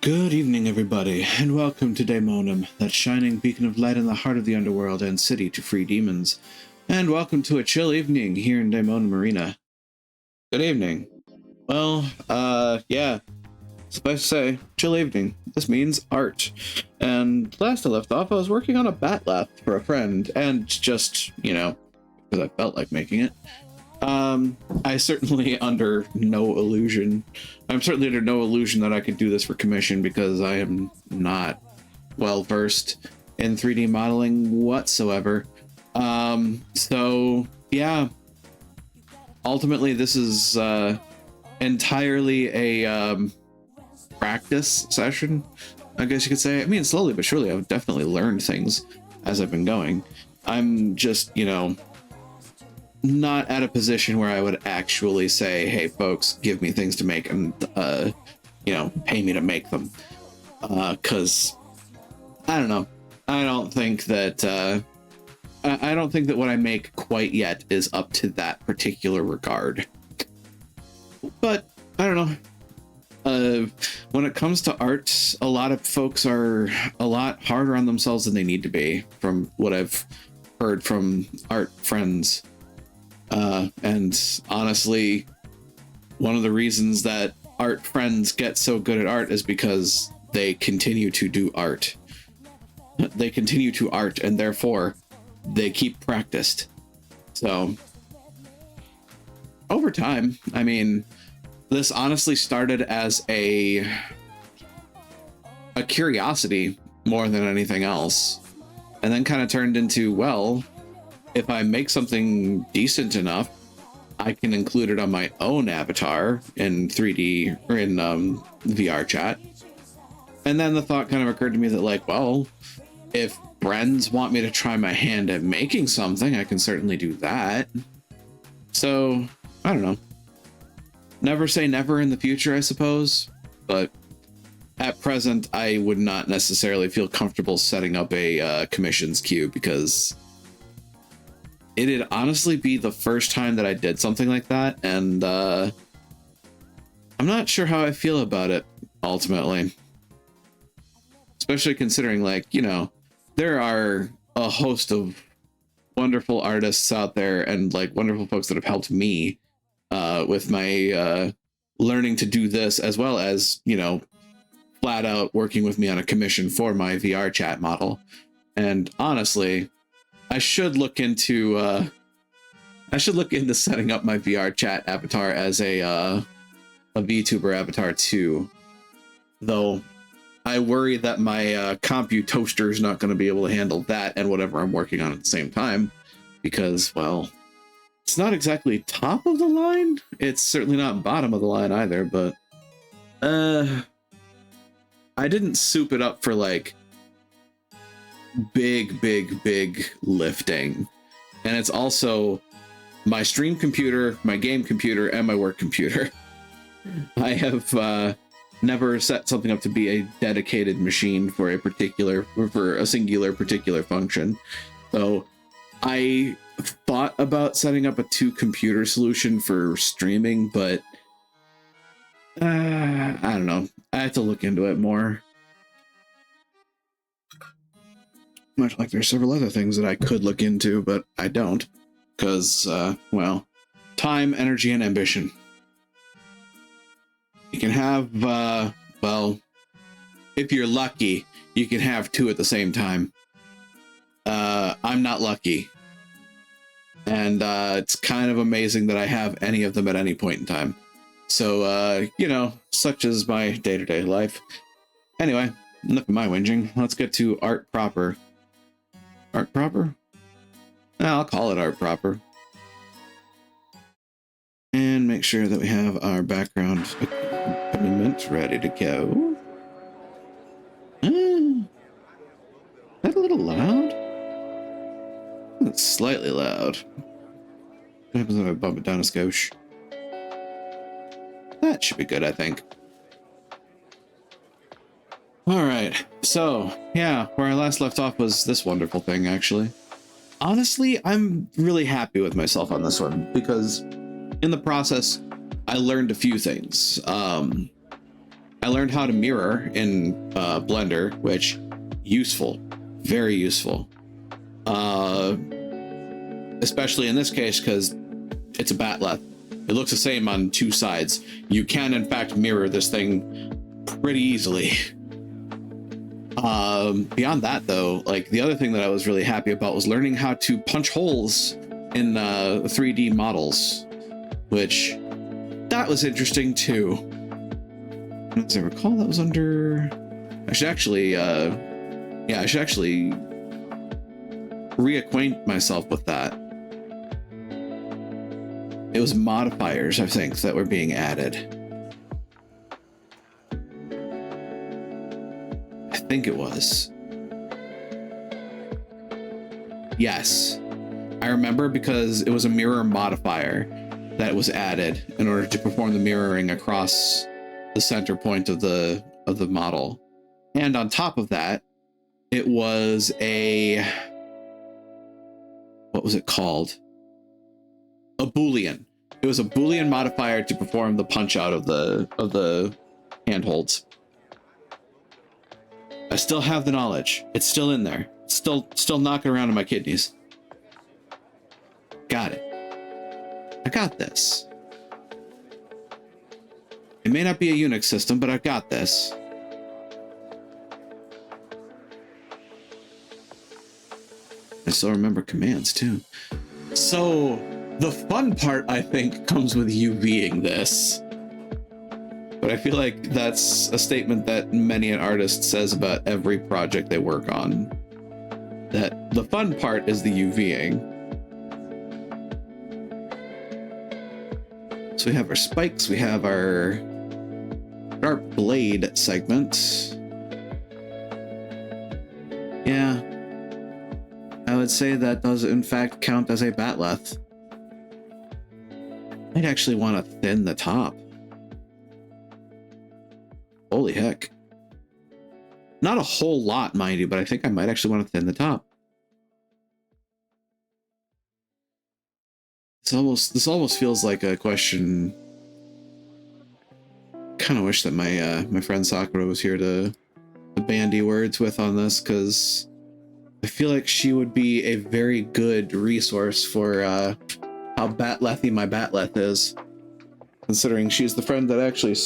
Good evening, everybody, and welcome to Daemonum, that shining beacon of light in the heart of the underworld and city to free demons. And welcome to a chill evening here in Daemonum Arena. Good evening. Well, yeah, suffice to say, chill evening. This means art. And last I left off, I was working on a bat laugh for a friend, and just, because I felt like making it. I'm certainly under no illusion that I could do this for commission, because I am not well versed in 3D modeling whatsoever. So yeah, ultimately this is entirely a practice session, I guess you could say. I mean, slowly but surely I've definitely learned things as I've been going. I'm just, not at a position where I would actually say, hey folks, give me things to make and pay me to make them, because I don't know, I don't think that what I make quite yet is up to that particular regard. But I don't know, when it comes to art, a lot of folks are a lot harder on themselves than they need to be, from what I've heard from art friends. And honestly, one of the reasons that art friends get so good at art is because they continue to do art. They continue to art, and therefore they keep practiced. So over time, I mean, this honestly started as a curiosity more than anything else, and then kind of turned into, well, if I make something decent enough, I can include it on my own avatar in 3D or in VR chat. And then the thought kind of occurred to me that, like, well, if friends want me to try my hand at making something, I can certainly do that. So, I don't know. Never say never in the future, I suppose. But at present, I would not necessarily feel comfortable setting up a commissions queue, because it'd honestly be the first time that I did something like that, and I'm not sure how I feel about it ultimately. Especially considering, like, there are a host of wonderful artists out there and like wonderful folks that have helped me with my learning to do this, as well as, flat out working with me on a commission for my VR chat model. And honestly, I should look into setting up my VR chat avatar as a VTuber avatar too. Though I worry that my compute toaster is not going to be able to handle that and whatever I'm working on at the same time, because, well, it's not exactly top of the line. It's certainly not bottom of the line either, but I didn't soup it up for like big lifting. And it's also my stream computer, my game computer, and my work computer. I have never set something up to be a dedicated machine for a singular particular function. So I thought about setting up a 2-computer solution for streaming, but I don't know. I have to look into it more. Much like there's several other things that I could look into, but I don't, because, well, time, energy, and ambition. You can have, well, if you're lucky, you can have 2 at the same time. I'm not lucky. And it's kind of amazing that I have any of them at any point in time. So, such is my day-to-day life. Anyway, enough of my whinging. Let's get to art proper. Art proper? I'll call it art proper. And make sure that we have our background equipment ready to go. Is that a little loud? It's slightly loud. What happens if I bump it down a skosh? That should be good, I think. Alright, so, yeah, where I last left off was this wonderful thing, actually. Honestly, I'm really happy with myself on this one, because in the process, I learned a few things. I learned how to mirror in Blender, which useful, very useful. Especially in this case, because it's a batleth. It looks the same on two sides. You can, in fact, mirror this thing pretty easily. Beyond that, though, like the other thing that I was really happy about was learning how to punch holes in 3D models, which that was interesting too. As I recall, that was under. I should actually reacquaint myself with that. It was modifiers, I think, that were being added. I think it was. Yes. I remember because it was a mirror modifier that was added in order to perform the mirroring across the center point of the model. And on top of that, it was a, what was it called? A Boolean. It was a Boolean modifier to perform the punch out of the handholds. I still have the knowledge. It's still in there. It's still knocking around in my kidneys. Got it. I got this. It may not be a Unix system, but I've got this. I still remember commands too. So the fun part, I think, comes with UVing this. But I feel like that's a statement that many an artist says about every project they work on. That the fun part is the UVing. So we have our spikes, we have our sharp blade segment. Yeah. I would say that does in fact count as a batleth. I'd actually want to thin the top. Holy heck. Not a whole lot, mind you, but I think I might actually want to thin the top. This almost feels like a question. Kind of wish that my friend Sakura was here to bandy words with on this, because I feel like she would be a very good resource for how batlethy my batleth is, considering she's the friend that actually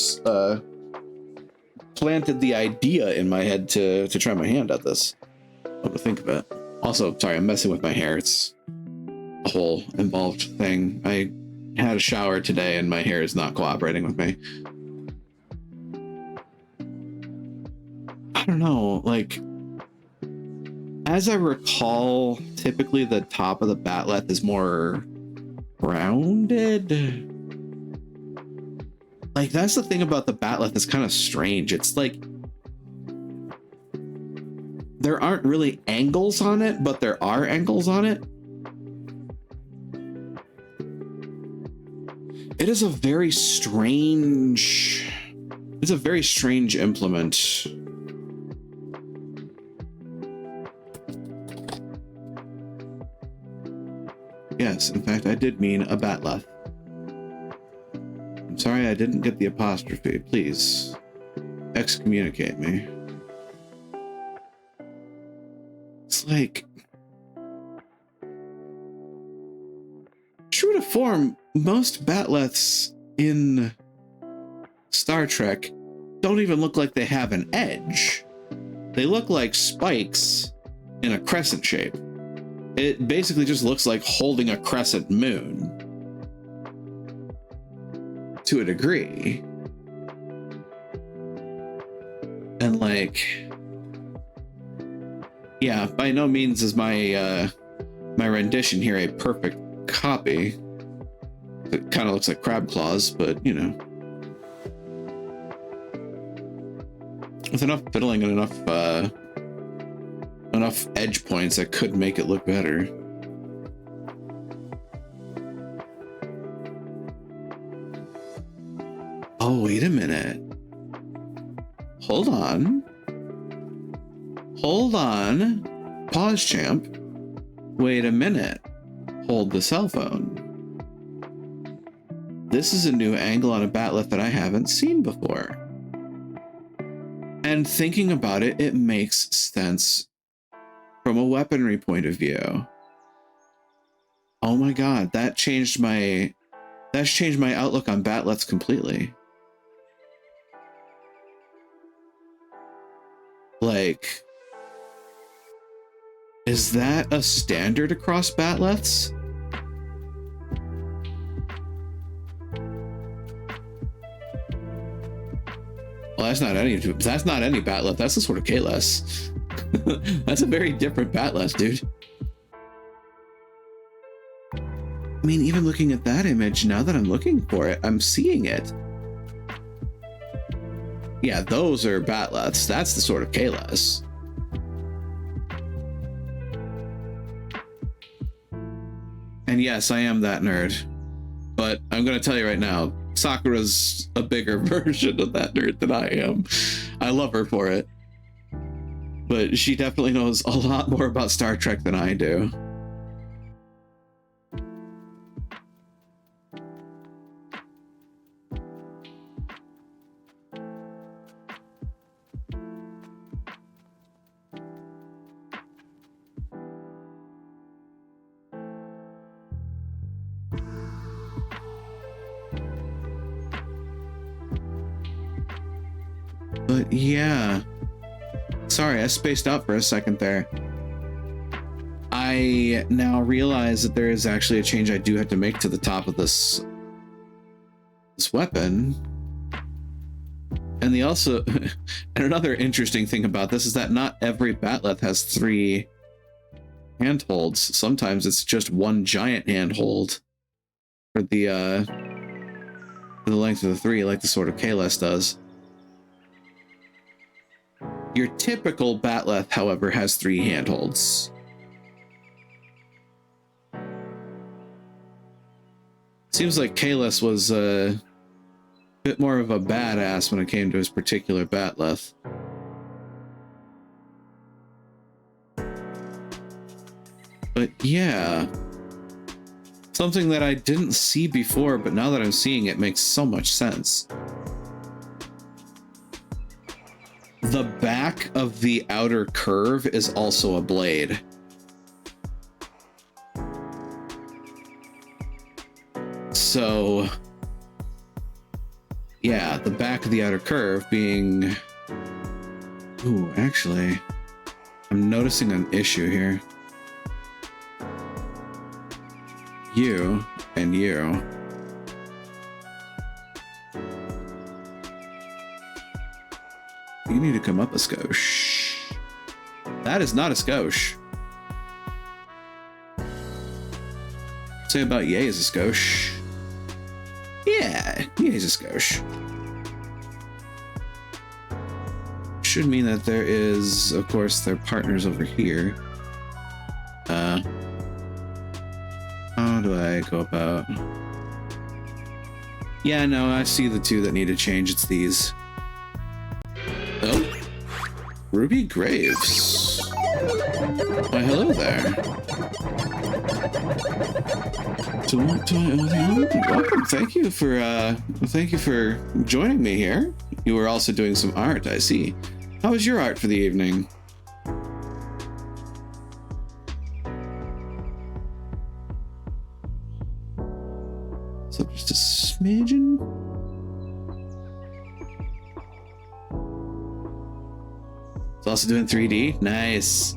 planted the idea in my head to try my hand at this. What to think of it. Also, sorry, I'm messing with my hair. It's a whole involved thing. I had a shower today and my hair is not cooperating with me. I don't know, like, as I recall, typically the top of the batleth is more rounded. Like, that's the thing about the batleth that's kind of strange. It's like there aren't really angles on it, but there are angles on it. It is a very strange... It's a very strange implement. Yes, in fact, I did mean a batleth. I'm sorry I didn't get the apostrophe. Please excommunicate me. It's like, true to form, most batleths in Star Trek don't even look like they have an edge. They look like spikes in a crescent shape. It basically just looks like holding a crescent moon. To a degree. And like, yeah, by no means is my my rendition here a perfect copy. It kind of looks like crab claws, but you know, with enough fiddling and enough edge points, I could make it look better. Oh, wait a minute. Hold on. Hold on. Pause, champ. Wait a minute. Hold the cell phone. This is a new angle on a batleth that I haven't seen before. And thinking about it, it makes sense from a weaponry point of view. Oh my god, that's changed my outlook on batleths completely. Like, is that a standard across batleths? Well, that's not any batleth. That's a sort of Kahless. That's a very different batleth, dude. I mean, even looking at that image, now that I'm looking for it, I'm seeing it. Yeah, those are batleths. That's the sort of Kahless. And yes, I am that nerd. But I'm going to tell you right now, Sakura's a bigger version of that nerd than I am. I love her for it. But she definitely knows a lot more about Star Trek than I do. But yeah, sorry, I spaced out for a second there. I now realize that there is actually a change I do have to make to the top of this weapon. And and another interesting thing about this is that not every batleth has 3 handholds. Sometimes it's just one giant handhold for the length of the 3, like the Sword of Kahless does. Your typical batleth, however, has 3 handholds. Seems like Kahless was a bit more of a badass when it came to his particular batleth. But yeah, something that I didn't see before, but now that I'm seeing it makes so much sense. The back of the outer curve is also a blade. So, yeah, the back of the outer curve being... Ooh, actually, I'm noticing an issue here. You and you. You need to come up a skosh. That is not a skosh. Say about Yay is a skosh. Yeah, Yay's a skosh. Should mean that there is, of course, their partners over here. How do I go about? Yeah, no, I see the 2 that need to change. It's these. Oh, Ruby Graves. Why, hello there. Welcome. Thank you for joining me here. You were also doing some art, I see. How was your art for the evening? So just a smidgen. It's also doing 3D. Nice.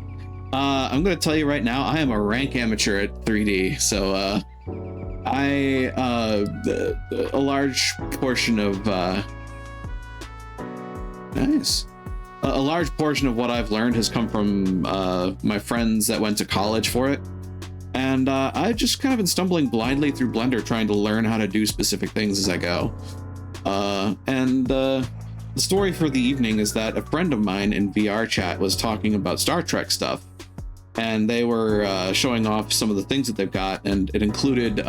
I'm gonna tell you right now, I am a rank amateur at 3D. So a large portion of nice. A large portion of what I've learned has come from my friends that went to college for it. And I've just kind of been stumbling blindly through Blender trying to learn how to do specific things as I go. The story for the evening is that a friend of mine in VR chat was talking about Star Trek stuff. And they were showing off some of the things that they've got, and it included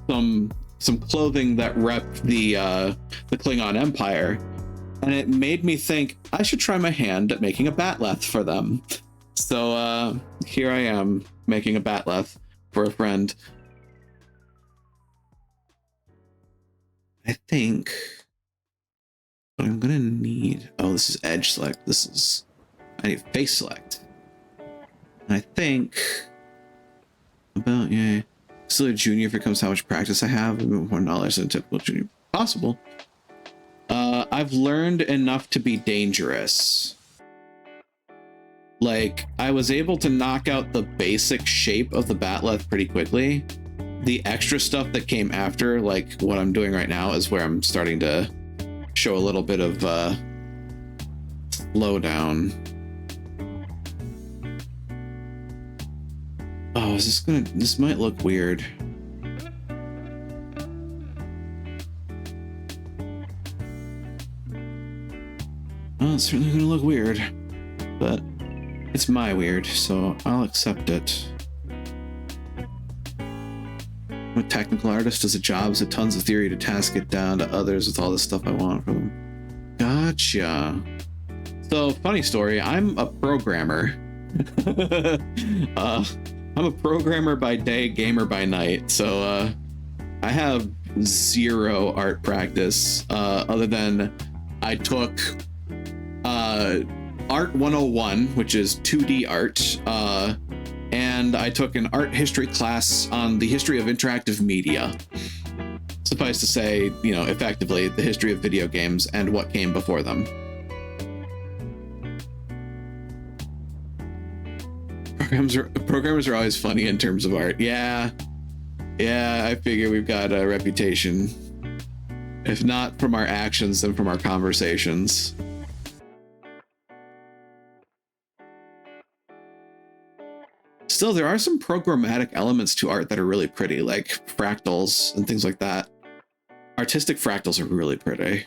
some clothing that repped the Klingon Empire. And it made me think I should try my hand at making a batleth for them. So here I am making a batleth for a friend. I think But I'm gonna need, oh, this is edge select. I need face select. And I think about, yeah, still a junior if it comes to how much practice I have, more knowledge than a typical junior. Possible. I've learned enough to be dangerous. Like, I was able to knock out the basic shape of the bat'leth pretty quickly. The extra stuff that came after, like what I'm doing right now, is where I'm starting to show a little bit of slowdown. Oh, this might look weird. Well, it's certainly gonna look weird, but it's my weird, so I'll accept it. I'm a technical artist does a job, with tons of theory to task it down to others with all the stuff I want from them. Gotcha. So, funny story, I'm a programmer. I'm a programmer by day, gamer by night. So I have zero art practice other than I took Art 101, which is 2D art, and I took an art history class on the history of interactive media. Suffice to say, you know, effectively the history of video games and what came before them. Programmers are always funny in terms of art. Yeah, I figure we've got a reputation. If not from our actions, then from our conversations. Still, there are some programmatic elements to art that are really pretty, like fractals and things like that. Artistic fractals are really pretty.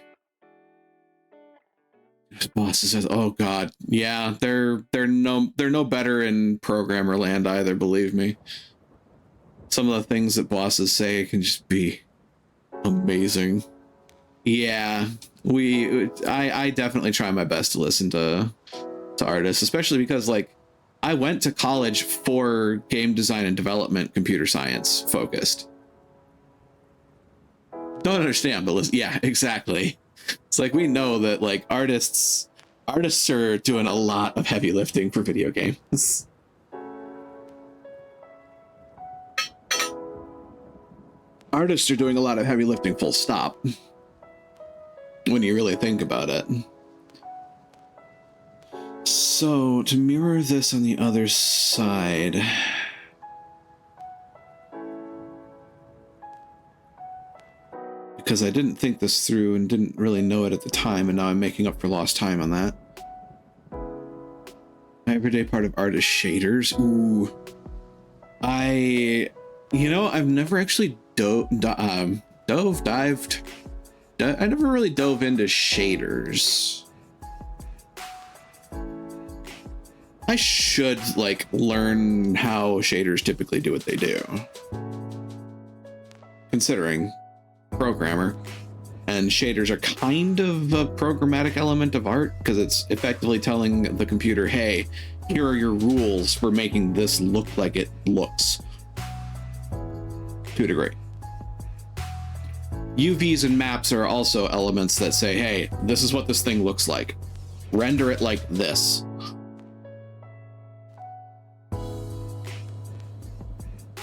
Bosses says, "Oh God, yeah, they're no better in programmer land either. Believe me. Some of the things that bosses say can just be amazing." Yeah, I definitely try my best to listen to artists, especially because like I went to college for game design and development, computer science focused. Don't understand, but listen, yeah, exactly. It's like we know that like artists are doing a lot of heavy lifting for video games. Artists are doing a lot of heavy lifting, full stop. When you really think about it. So to mirror this on the other side. Because I didn't think this through and didn't really know it at the time, and now I'm making up for lost time on that. My everyday part of art is shaders. Ooh. I've never actually dived. I never really dove into shaders. I should like learn how shaders typically do what they do. Considering programmer, and shaders are kind of a programmatic element of art because it's effectively telling the computer, hey, here are your rules for making this look like it looks, to a degree. UVs and maps are also elements that say, hey, this is what this thing looks like, render it like this.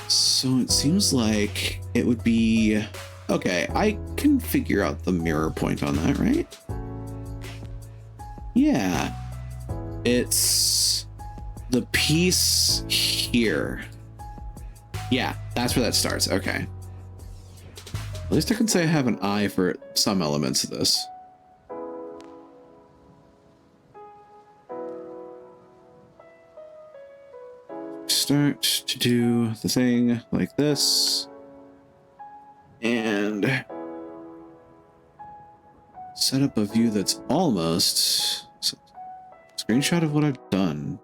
So it seems like it would be okay. I can figure out the mirror point on that, right? Yeah, it's the piece here. Yeah, that's where that starts. Okay. At least I can say I have an eye for some elements of this. Start to do the thing like this. And set up a view that's almost screenshot of what I've done.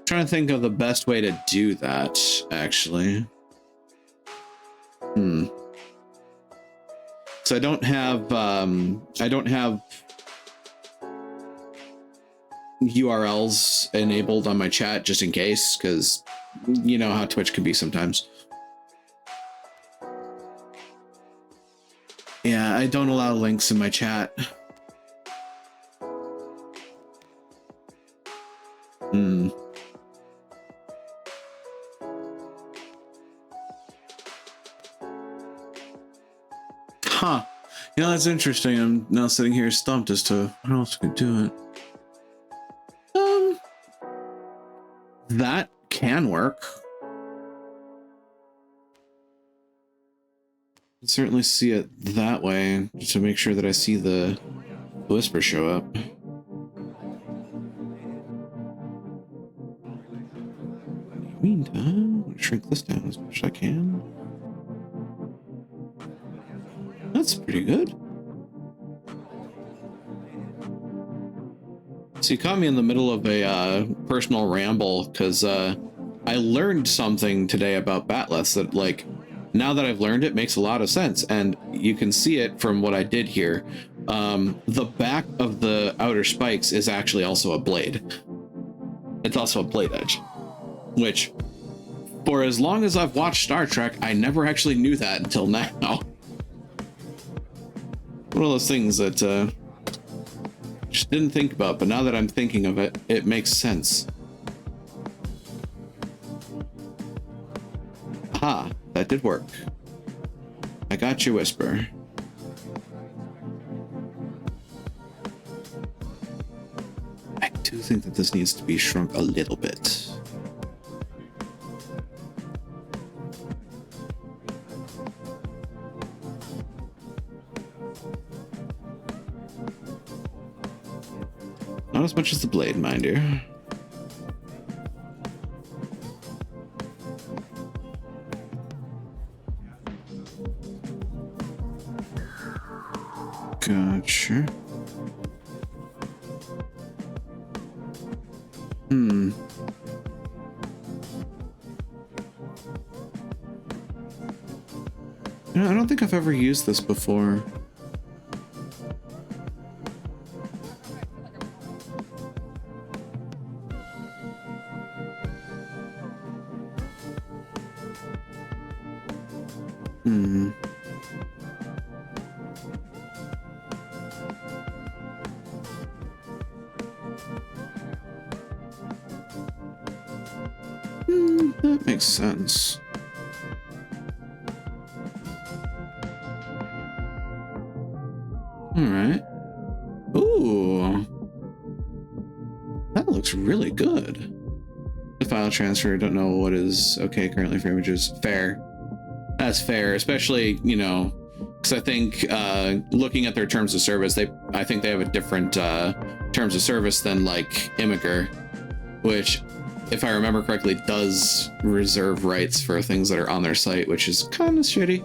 Trying to think of the best way to do that, actually. So I don't have URLs enabled on my chat just in case, because you know how Twitch can be sometimes. Yeah, I don't allow links in my chat. Hmm. Huh. You know, that's interesting. I'm now sitting here stumped as to how else I could do it. That can work. I can certainly see it that way, just to make sure that I see the whisper show up. Meantime, I'm gonna shrink this down as much as I can. That's pretty good. So you caught me in the middle of a personal ramble because I learned something today about batleths that, like, now that I've learned it, makes a lot of sense, and you can see it from what I did here. The back of the outer spikes is actually also a blade. It's also a blade edge, which, for as long as I've watched Star Trek, I never actually knew that until now. One of those things that just didn't think about, but now that I'm thinking of it, it makes sense. Aha, that did work. I got you, Whisper. I do think that this needs to be shrunk a little bit. Not as much as the blade, mind you. Gotcha. You know, I don't think I've ever used this before. That makes sense. All right. Ooh. That looks really good. The file transfer, don't know what is okay currently for images. Fair. That's fair, especially, you know, because I think looking at their terms of service, I think they have a different terms of service than like Imgur, which, if I remember correctly, does reserve rights for things that are on their site, which is kind of shitty.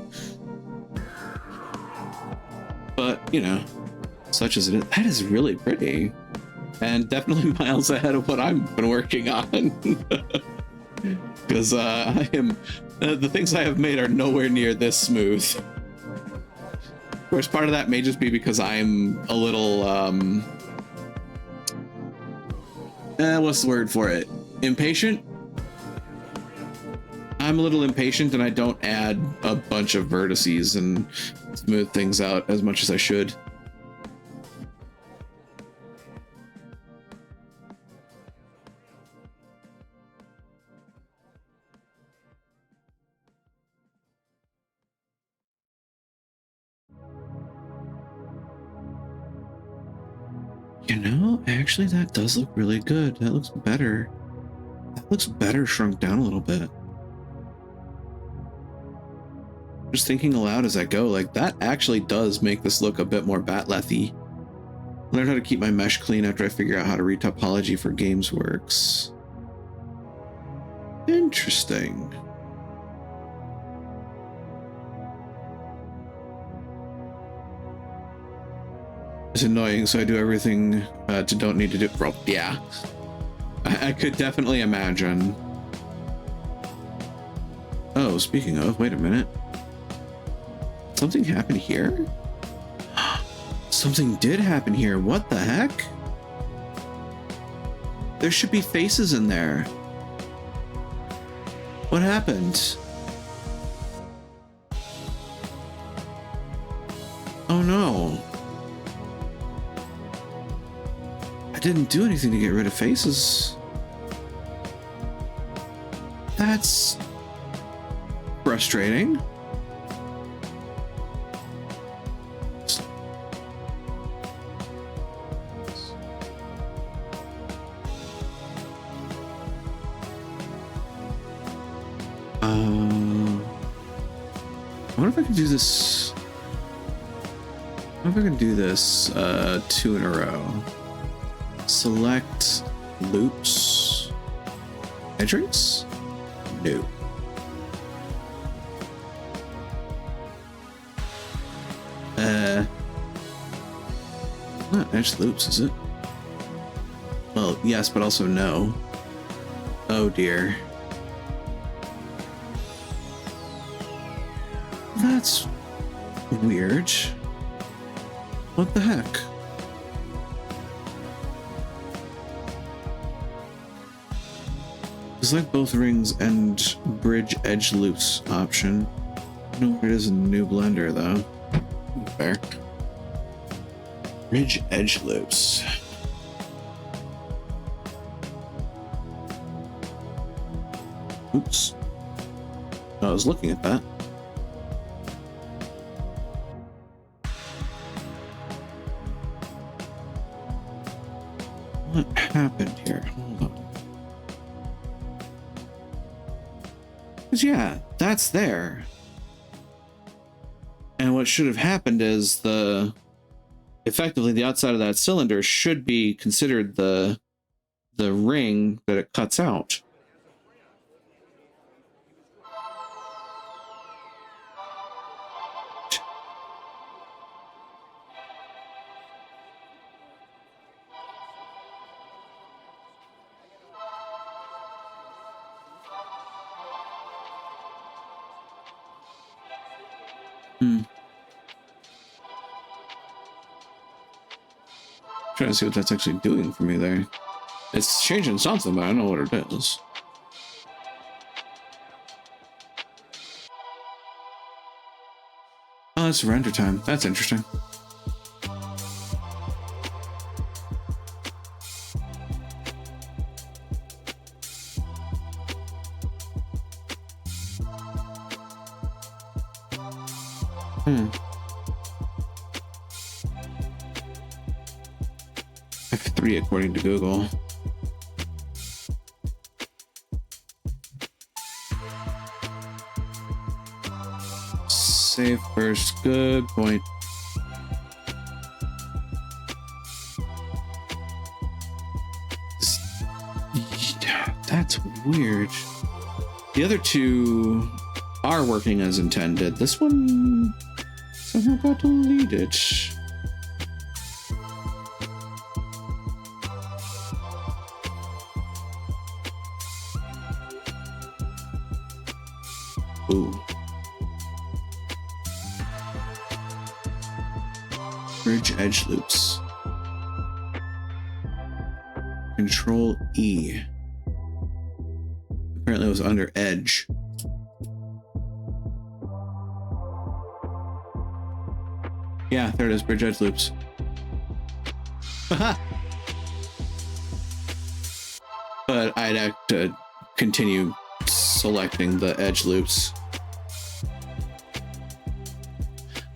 But, you know, such as it is. That is really pretty. And definitely miles ahead of what I've been working on. Because I am... the things I have made are nowhere near this smooth. Of course, part of that may just be because I'm a little... what's the word for it? Impatient? I'm a little impatient and I don't add a bunch of vertices and smooth things out as much as I should. You know, actually that does look really good. That looks better. That looks better shrunk down a little bit. Just thinking aloud as I go, like, that actually does make this look a bit more Batlethy. Learn how to keep my mesh clean after I figure out how to read topology for GamesWorks. Interesting. It's annoying, so I do everything to don't need to do. Bro, yeah. I could definitely imagine. Oh, speaking of, wait a minute. Something happened here? Something did happen here. What the heck? There should be faces in there. What happened? Oh no. I didn't do anything to get rid of faces. That's frustrating. I wonder if I can do this. I wonder if I can do this 2 in a row. Select loops. Edges? No. Not edge loops, is it? Well, yes, but also no. Oh dear. That's weird. What the heck? Select both rings and bridge edge loops option. I don't know where it is in the new Blender though. Fair. Bridge edge loops. Oops. I was looking at that. What happened here? Hold on. Because yeah, that's there. And what should have happened is effectively the outside of that cylinder should be considered the ring that it cuts out. Trying to see what that's actually doing for me there. It's changing something, but I don't know what it is. Oh, it's render time. That's interesting. F3 according to Google. Save first. Good point. That's weird. The other two are working as intended. This one somehow got deleted. Ooh. Bridge edge loops. Control E. Apparently it was under edge. Yeah, there it is, bridge edge loops. Haha. But I'd have to continue selecting the edge loops.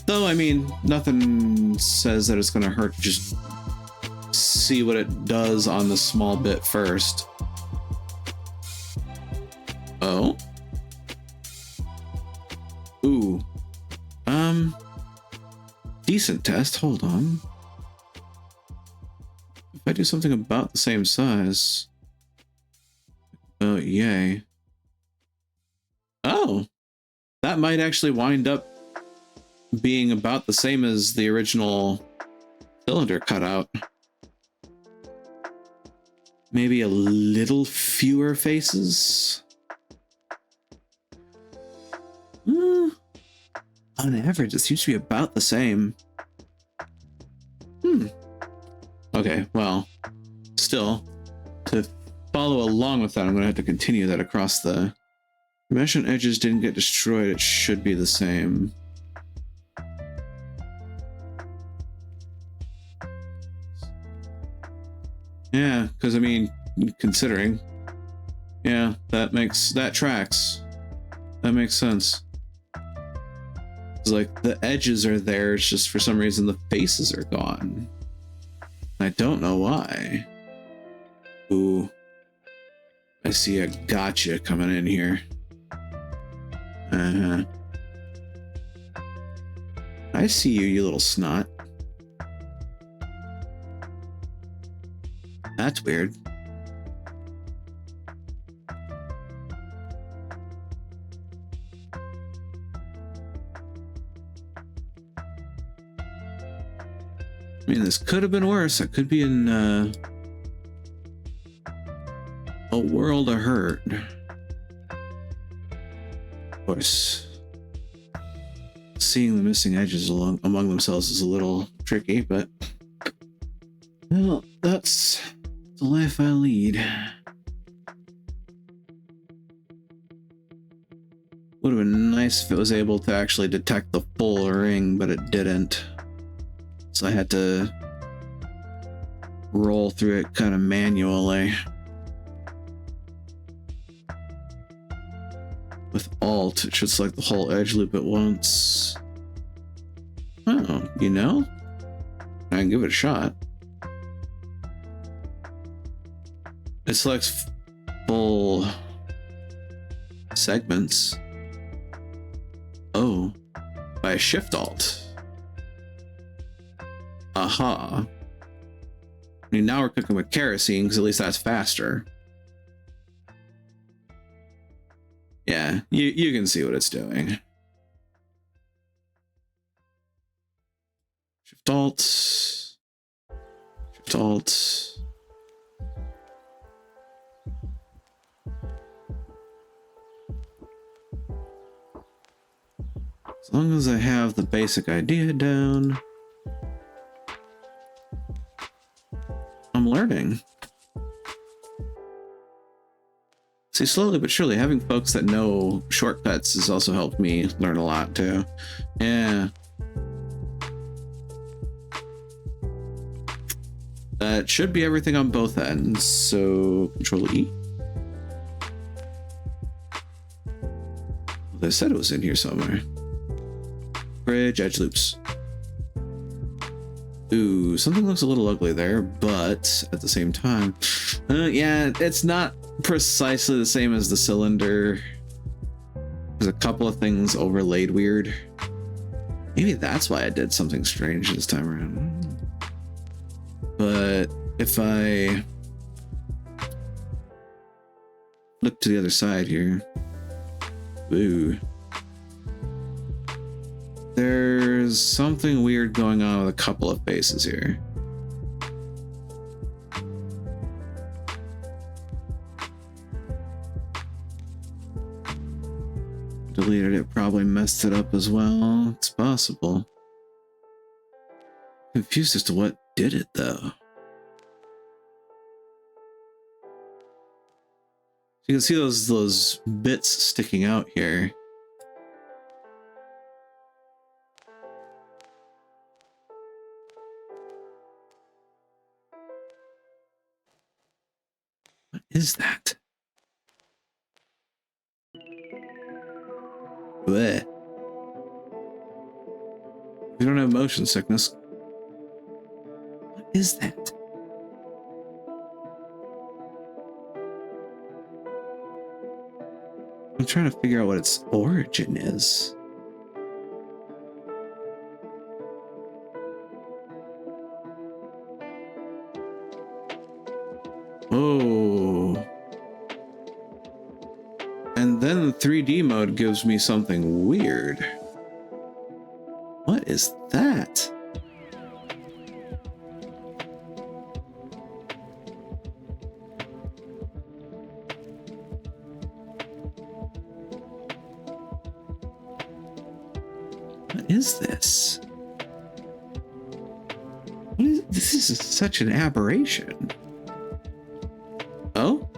Though, I mean, nothing says that it's going to hurt to just see what it does on the small bit first. Oh? Ooh. Decent test. Hold on. If I do something about the same size. Oh, yay. Oh! That might actually wind up being about the same as the original cylinder cutout. Maybe a little fewer faces? On average, it seems to be about the same. Okay, well, still, to follow along with that, I'm going to have to continue that across the... Mesh and edges didn't get destroyed, it should be the same. Yeah, because I mean, considering, yeah, that tracks. That makes sense. It's like the edges are there, it's just for some reason the faces are gone. I don't know why. Ooh. I see a gotcha coming in here. Uh-huh. I see you, you little snot. That's weird. I mean, this could have been worse. I could be in a world of hurt. Of course, seeing the missing edges among themselves is a little tricky, but well, that's the life I lead. Would have been nice if it was able to actually detect the full ring, but it didn't. So I had to roll through it kind of manually. With Alt, it should select the whole edge loop at once. Oh, you know? I can give it a shot. It selects full segments. Oh, by Shift Alt. Aha. I mean, now we're cooking with kerosene, because at least that's faster. Yeah, you can see what it's doing. Shift Alt. Shift Alt. As long as I have the basic idea down, I'm learning. See, slowly but surely, having folks that know shortcuts has also helped me learn a lot too. Yeah. That should be everything on both ends. So Control E. They said it was in here somewhere. Bridge, edge loops. Ooh, something looks a little ugly there, but at the same time, yeah, it's not precisely the same as the cylinder. There's a couple of things overlaid weird. Maybe that's why I did something strange this time around. But if I look to the other side here, ooh, there's something weird going on with a couple of faces here. Deleted it, probably messed it up as well. It's possible. Confused as to what did it though. You can see those bits sticking out here. What is that? Bleh. We don't have motion sickness. What is that? I'm trying to figure out what its origin is. Oh. And then the 3D mode gives me something weird. What is that? What is this? This is such an aberration. Oh?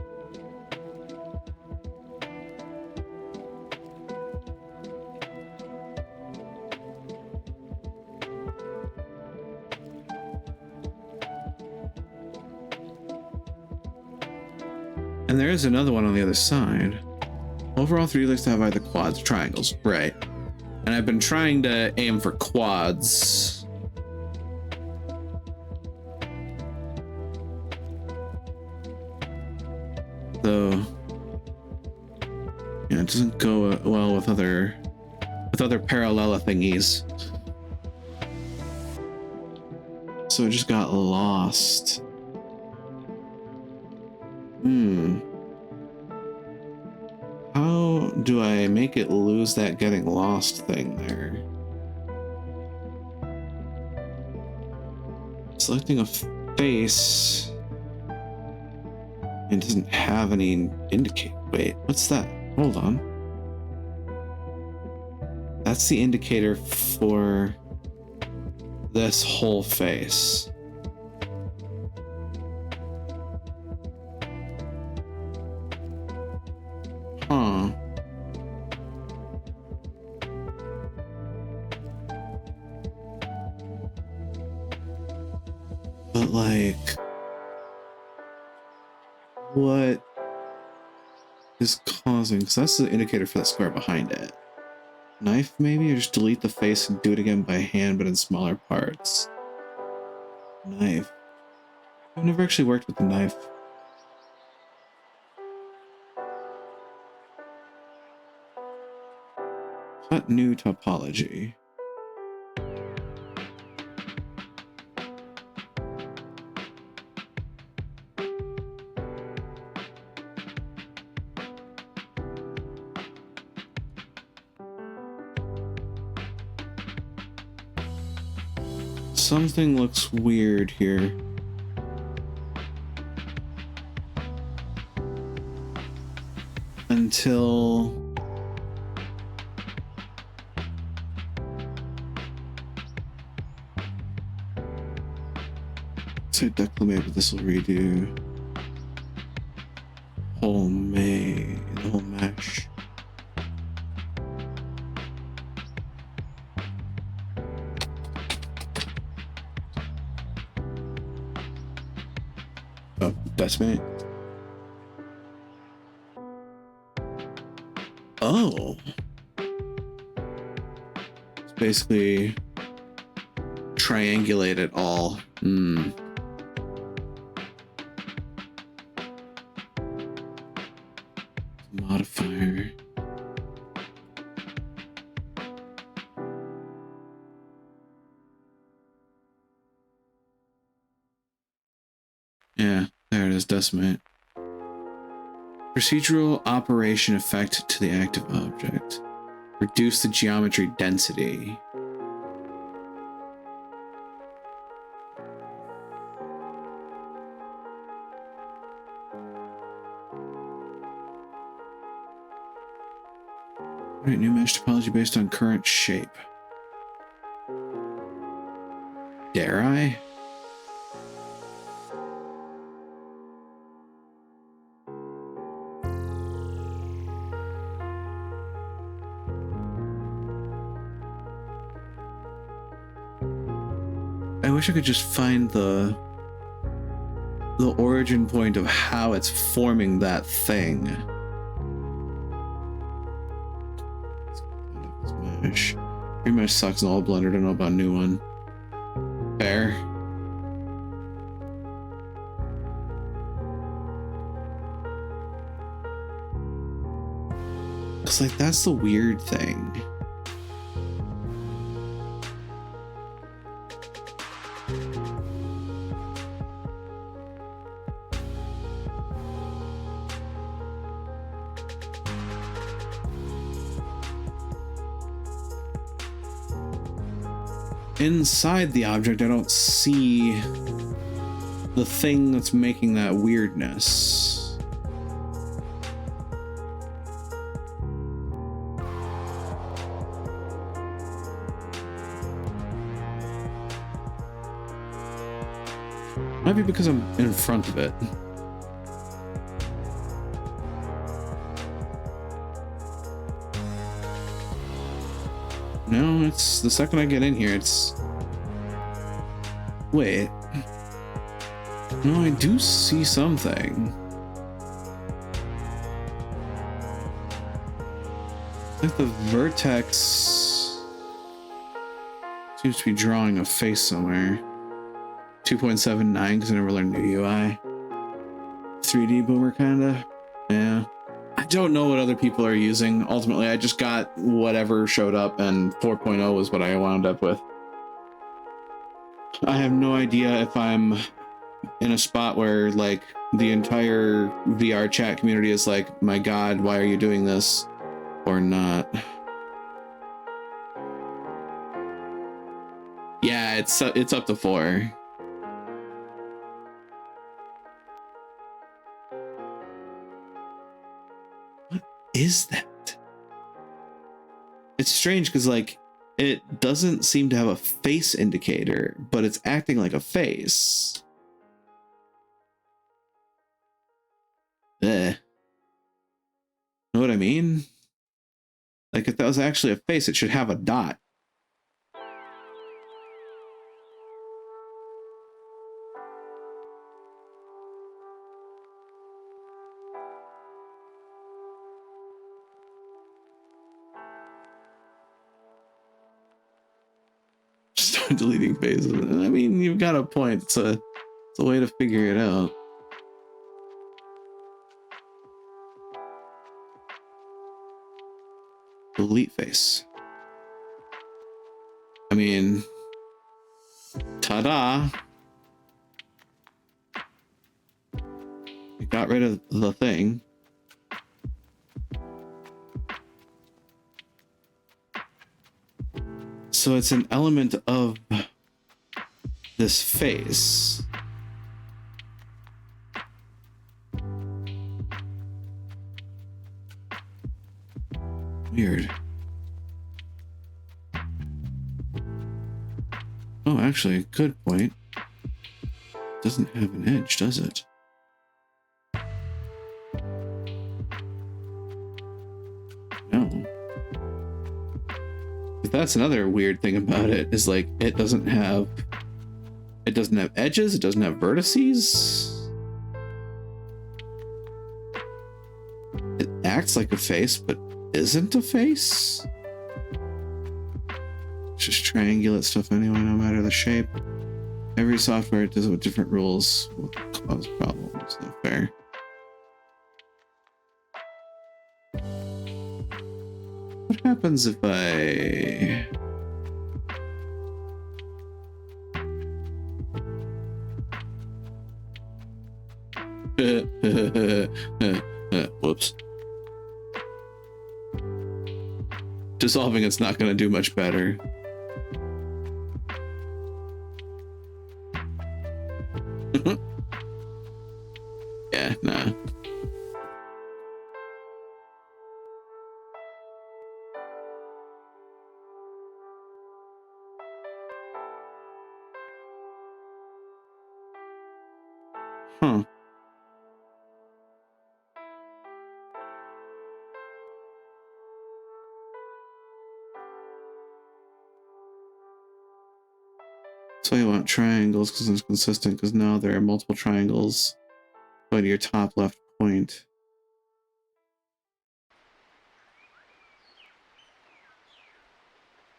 And there is another one on the other side. Overall 3 likes to have either quads or triangles. Right. And I've been trying to aim for quads. Though, yeah, it doesn't go well with other parallel thingies. So it just got lost. How do I make it lose that getting lost thing there? Selecting a face. It doesn't have any indicator. Wait, what's that? Hold on. That's the indicator for this whole face. Huh. But like, what is causing? Because that's the indicator for the square behind it. Knife maybe, or just delete the face and do it again by hand, but in smaller parts. Knife. I've never actually worked with the knife. Cut new topology. Something looks weird here. Until so declimate, but this will redo whole the whole mesh. Oh, decimate. Oh. It's basically triangulate it all. Modifier. Yeah, there it is, decimate. Procedural operation effect to the active object. Reduce the geometry density. Alright, new mesh topology based on current shape. Dare I? I wish I could just find the origin point of how it's forming that thing. Mesh. Your mesh sucks and all blender. Don't know about a new one. Fair. It's like that's the weird thing. Inside the object, I don't see the thing that's making that weirdness. Might be because I'm in front of it. No, it's the second I get in here, it's... Wait. No, I do see something. think the vertex seems to be drawing a face somewhere. 2.79 because I never learned new UI. 3D boomer kinda. Yeah. I don't know what other people are using. Ultimately, I just got whatever showed up, and 4.0 was what I wound up with. I have no idea if I'm in a spot where like the entire VR chat community is like, my God, why are you doing this? Or not. Yeah, it's up to 4. What is that? It's strange because like it doesn't seem to have a face indicator, but it's acting like a face. Know what I mean? Like if that was actually a face, it should have a dot. Start deleting faces. I mean, you've got a point. It's a way to figure it out. Delete face. I mean, ta-da! You got rid of the thing. So it's an element of this face. Weird. Oh, actually, good point. Doesn't have an edge, does it? No. But that's another weird thing about it, is like it doesn't have edges, it doesn't have vertices. It acts like a face, but isn't a face. It's just triangulate stuff anyway, no matter the shape. Every software does it with different rules will cause problems. Not fair. What happens if I... Whoops. Dissolving it's not going to do much better. Yeah, nah. Huh. So you want triangles because it's consistent, because now there are multiple triangles going to your top left point.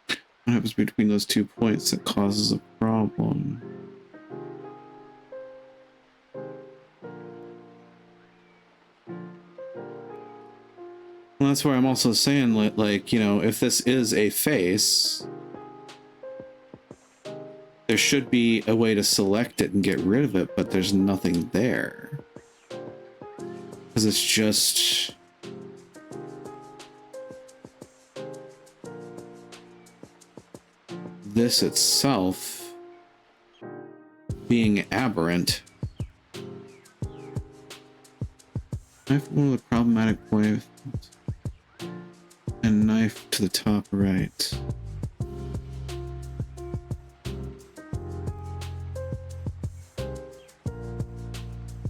What happens between those 2 points that causes a problem? Well, that's where I'm also saying, like, you know, if this is a face, there should be a way to select it and get rid of it, but there's nothing there. Because it's just... this itself being aberrant. Knife one of the problematic points and knife to the top right.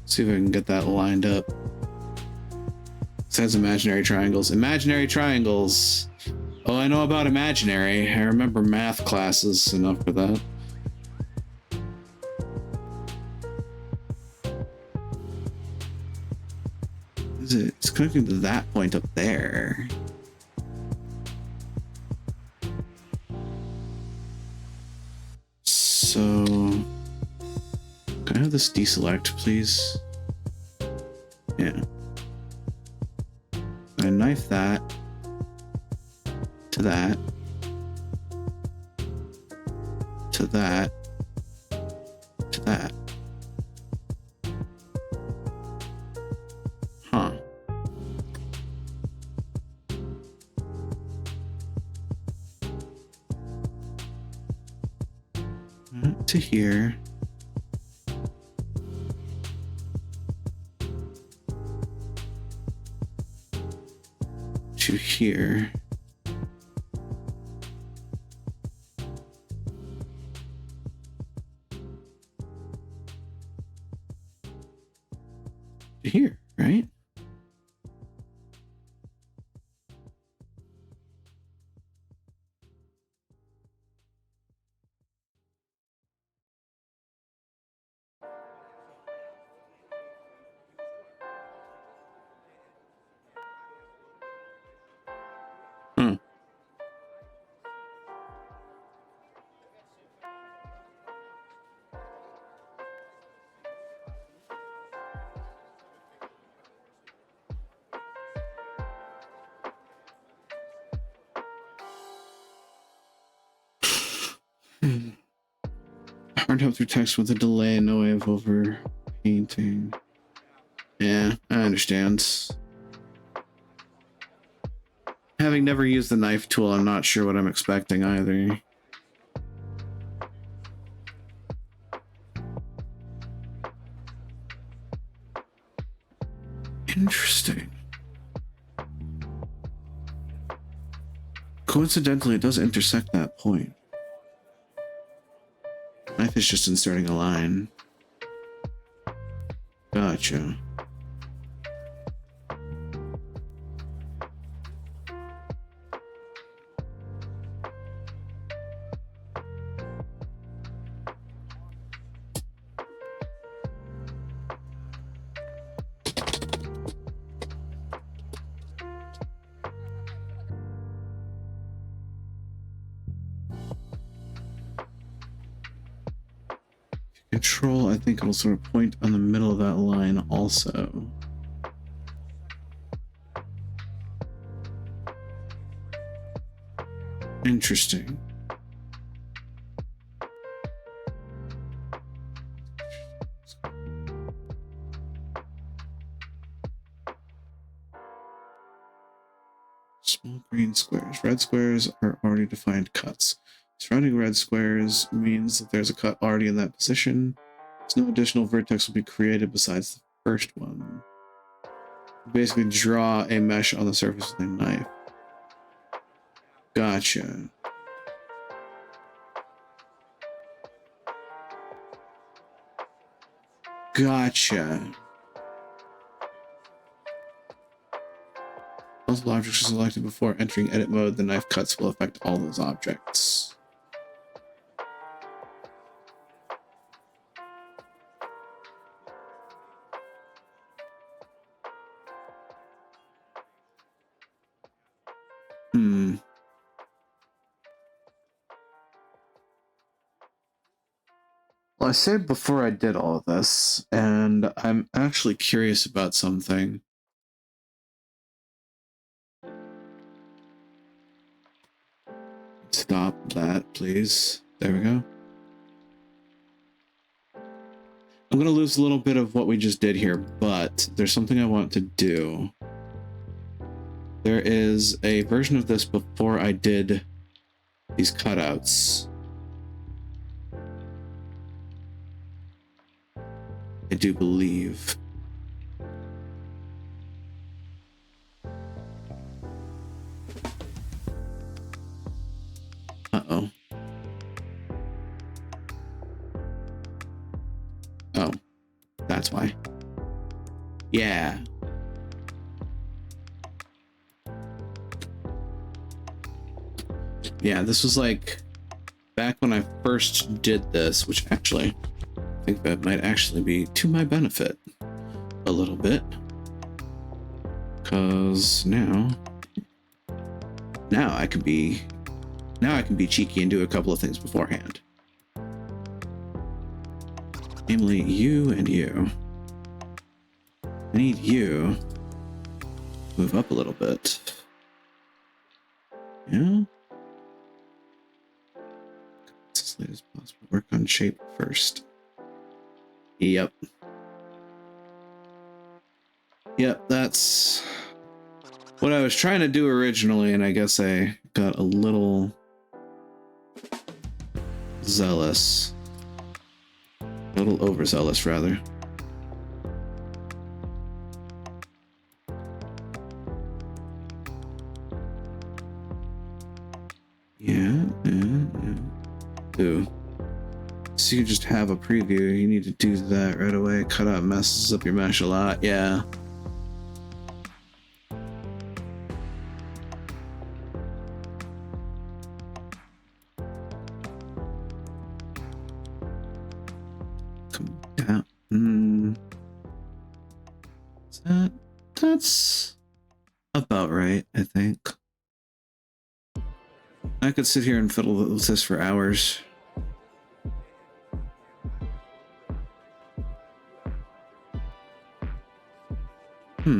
See if I can get that lined up. Says imaginary triangles. Imaginary triangles. Oh, I know about imaginary. I remember math classes enough for that. Is it? It's connecting to that point up there. this deselect, please? Yeah. I knife that to that to that to that. Huh. To here. To here. To here, right? Hmm. Hard help through text with a delay, no way of over painting. Yeah, I understand. Having never used the knife tool, I'm not sure what I'm expecting either. Interesting. Coincidentally, it does intersect that point. Knife is just inserting a line. Gotcha. Control, I think it'll sort of point on the middle of that line also. Interesting. Small green squares. Red squares are already defined cuts. Surrounding red squares means that there's a cut already in that position. So no additional vertex will be created besides the first one. Basically draw a mesh on the surface with a knife. Gotcha. Gotcha. Multiple objects are selected before entering edit mode. The knife cuts will affect all those objects. Well, I said before I did all of this, and I'm actually curious about something. Stop that, please. There we go. I'm going to lose a little bit of what we just did here, but there's something I want to do. There is a version of this before I did these cutouts. I do believe. Uh-oh. Oh, that's why. Yeah. Yeah, this was like back when I first did this, which actually I think that might actually be to my benefit a little bit, because now I can be cheeky and do a couple of things beforehand. Namely, you and you. I need you to move up a little bit. Yeah? As late as possible. Work on shape first. Yep. Yep, that's what I was trying to do originally, and I guess I got a little zealous. A little overzealous, rather. Yeah. Ooh. So you just have a preview. You need to do that right away. Cut out messes up your mesh a lot. Yeah. Come down. That's about right, I think. I could sit here and fiddle with this for hours. I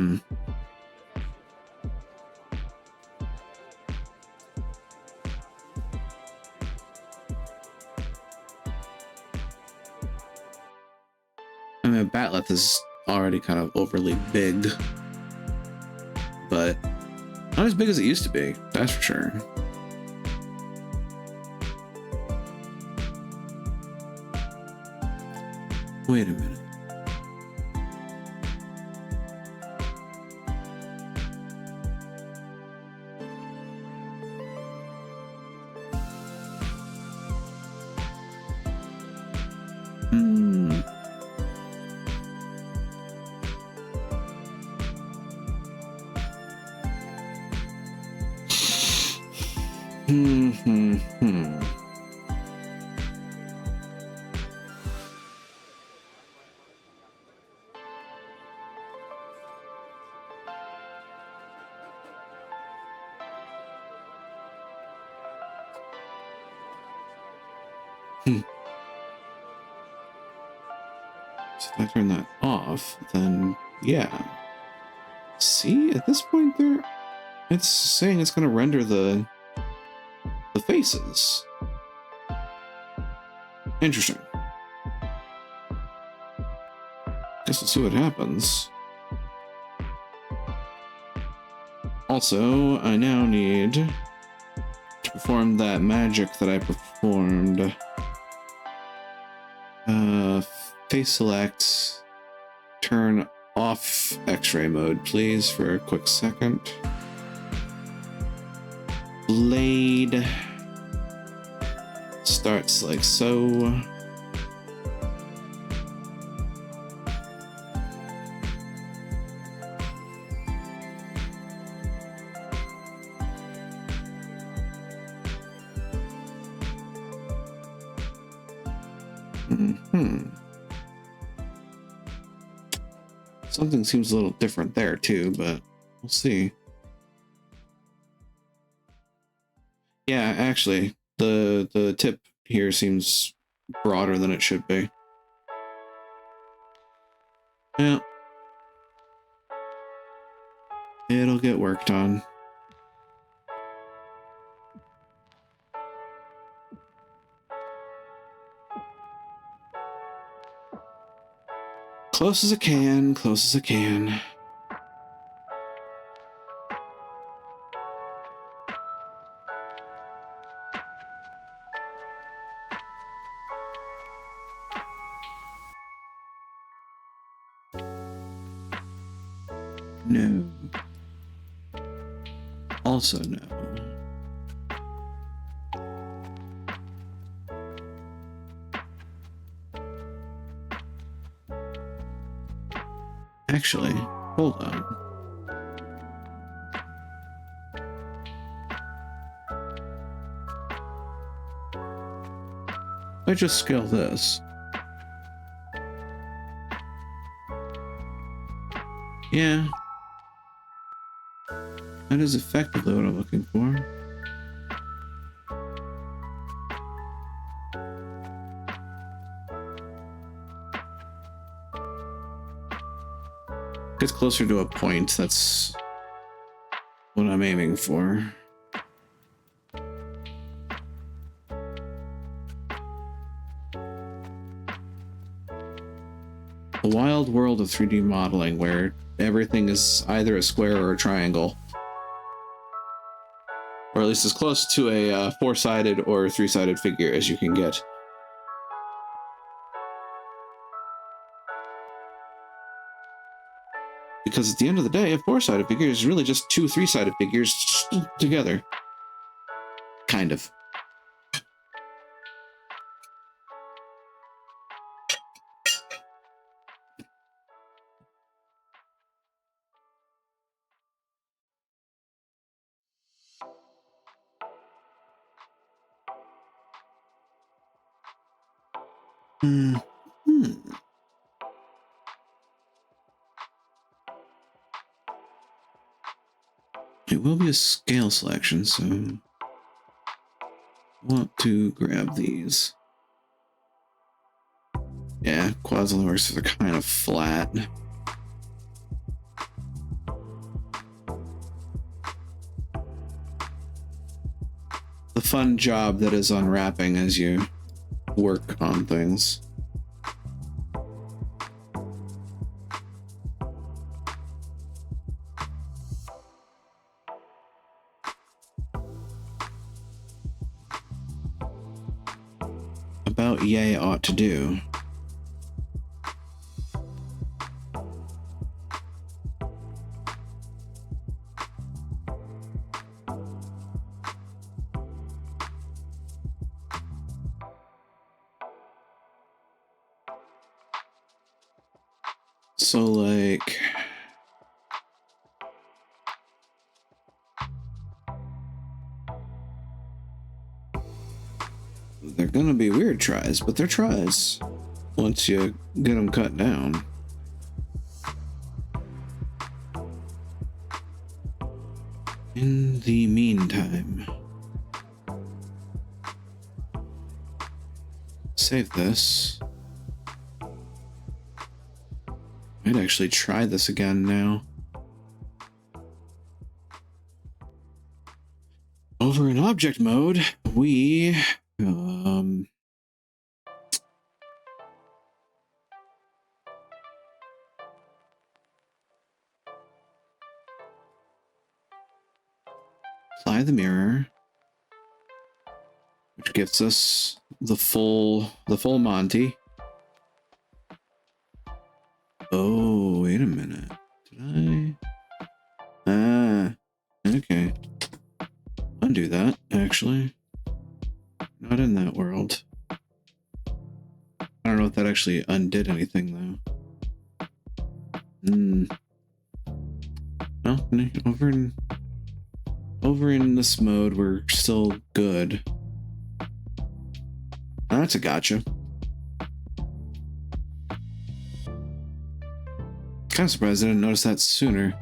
mean, a batleth is already kind of overly big, but not as big as it used to be, that's for sure. Wait a minute. So if I turn that off, then yeah. See, at this point there, it's saying it's going to render the faces. Interesting. Guess we'll see what happens. Also, I now need to perform that magic that I performed. Face select, turn off X-ray mode, please, for a quick second. Blade starts like so. Something seems a little different there too, but we'll see. Yeah, actually, the tip here seems broader than it should be. Yeah. It'll get worked on. Close as I can, close as I can. No. Also no. Actually, hold on. I just scale this. Yeah. That is effectively what I'm looking for. Gets closer to a point. That's what I'm aiming for. A wild world of 3D modeling where everything is either a square or a triangle. Or at least as close to a four-sided or three-sided figure as you can get. Because at the end of the day, a four-sided figure is really just two three-sided figures together. Kind of. It will be a scale selection, so I want to grab these. Yeah, quads only works if they're kind of flat. The fun job that is unwrapping as you work on things. About yay ought to do. So, like, they're gonna be weird tries, but they're tries once you get them cut down. In the meantime, save this. Might actually try this again now. Over in object mode, we apply the mirror, which gets us the full Monty. Oh, wait a minute. Did I? Okay. Undo that, actually. Not in that world. I don't know if that actually undid anything, though. No, over in this mode, we're still good. Oh, that's a gotcha. Kind of surprised I didn't notice that sooner.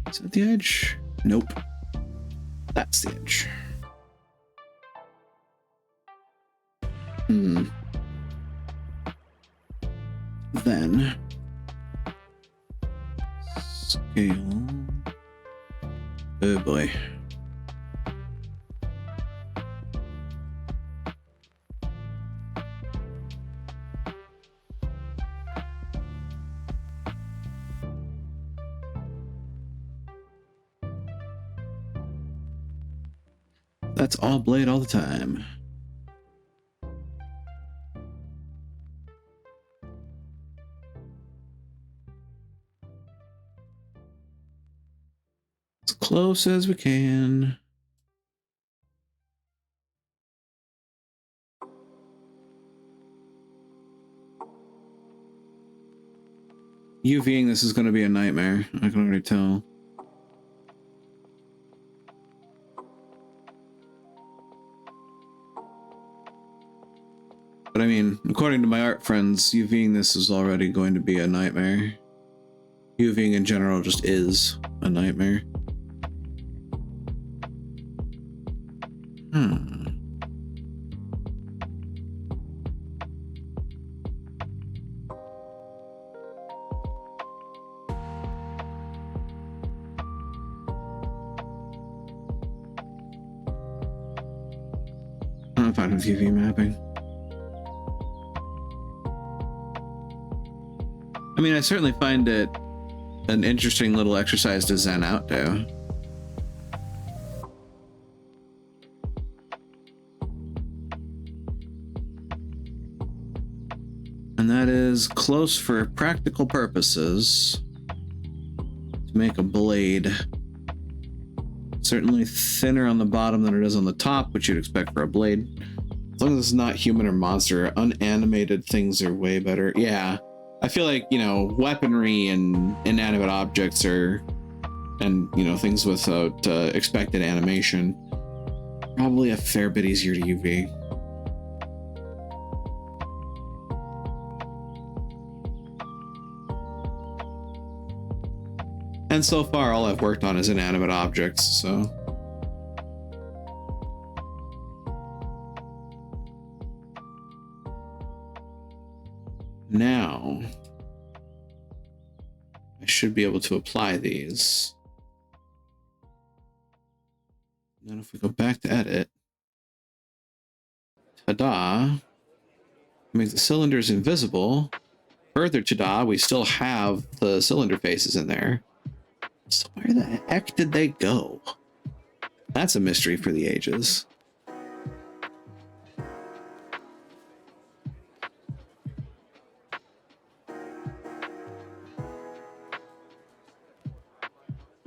Is that the edge? Nope. That's the edge. Then scale. Oh boy. That's all blade all the time. As close as we can. UVing this is going to be a nightmare. I can already tell. But I mean, according to my art friends, UVing this is already going to be a nightmare. UVing in general just is a nightmare. I'm fine with UV mapping. I mean, I certainly find it an interesting little exercise to zen out to. And that is close for practical purposes to make a blade. Certainly thinner on the bottom than it is on the top, which you'd expect for a blade. As long as it's not human or monster, unanimated things are way better. Yeah, I feel like, you know, weaponry and inanimate objects are, and, you know, things without expected animation, probably a fair bit easier to UV. And so far, all I've worked on is inanimate objects, so. Now, I should be able to apply these. And then if we go back to edit, ta-da, make the cylinders invisible. Further ta-da, we still have the cylinder faces in there. So where the heck did they go? That's a mystery for the ages.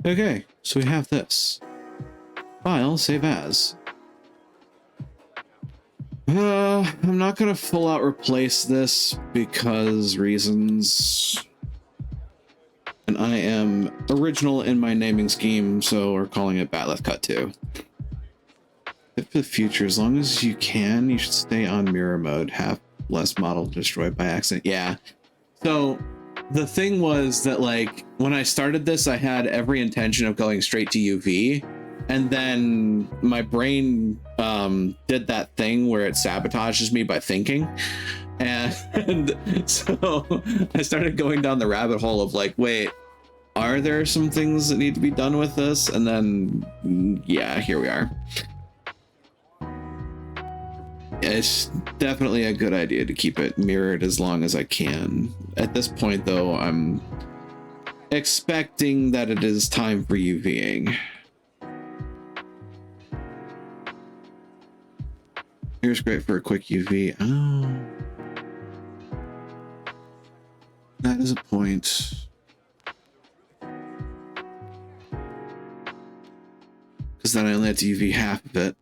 Okay, so we have this. File, save as. I'm not gonna full out replace this because reasons. And I am original in my naming scheme, so we're calling it Bat'leth Cut 2. For the future, as long as you can, you should stay on mirror mode. Have less model destroyed by accident. Yeah. So the thing was that, like, when I started this, I had every intention of going straight to UV, and then my brain did that thing where it sabotages me by thinking. And so I started going down the rabbit hole of like, wait, are there some things that need to be done with this? And then, yeah, here we are. It's definitely a good idea to keep it mirrored as long as I can. At this point, though, I'm expecting that it is time for UVing. Here's great for a quick UV. Oh. That is a point. Because then I only have to UV half of it.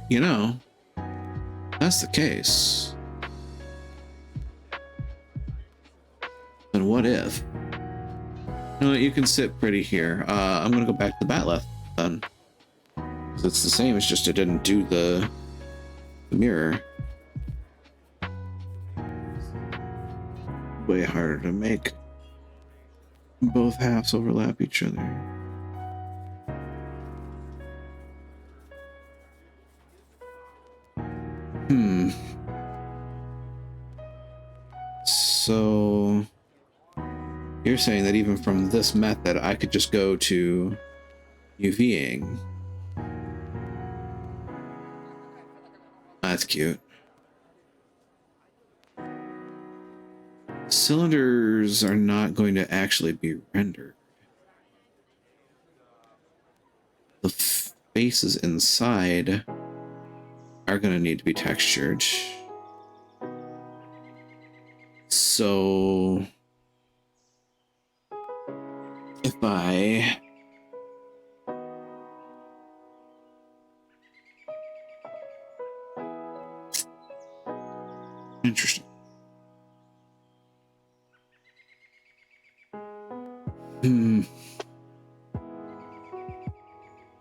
You know, that's the case. Then what if? You know what, you can sit pretty here. I'm gonna go back to the Bat'leth then. Because it's the same, it's just it didn't do the mirror. Way harder to make. Both halves overlap each other. So you're saying that even from this method, I could just go to UVing. That's cute. Cylinders are not going to actually be rendered. The faces inside are going to need to be textured. So if I interesting.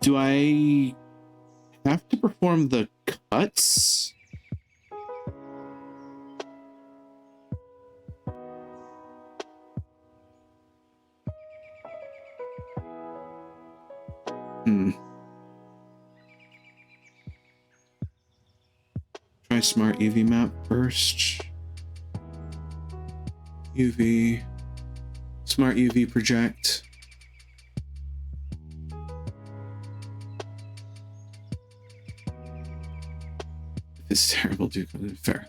Do I have to perform the cuts? Try smart UV map first. UV. Smart UV project. If it's terrible, do fair.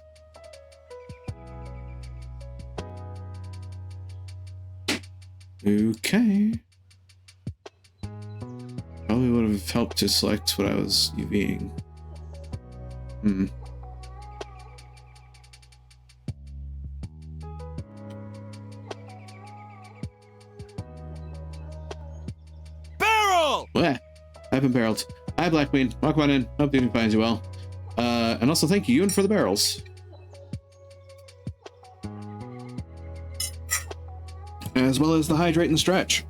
Okay. Probably would have helped to select what I was UVing. Barrel! Well, I've been barreled. Hi, Black Queen. Walk on in. Hope the evening finds you well. And also thank you, Ewan, for the barrels. As well as the hydrate and stretch.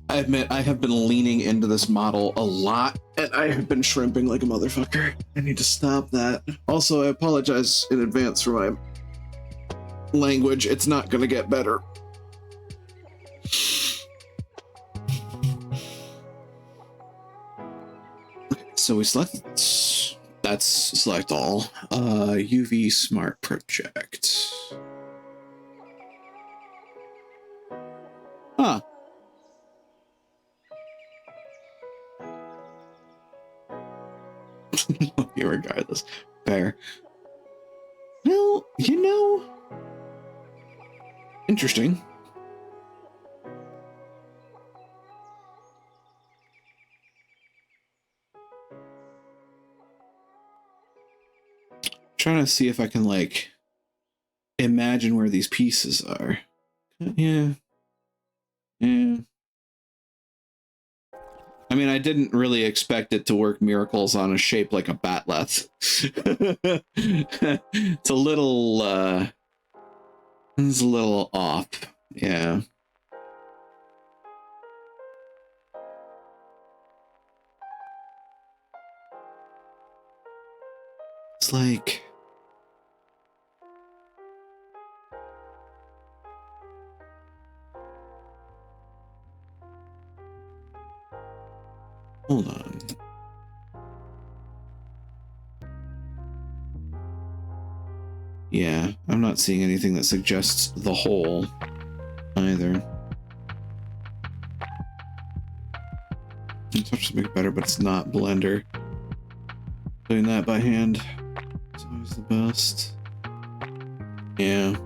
I admit I have been leaning into this model a lot, and I have been shrimping like a motherfucker. I need to stop that. Also, I apologize in advance for my language. It's not going to get better. So we select, that's select all. UV Smart Project. Huh. Regardless. Fair. Well, you know, interesting. Trying to see if I can like imagine where these pieces are. Yeah. I mean, I didn't really expect it to work miracles on a shape like a batleth. It's a little off. Yeah. It's like, hold on. Yeah, I'm not seeing anything that suggests the hole either. It's supposed to make it better, but it's not Blender. Doing that by hand is always the best. Yeah.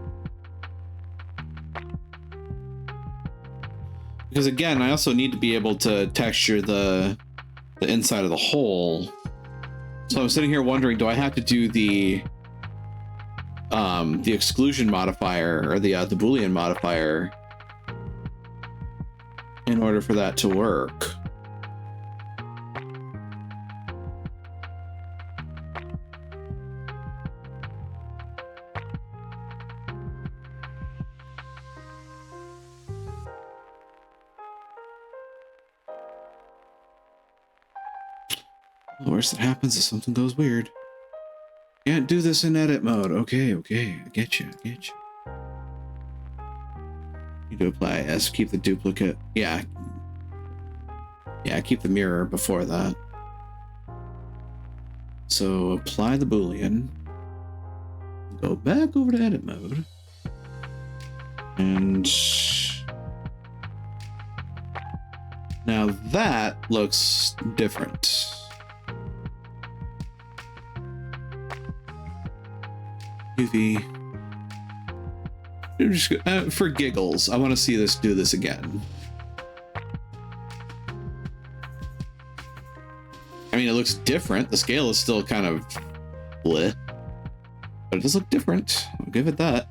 Because again, I also need to be able to texture the inside of the hole. So I'm sitting here wondering, do I have to do the exclusion modifier or the Boolean modifier in order for that to work? The worst that happens is something goes weird. Can't do this in edit mode. Okay, I get you. Need to apply S, keep the duplicate. Yeah, keep the mirror before that. So apply the Boolean. Go back over to edit mode. And now that looks different. UV. Just, for giggles, I want to see this do this again. I mean, it looks different. The scale is still kind of bleh, but it does look different. I'll give it that.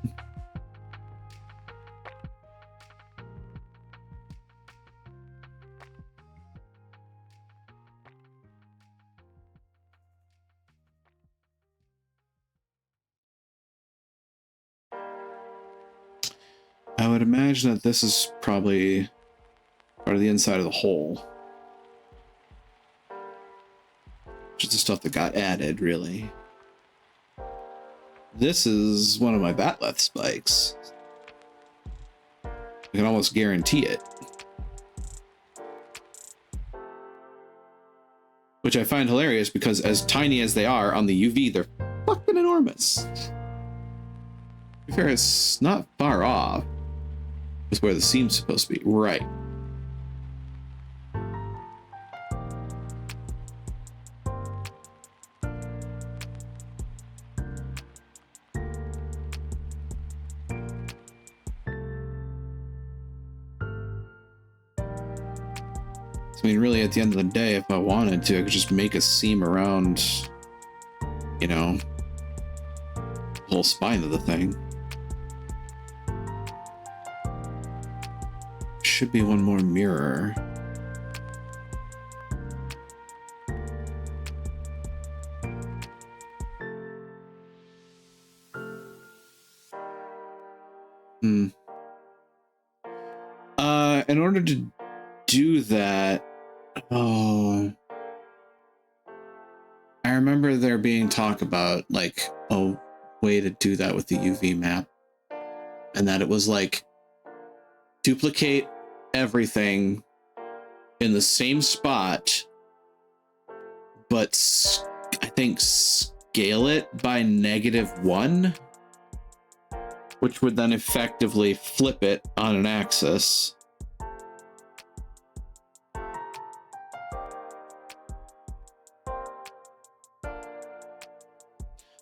I would imagine that this is probably part of the inside of the hole. Just the stuff that got added, really. This is one of my batleth spikes. I can almost guarantee it. which I find hilarious because as tiny as they are on the UV, they're fucking enormous. To be fair, it's not far off with where the seam's supposed to be. Right. I mean, really, at the end of the day, if I wanted to, I could just make a seam around, you know, the whole spine of the thing. Should be one more mirror. In order to do that, oh, I remember there being talk about like a way to do that with the UV map, and that it was like duplicate everything in the same spot, but I think scale it by -1, which would then effectively flip it on an axis.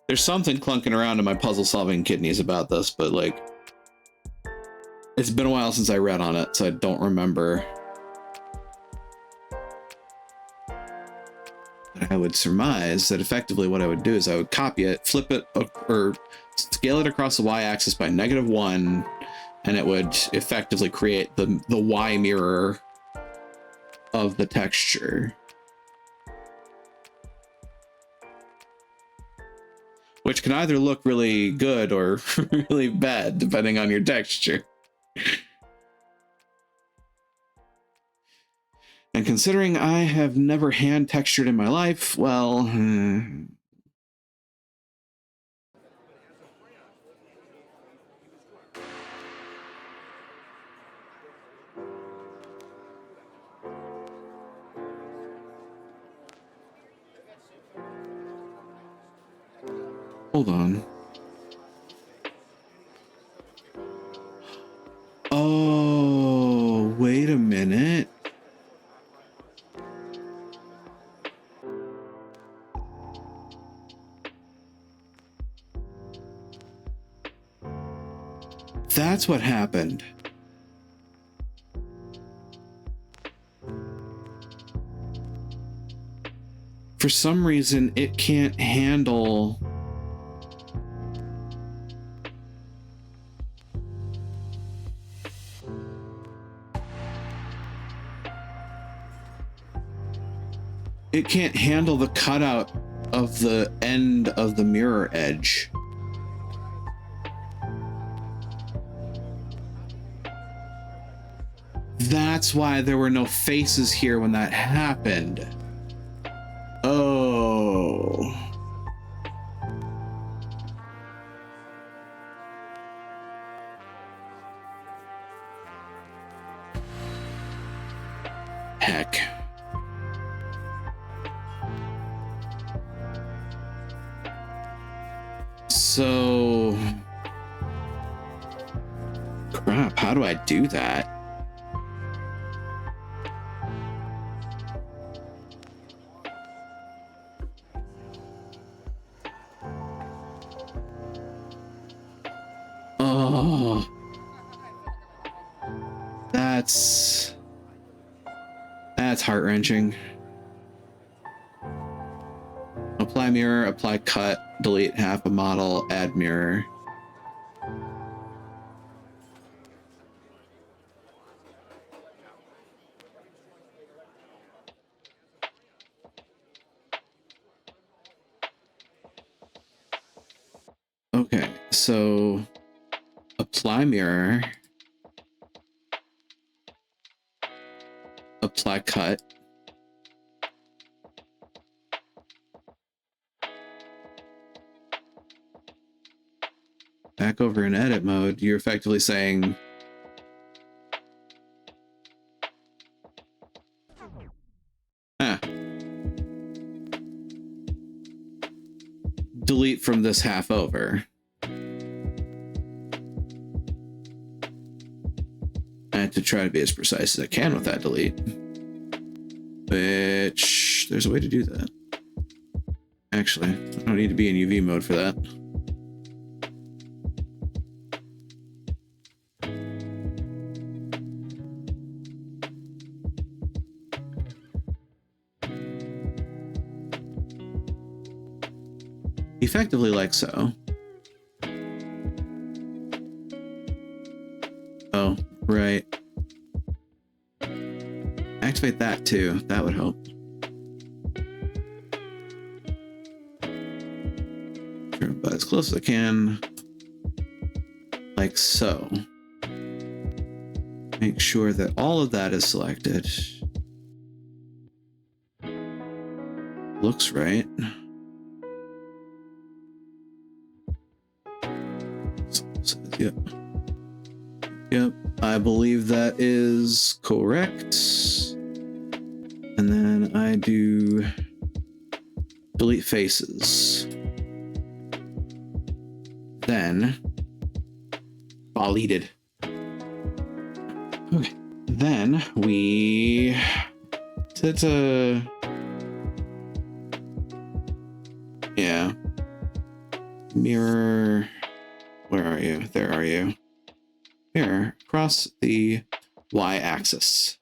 There's something clunking around in my puzzle solving kidneys about this, but like, it's been a while since I read on it, so I don't remember. But I would surmise that effectively what I would do is I would copy it, flip it, or scale it across the y-axis by -1, and it would effectively create the y mirror of the texture. Which can either look really good or really bad, depending on your texture. And considering I have never hand textured in my life, well... Hold on. Oh, wait a minute. That's what happened. For some reason, it can't handle... It can't handle the cutout of the end of the mirror edge. That's why there were no faces here when that happened. Oh. Heck. So... Crap, how do I do that? Oh, that's heart-wrenching. Apply mirror, apply cut, delete half a model, add mirror. Okay, so apply mirror, apply cut, back over in edit mode. You're effectively saying delete from this half over. I have to try to be as precise as I can with that delete. Which, there's a way to do that. Actually, I don't need to be in UV mode for that. Effectively like so. Oh, right. Activate that too. That would help. Sure, but as close as I can. Like so. Make sure that all of that is selected. Looks right. Yep. Yep. I believe that is correct. And then I do delete faces. Then deleted. Okay. Then we did yeah. Mirror. Where are you? There are you. Here, across the y-axis.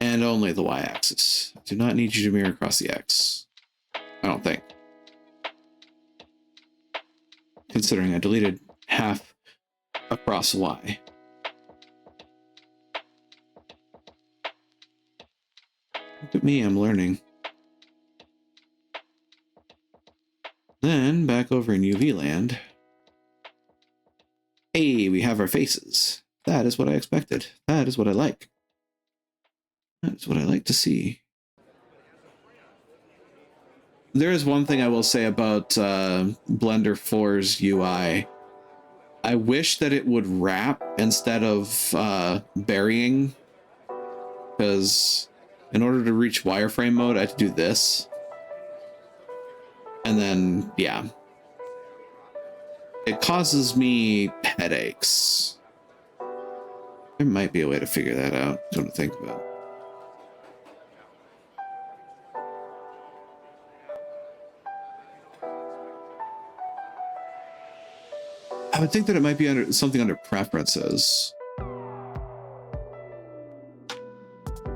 And only the y-axis. I do not need you to mirror across the x. I don't think. Considering I deleted half across y. Look at me, I'm learning. Then, back over in UV land. Hey, we have our faces. That is what I expected. That is what I like. That is what I like to see. There is one thing I will say about Blender 4's UI. I wish that it would wrap instead of burying. Because in order to reach wireframe mode, I have to do this. And then, yeah. It causes me headaches. There might be a way to figure that out. Don't think about. I would think that it might be under something under preferences.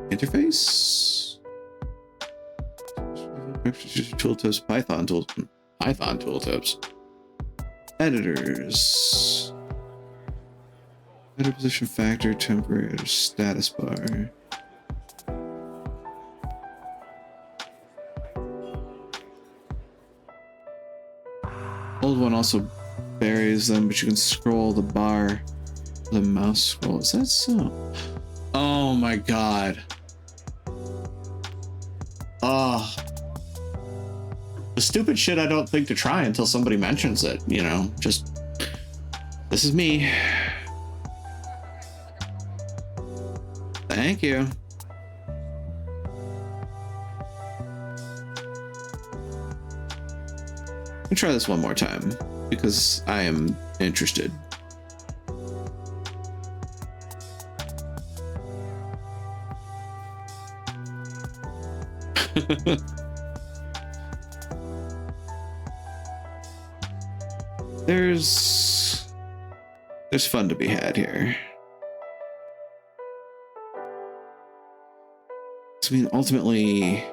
Interface. Tooltips, Python tooltips. Editors. Edit position factor, temporary status bar. Old one also buries them, but you can scroll the bar, the mouse scroll. Is that so? Oh my god. Oh. The stupid shit I don't think to try until somebody mentions it, you know, just, this is me. Thank you. Let me try this one more time because I am interested. There's fun to be had here. I mean, ultimately,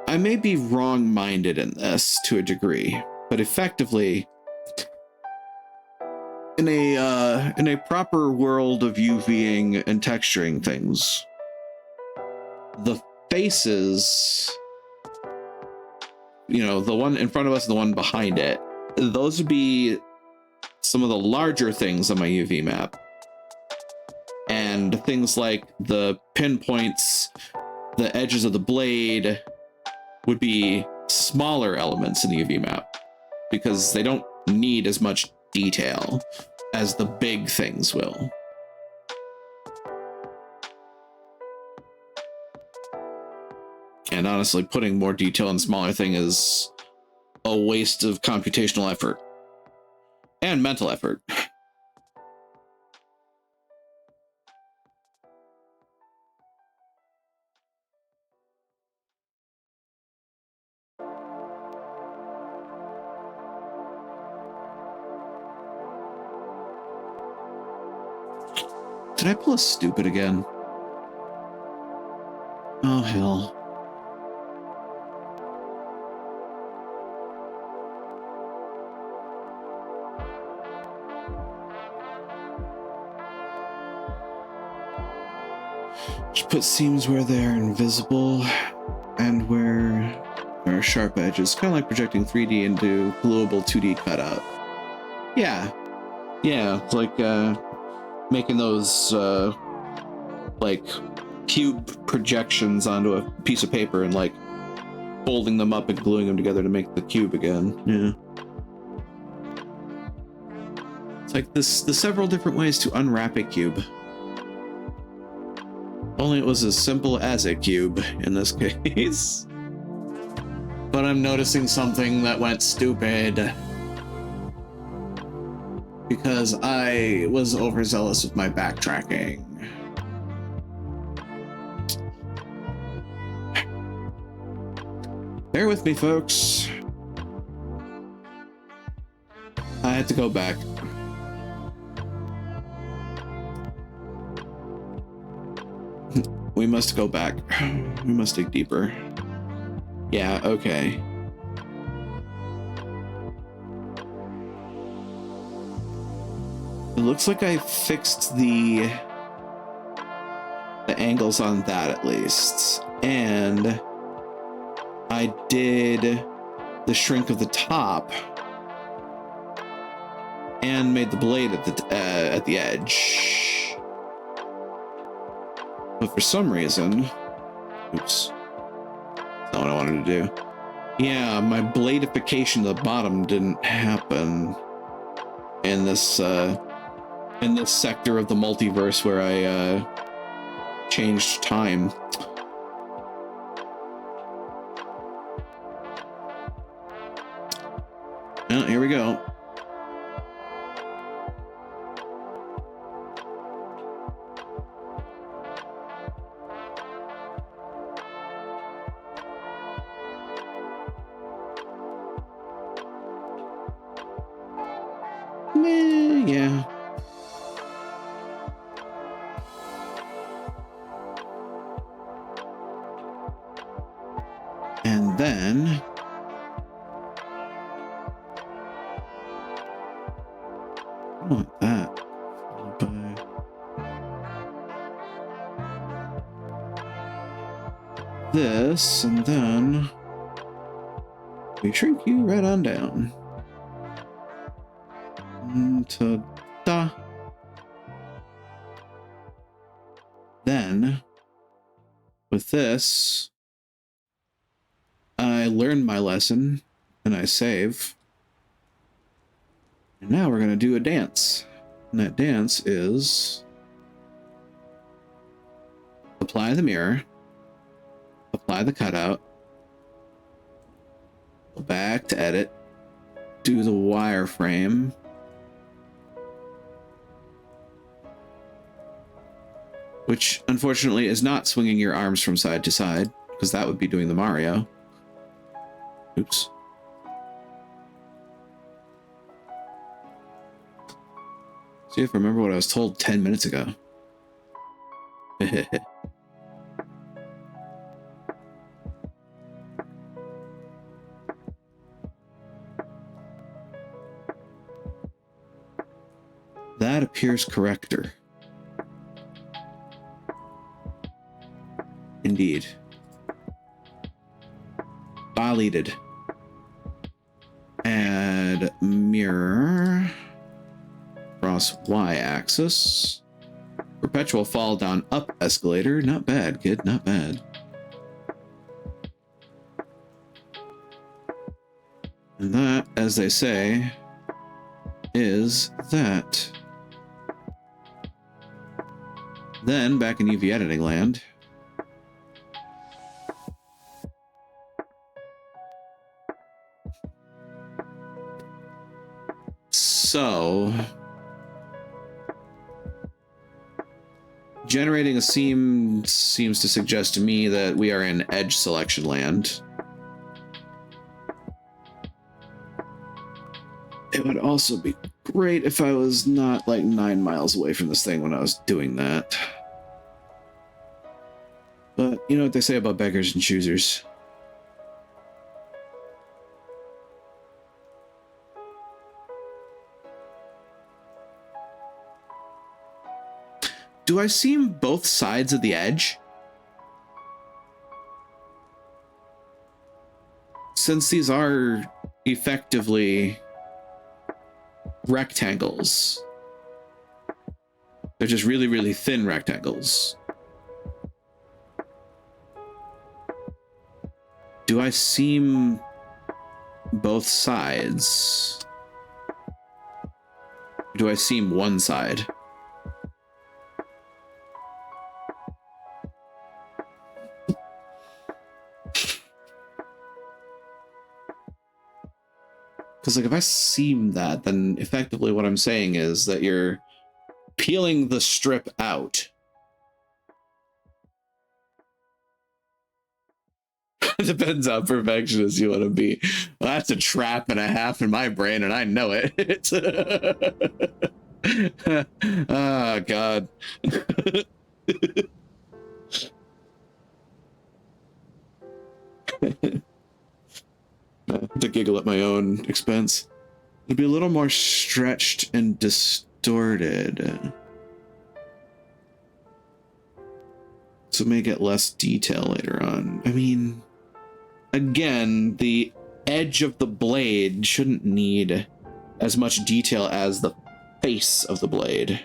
I may be wrong-minded in this to a degree, but effectively, in a proper world of UVing and texturing things, the faces, you know, the one in front of us and the one behind it, those would be some of the larger things on my UV map. And things like the pinpoints, the edges of the blade would be smaller elements in the UV map because they don't need as much detail as the big things will. And honestly, putting more detail in smaller thing is a waste of computational effort. And mental effort. Did I pull a stupid again? Oh, hell. Just put seams where they're invisible and where there are sharp edges. Kind of like projecting 3D into gluable 2D cutout. Yeah. Yeah, like making those like cube projections onto a piece of paper and like folding them up and gluing them together to make the cube again. Yeah. It's like the several different ways to unwrap a cube. Only it was as simple as a cube in this case. But I'm noticing something that went stupid. Because I was overzealous with my backtracking. Bear with me, folks. I had to go back. We must go back. We must dig deeper. Yeah, okay. It looks like I fixed the angles on that at least. And I did the shrink of the top and made the blade at the edge. But for some reason, oops, that's not what I wanted to do. Yeah, my bladification of the bottom didn't happen in this sector of the multiverse where I changed time. Well, here we go. Yeah. And then I want that. This, and then we shrink you right on down. Ta-da. Then, with this, I learned my lesson, and I save. And now we're going to do a dance. And that dance is apply the mirror, apply the cutout, go back to edit, do the wireframe, which unfortunately is not swinging your arms from side to side, because that would be doing the Mario. Oops. See if I remember what I was told 10 minutes ago. That appears correcter. Indeed. Deleted. Add mirror. Cross y-axis. Perpetual fall down up escalator. Not bad, kid. Not bad. And that, as they say, is that. Then, back in UV editing land, So, generating a seam seems to suggest to me that we are in edge selection land. It would also be great if I was not like 9 miles away from this thing when I was doing that. But you know what they say about beggars and choosers. Do I seam both sides of the edge? Since these are effectively rectangles, they're just really, really thin rectangles. Do I seam both sides? Do I seam one side? Because like if I seam that, then effectively what I'm saying is that you're peeling the strip out. It depends how perfectionist you want to be. Well, that's a trap and a half in my brain, and I know it. It's oh, God. To giggle at my own expense. It'll be a little more stretched and distorted. So it may get less detail later on. I mean, again, the edge of the blade shouldn't need as much detail as the face of the blade.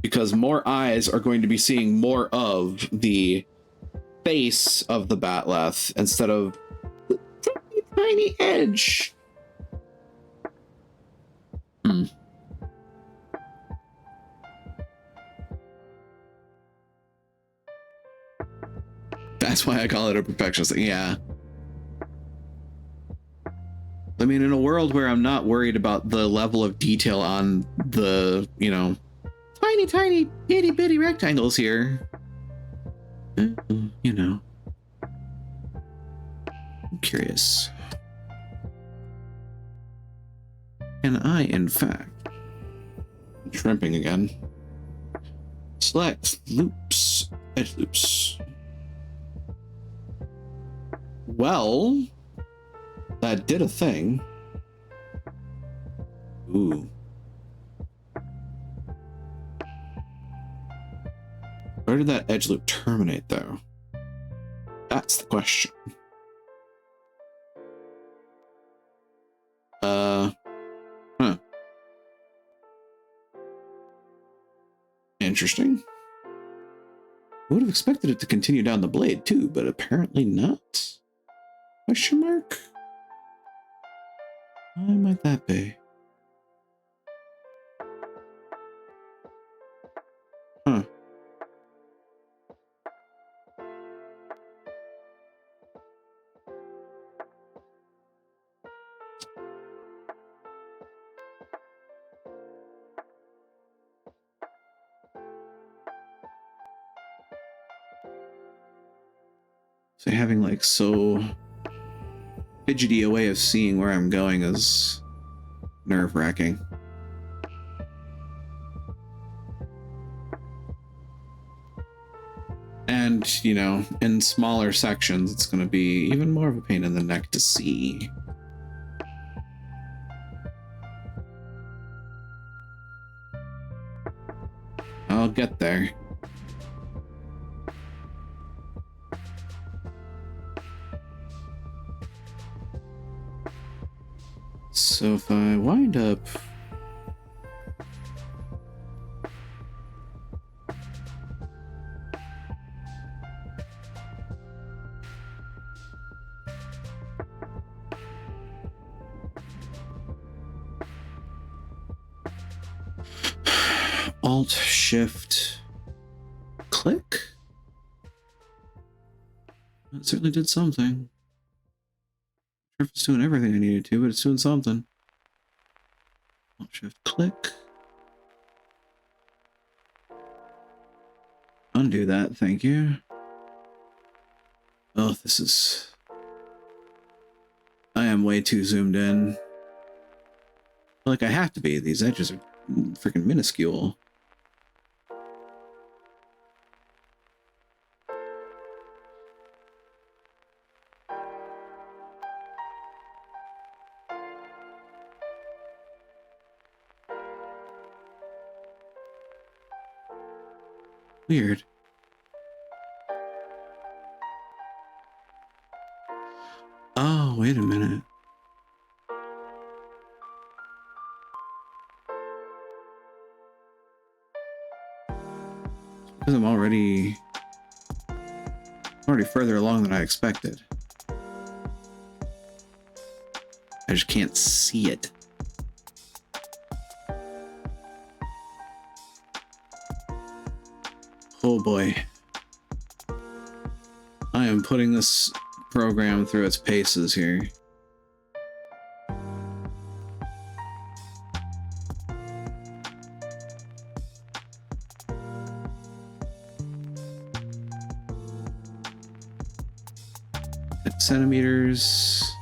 Because more eyes are going to be seeing more of the face of the Bat'leth instead of the tiny, tiny edge. That's why I call it a perfectionist. Yeah. I mean, in a world where I'm not worried about the level of detail on the, you know, tiny, tiny, itty bitty rectangles here. You know. I'm curious. Can I, in fact, shrimping again, select loops, edge loops. Well, that did a thing. Ooh. Where did that edge loop terminate, though? That's the question. Huh. Interesting. I would have expected it to continue down the blade, too, but apparently not. Question mark? Why might that be? Huh. So having like so fidgety a way of seeing where I'm going is nerve-wracking. And, you know, in smaller sections, it's going to be even more of a pain in the neck to see. I'll get there. So if I wind up Alt Shift click? It certainly did something. I'm sure if it's doing everything I needed to, but it's doing something. Alt-Shift click. Undo that, thank you. Oh, this is... I am way too zoomed in. Like I have to be. These edges are freaking minuscule. Weird. Oh, wait a minute. Because I'm already further along than I expected. I just can't see it. Oh boy. I am putting this program through its paces here. Centimeters,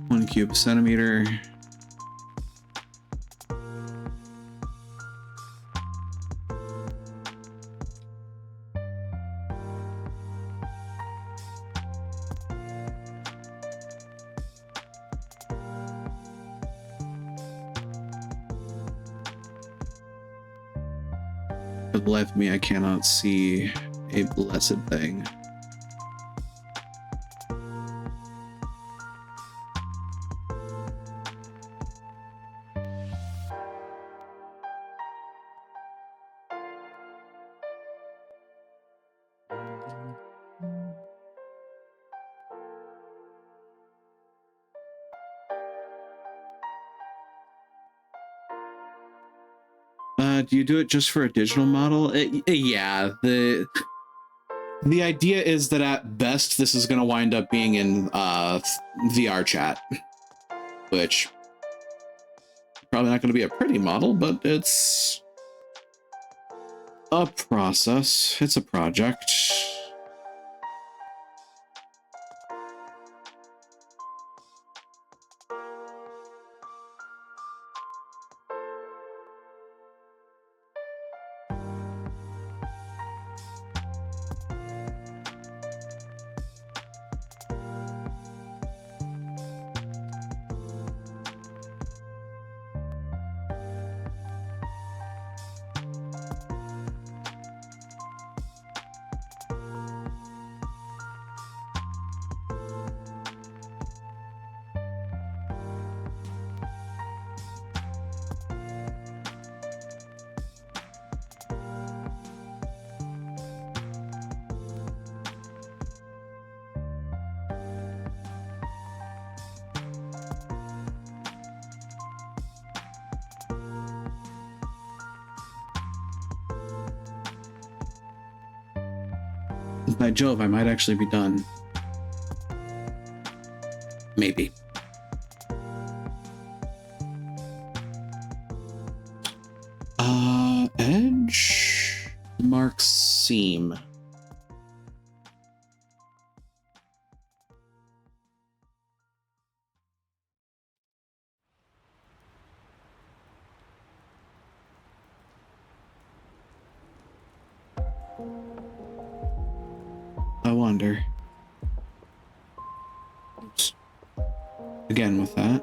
1 cubic centimeter. For the life of me, I cannot see a blessed thing. Do you do it just for a digital model? Yeah, the idea is that at best this is going to wind up being in VR chat, which probably not going to be a pretty model, but it's a process. It's a project. By Jove, I might actually be done. Maybe. Edge, mark seam. I wonder. Oops. Again with that.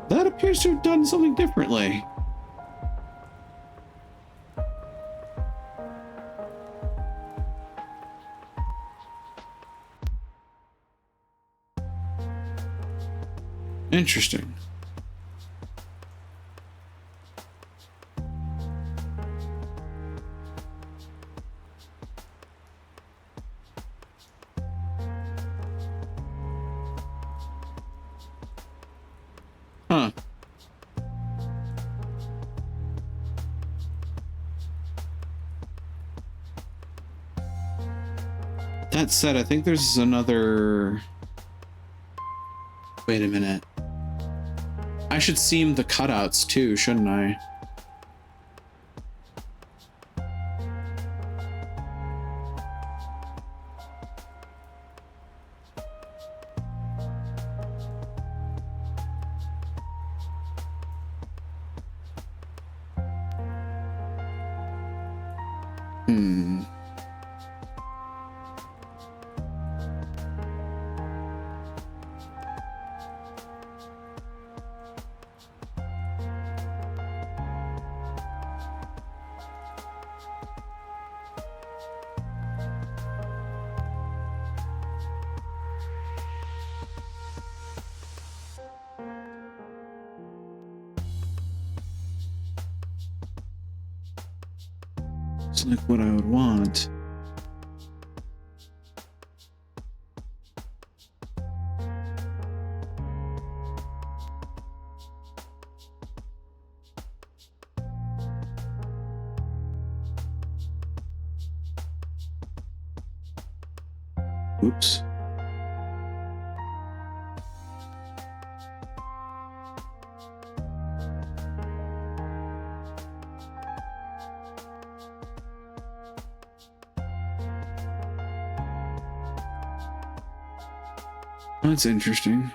That appears to have done something differently. Interesting. Huh. That said, I think there's another... Wait a minute. I should seam the cutouts too, shouldn't I? It's like what I would want. Oops. That's interesting.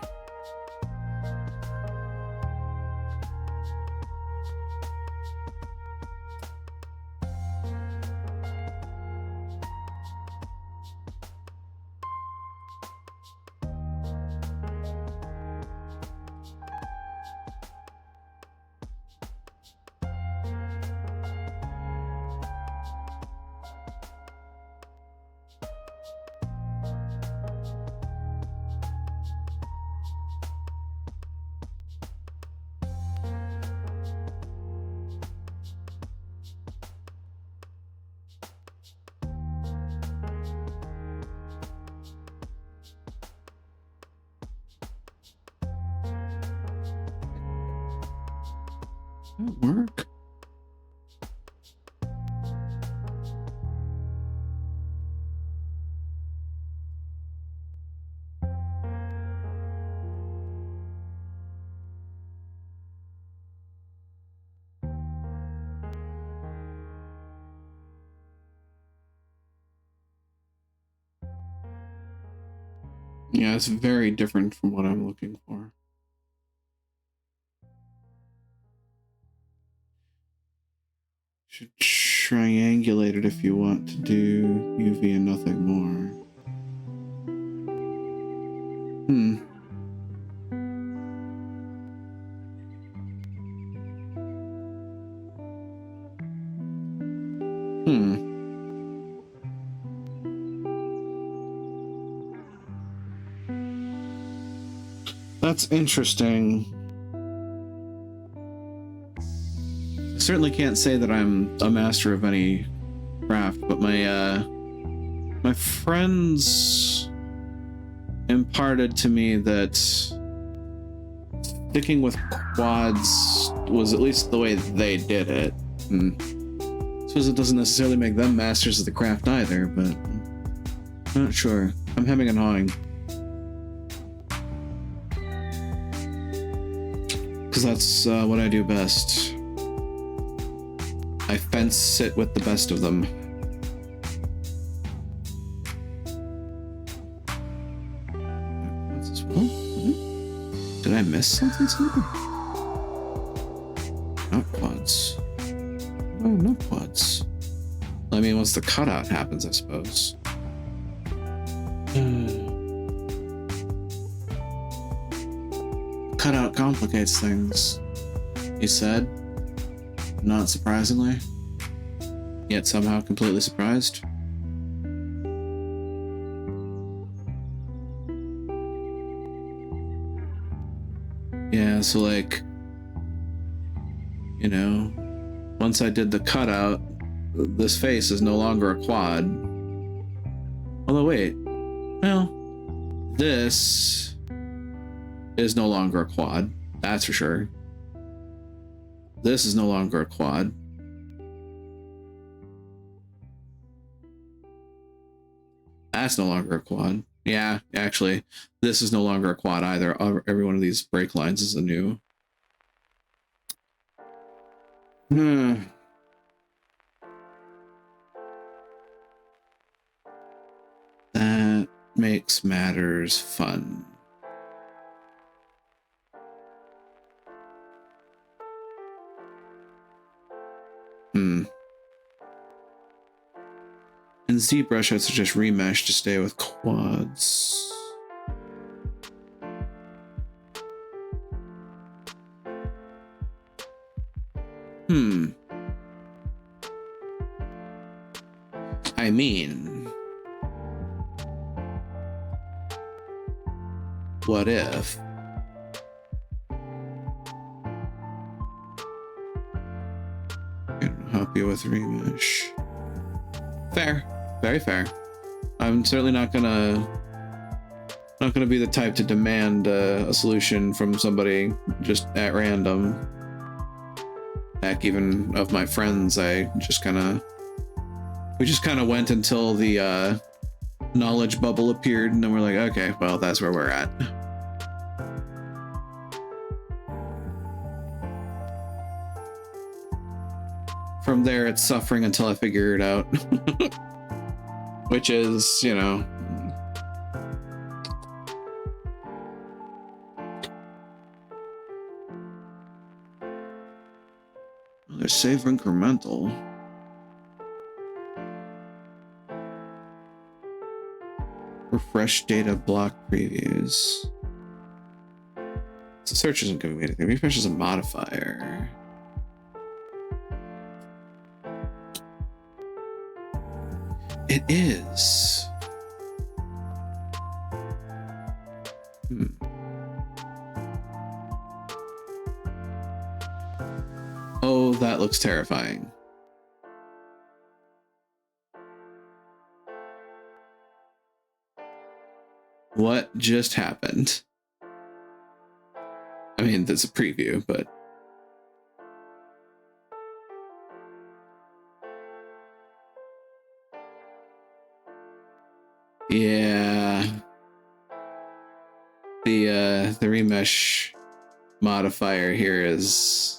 That work? Yeah, it's very different from what I'm looking for. Should triangulate it if you want to do UV and nothing more. That's interesting. I certainly can't say that I'm a master of any craft, but my friends imparted to me that sticking with quads was at least the way they did it. I suppose it doesn't necessarily make them masters of the craft either, but I'm not sure. I'm hemming and hawing. Because that's what I do best. I fence sit with the best of them. As well? Did I miss something? Not quads. Oh, no quads. I mean, once the cutout happens, I suppose. Cutout complicates things, he said, not surprisingly, yet somehow completely surprised. Yeah, so like, you know, once I did the cutout, this face is no longer a quad. Although wait, well, this is no longer a quad, that's for sure. This is no longer a quad. That's no longer a quad. Yeah, actually, this is no longer a quad either. Every one of these brake lines is a new. That makes matters fun. In ZBrush, I'd suggest remesh to stay with quads. I mean, what if I can help you with remesh? Fair, very fair. I'm certainly not gonna be the type to demand a solution from somebody just at random. Heck, even of my friends, we just kind of went until the knowledge bubble appeared, and then we're like, okay, well, that's where we're at. From there, it's suffering until I figure it out. Which is, you know... They're save incremental. Refresh data block previews. So search isn't giving me anything. Refresh is a modifier. It is. Oh, that looks terrifying. What just happened? I mean, that's a preview, but... Yeah. The remesh modifier here is...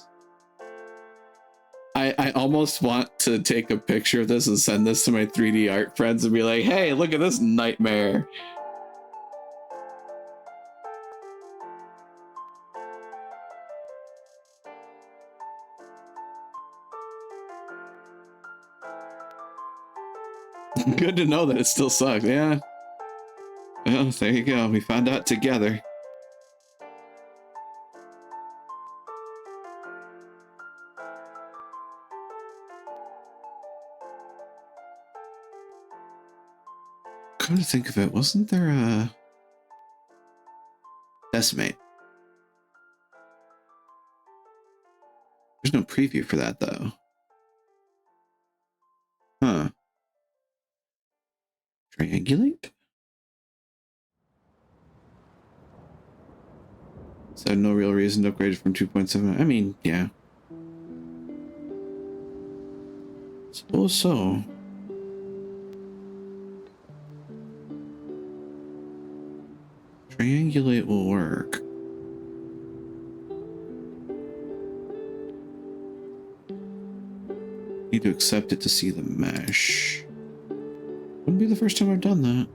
I almost want to take a picture of this and send this to my 3D art friends and be like, hey, look at this nightmare. Good to know that it still sucks. Yeah. Well, there you go. We found out together. Come to think of it, wasn't there a Decimate? There's no preview for that, though. Huh. Triangulate? So no real reason to upgrade it from 2.7. I mean, yeah. Suppose so. Triangulate will work. Need to accept it to see the mesh. Wouldn't be the first time I've done that.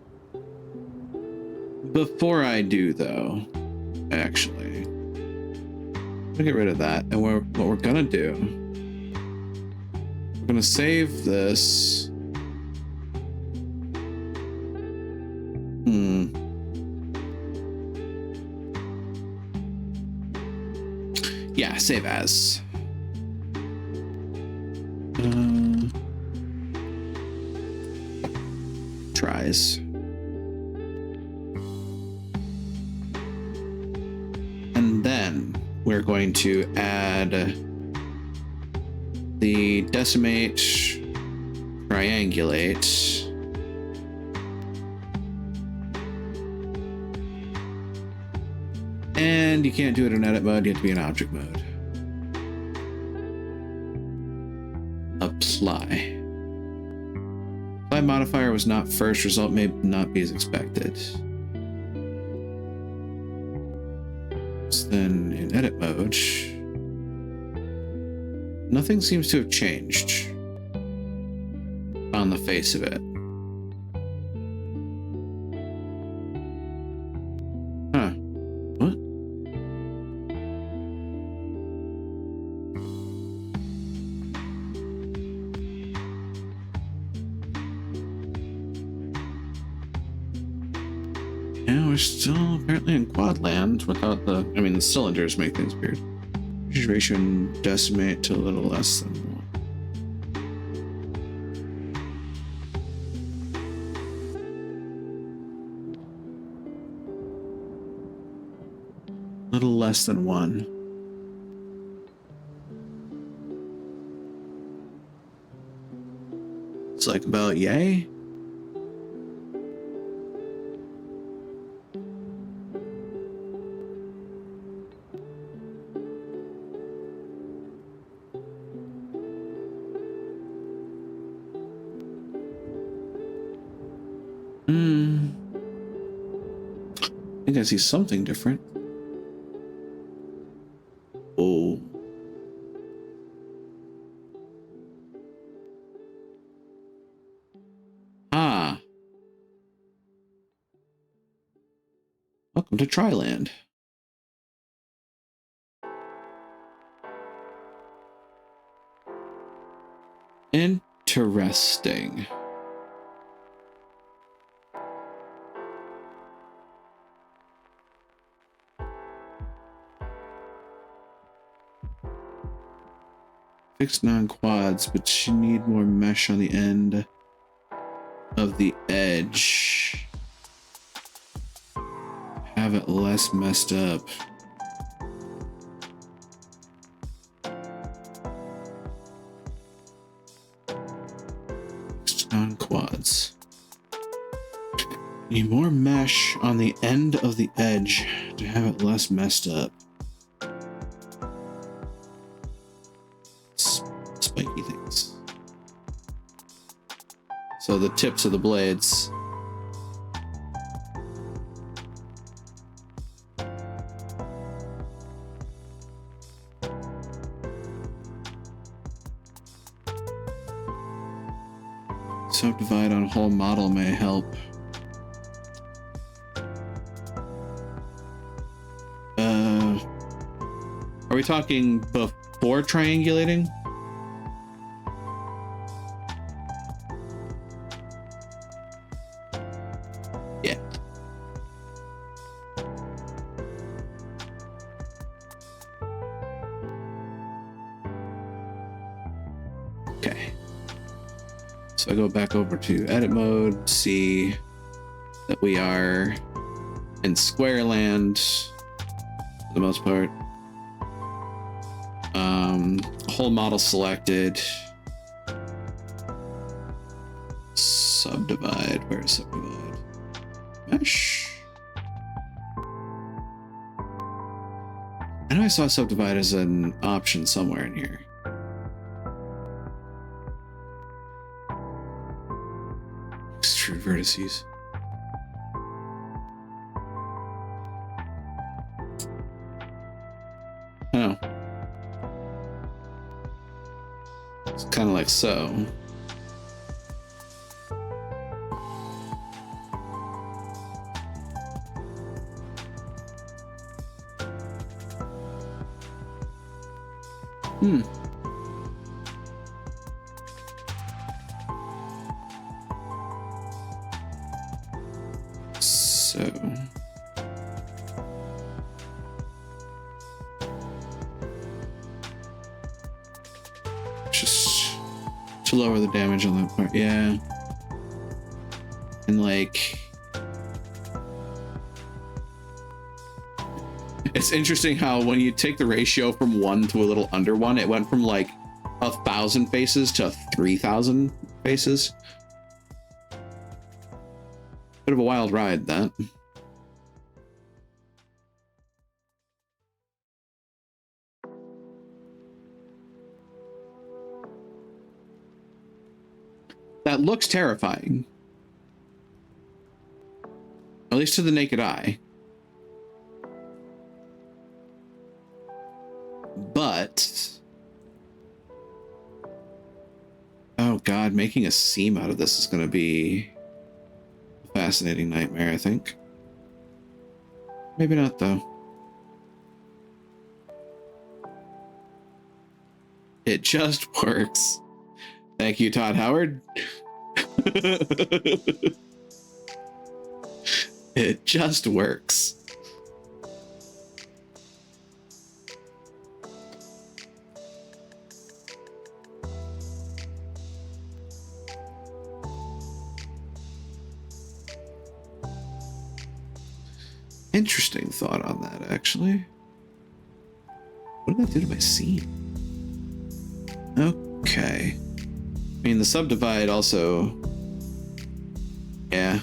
Before I do, though, actually, I'm gonna get rid of that. And what we're gonna do, we're gonna save this. Yeah, save as. Tries. And then we're going to add the decimate, triangulate, and you can't do it in edit mode, you have to be in object mode. Apply Apply modifier was not first. Result may not be as expected. So then in edit mode, nothing seems to have changed on the face of it. Huh. What? Yeah, we're still apparently in quad land without the... I mean, the cylinders make things weird. Ratio and decimate to a little less than 1. Little less than 1. It's like about yay. I think I see something different. Oh. Ah. Welcome to Triland. Interesting. Fixed non-quads, but you need more mesh on the end of the edge. Have it less messed up. Fixed non-quads. Need more mesh on the end of the edge to have it less messed up. Spiky things. So the tips of the blades. Subdivide on whole model may help. Are we talking before triangulating? Yeah. Okay. So I go back over to edit mode, see that we are in square land for the most part. Whole model selected. Subdivide. Where is subdivide? Mesh. I know I saw subdivide as an option somewhere in here. Extrude vertices. Oh. It's kind of like so. So just to lower the damage on that part, yeah. And like, it's interesting how when you take the ratio from 1 to a little under 1, it went from like 1,000 faces to 3,000 faces. Bit of a wild ride, that. That That looks terrifying. At least to the naked eye. But... oh god, making a seam out of this is going to be a fascinating nightmare, I think. Maybe not, though. It just works. Thank you, Todd Howard. It just works. Interesting thought on that, actually. What did that do to my scene? Okay. I mean, the subdivide also... yeah.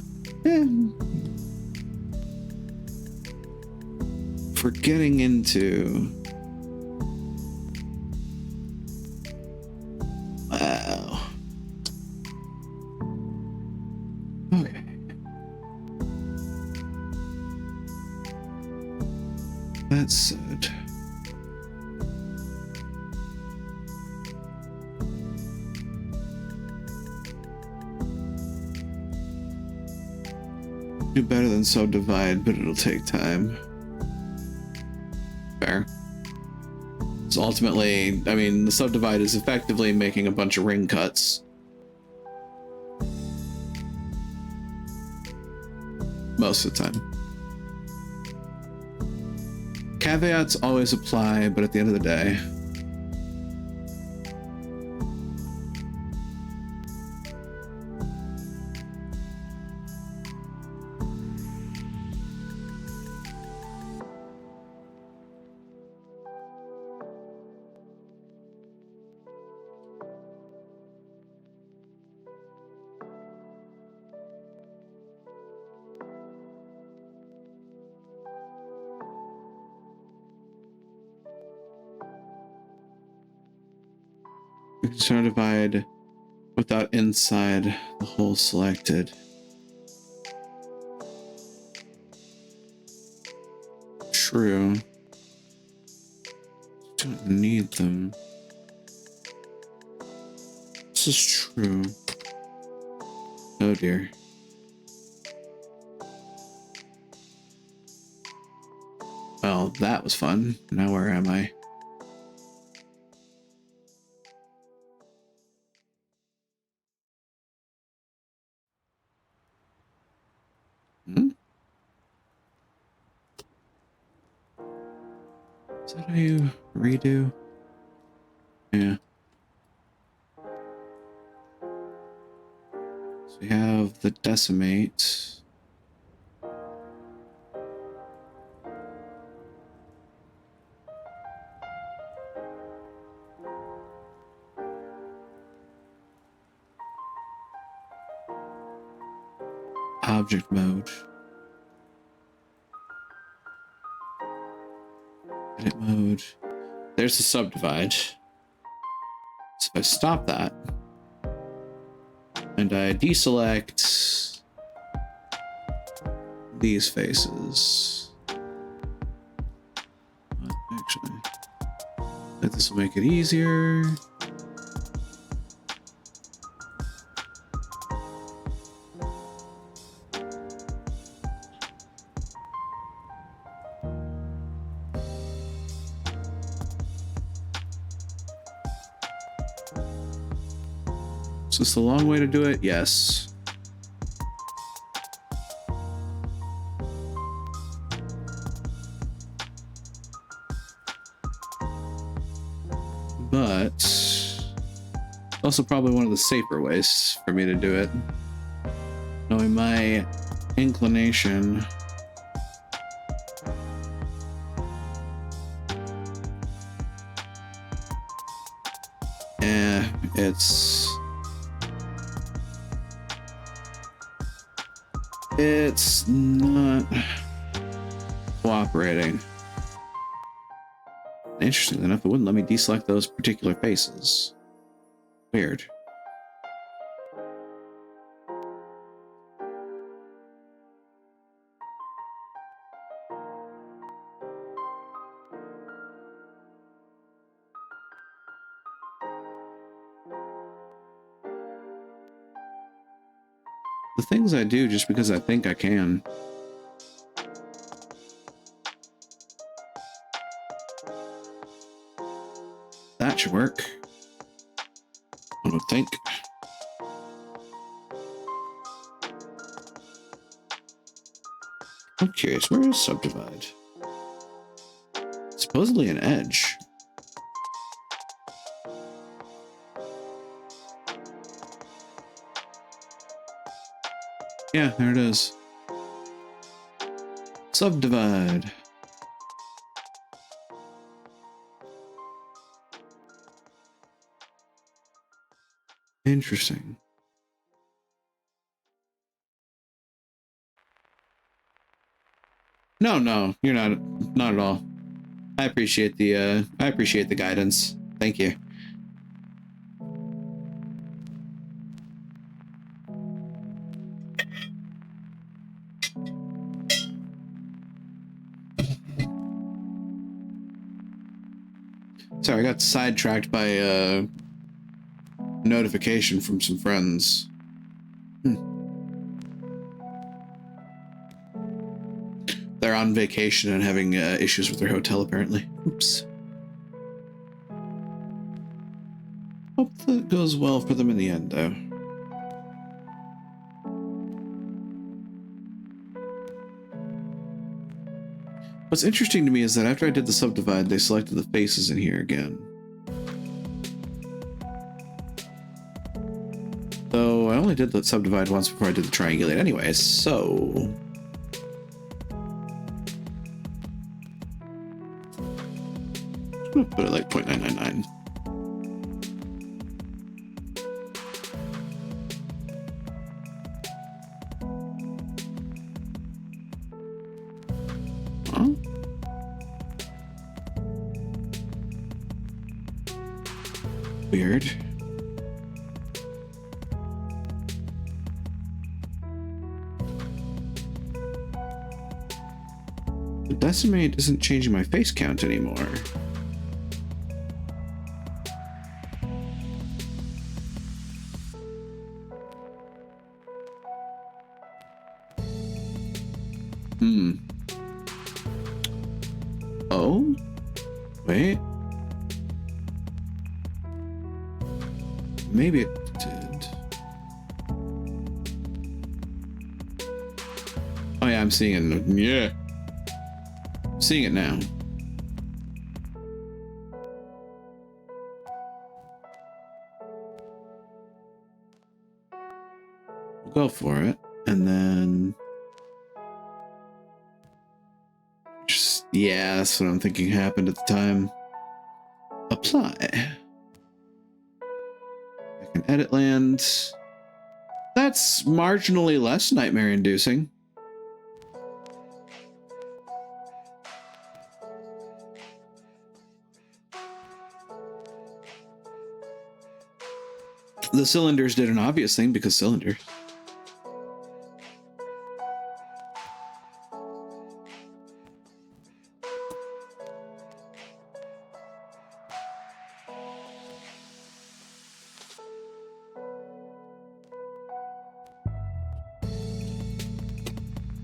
For getting into... wow. Okay. That said... do better than subdivide, but it'll take time. Fair. So ultimately, I mean, the subdivide is effectively making a bunch of ring cuts. Most of the time. Caveats always apply, but at the end of the day... subdivide without inside the hole selected. True. Don't need them. This is true. Oh dear. Well, that was fun. Now where am I? Is that how you redo? Yeah. So we have the decimate. Object mode. Edit mode. There's the subdivide. So if I stop that and I deselect these faces, actually, this will make it easier. Is this the long way to do it? Yes. But also probably one of the safer ways for me to do it. Knowing my inclination. It's not cooperating. Interestingly enough, it wouldn't let me deselect those particular faces. Weird. the things I do just because I think I can. That should work. I would think. I'm curious, where is subdivide? Supposedly an edge. Yeah, there it is. Subdivide. Interesting. No, you're not at all. I appreciate the guidance. Thank you. Sorry, I got sidetracked by a notification from some friends. They're on vacation and having issues with their hotel, apparently. Oops. Hope that goes well for them in the end, though. What's interesting to me is that after I did the subdivide, they selected the faces in here again. So I only did the subdivide once before I did the triangulate anyway, so... I'm gonna put it like 0.999. Huh? Weird. The decimate isn't changing my face count anymore. Oh? Wait. Maybe it did. Oh yeah, I'm seeing it. Yeah. I'm seeing it now. We'll go for it. And then... yeah, that's what I'm thinking happened at the time. Apply. I can edit land. That's marginally less nightmare inducing. The cylinders did an obvious thing because cylinder.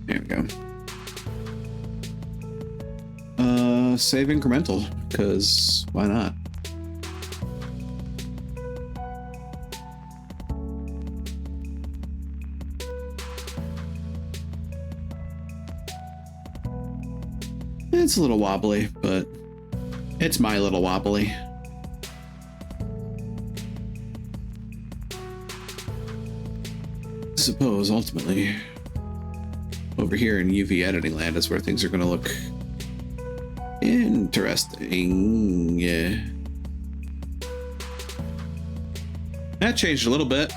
There we go. Save incremental, because why not? It's a little wobbly, but it's my little wobbly. I suppose ultimately over here in UV editing land is where things are going to look interesting. Yeah. That changed a little bit.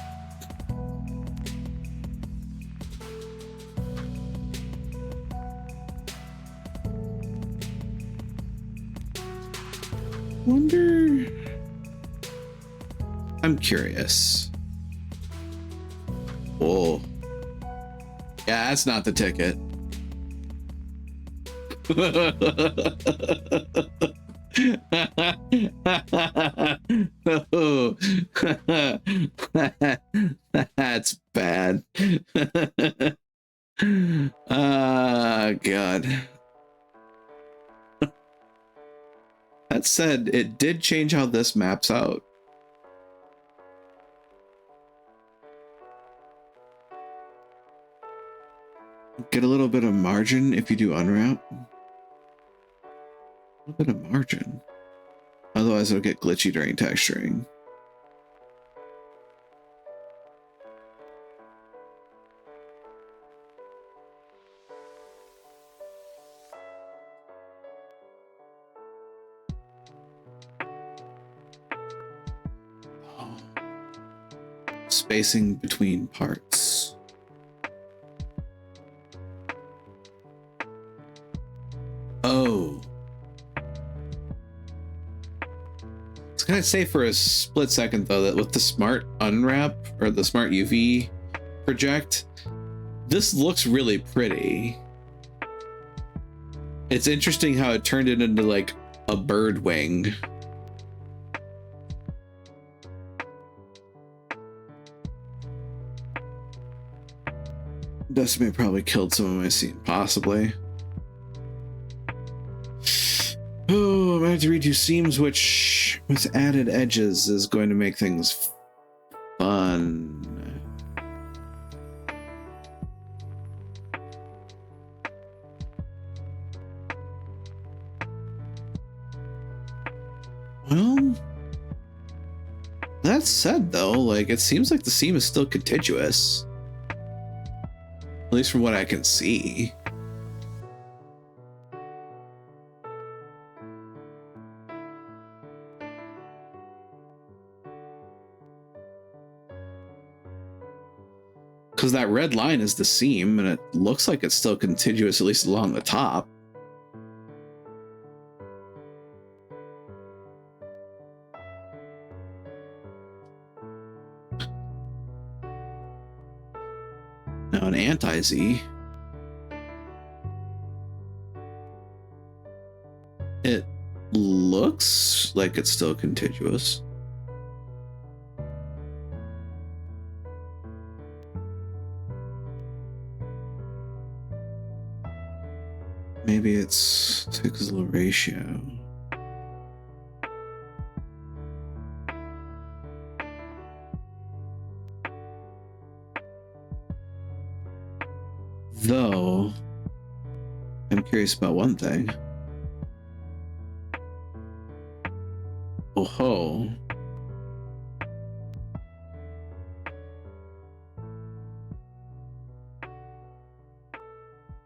Wonder... I'm curious. Whoa. Yeah, that's not the ticket. Oh. That's bad. God. That said, it did change how this maps out. Get a little bit of margin if you do unwrap. A little bit of margin. Otherwise it'll get glitchy during texturing. Spacing between parts. Oh. I was gonna say for a split second though that with the smart unwrap or the smart UV project, this looks really pretty. It's interesting how it turned it into like a bird wing. Decimate probably killed some of my scene, possibly. Oh, I'm gonna have to redo seams, which with added edges is going to make things fun. Well, that said though, like it seems like the seam is still contiguous. At least from what I can see. Because that red line is the seam, and it looks like it's still contiguous, at least along the top. Now an anti-Z. It looks like it's still contiguous. Maybe it's pixel ratio. Though, I'm curious about one thing. Oh ho.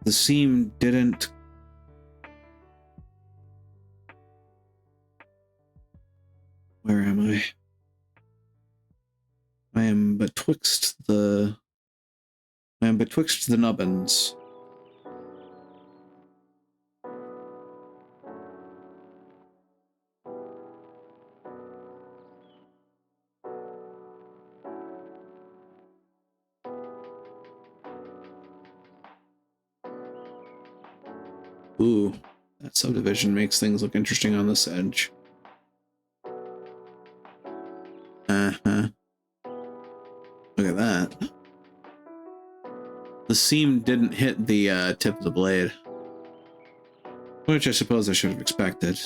The seam didn't. Where am I? I am betwixt the nubbins. Ooh, that subdivision makes things look interesting on this edge. Uh-huh. Look at that. The seam didn't hit the tip of the blade. Which I suppose I should have expected.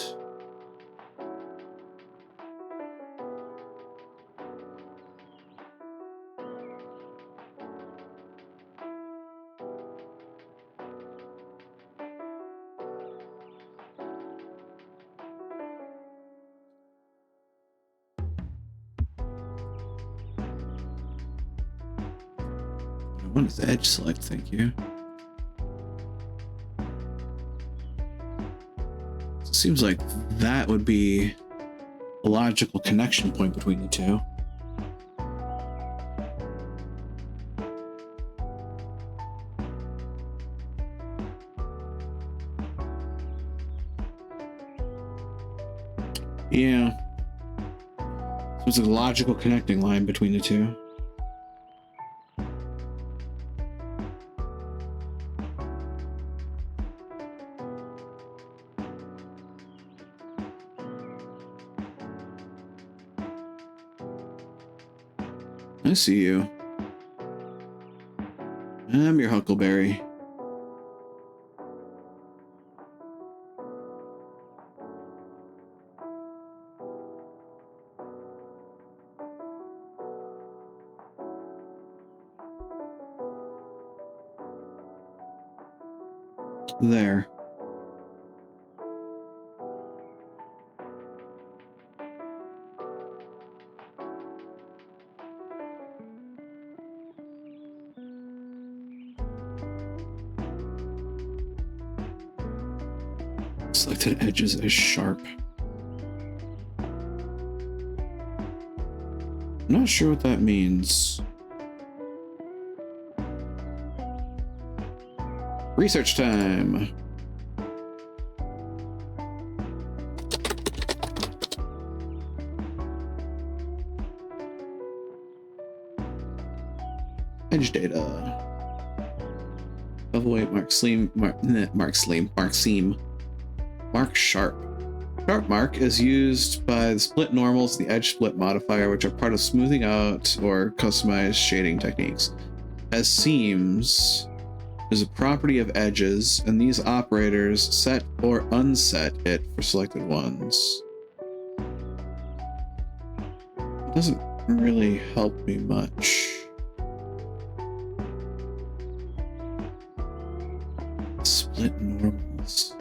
What is edge select? Thank you. It seems like that would be a logical connection point between the two. Yeah. So it's a logical connecting line between the two. I see you. I'm your Huckleberry. There. Selected edges as sharp. I'm not sure what that means. Research time. Edge data. Level 8 Mark Sharp. Sharp mark is used by the split normals, the edge split modifier, which are part of smoothing out or customized shading techniques. As seams is a property of edges, and these operators set or unset it for selected ones. It doesn't really help me much. Split normals.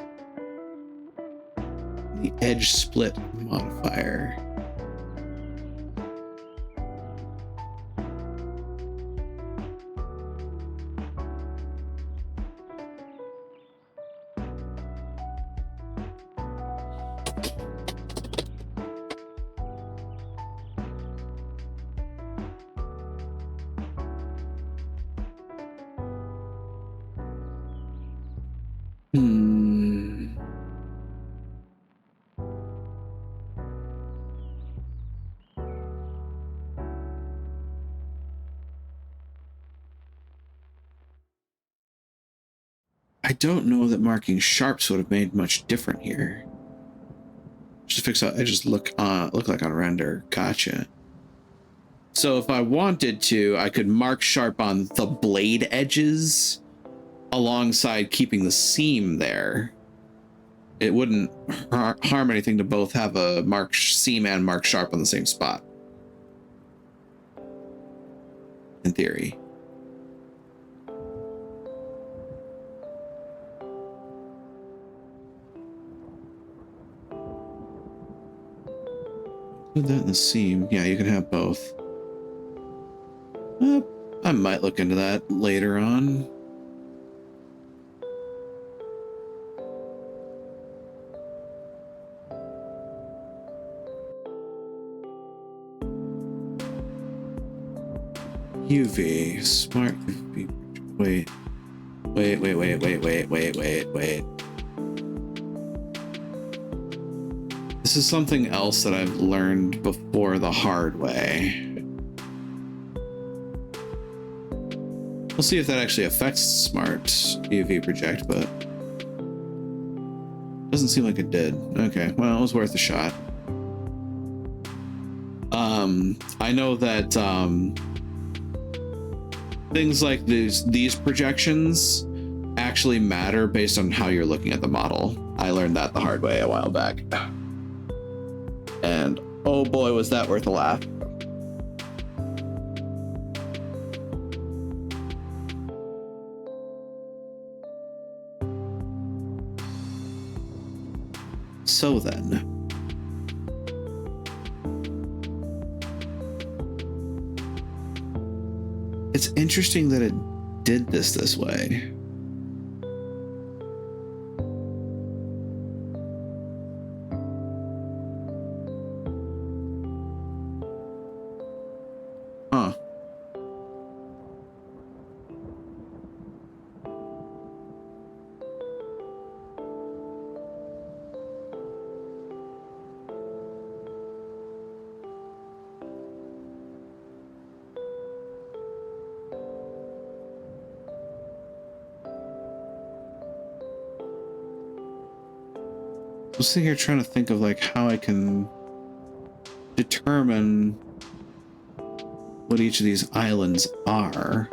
The edge split modifier. I don't know that marking sharps would have made much different here. Just fix out. I just look like on render. Gotcha. So if I wanted to, I could mark sharp on the blade edges alongside keeping the seam there. It wouldn't harm anything to both have a mark seam and mark sharp on the same spot. In theory. Put that in the seam. Yeah, you can have both. I might look into that later on. UV smart UV. Wait. This is something else that I've learned before the hard way. We'll see if that actually affects smart UV project, but doesn't seem like it did. Okay, well, it was worth a shot. I know that things like these projections actually matter based on how you're looking at the model. I learned that the hard way a while back. And oh boy, was that worth a laugh. So then, it's interesting that it did this way. Huh. I'm sitting here trying to think of like how I can determine what each of these islands are.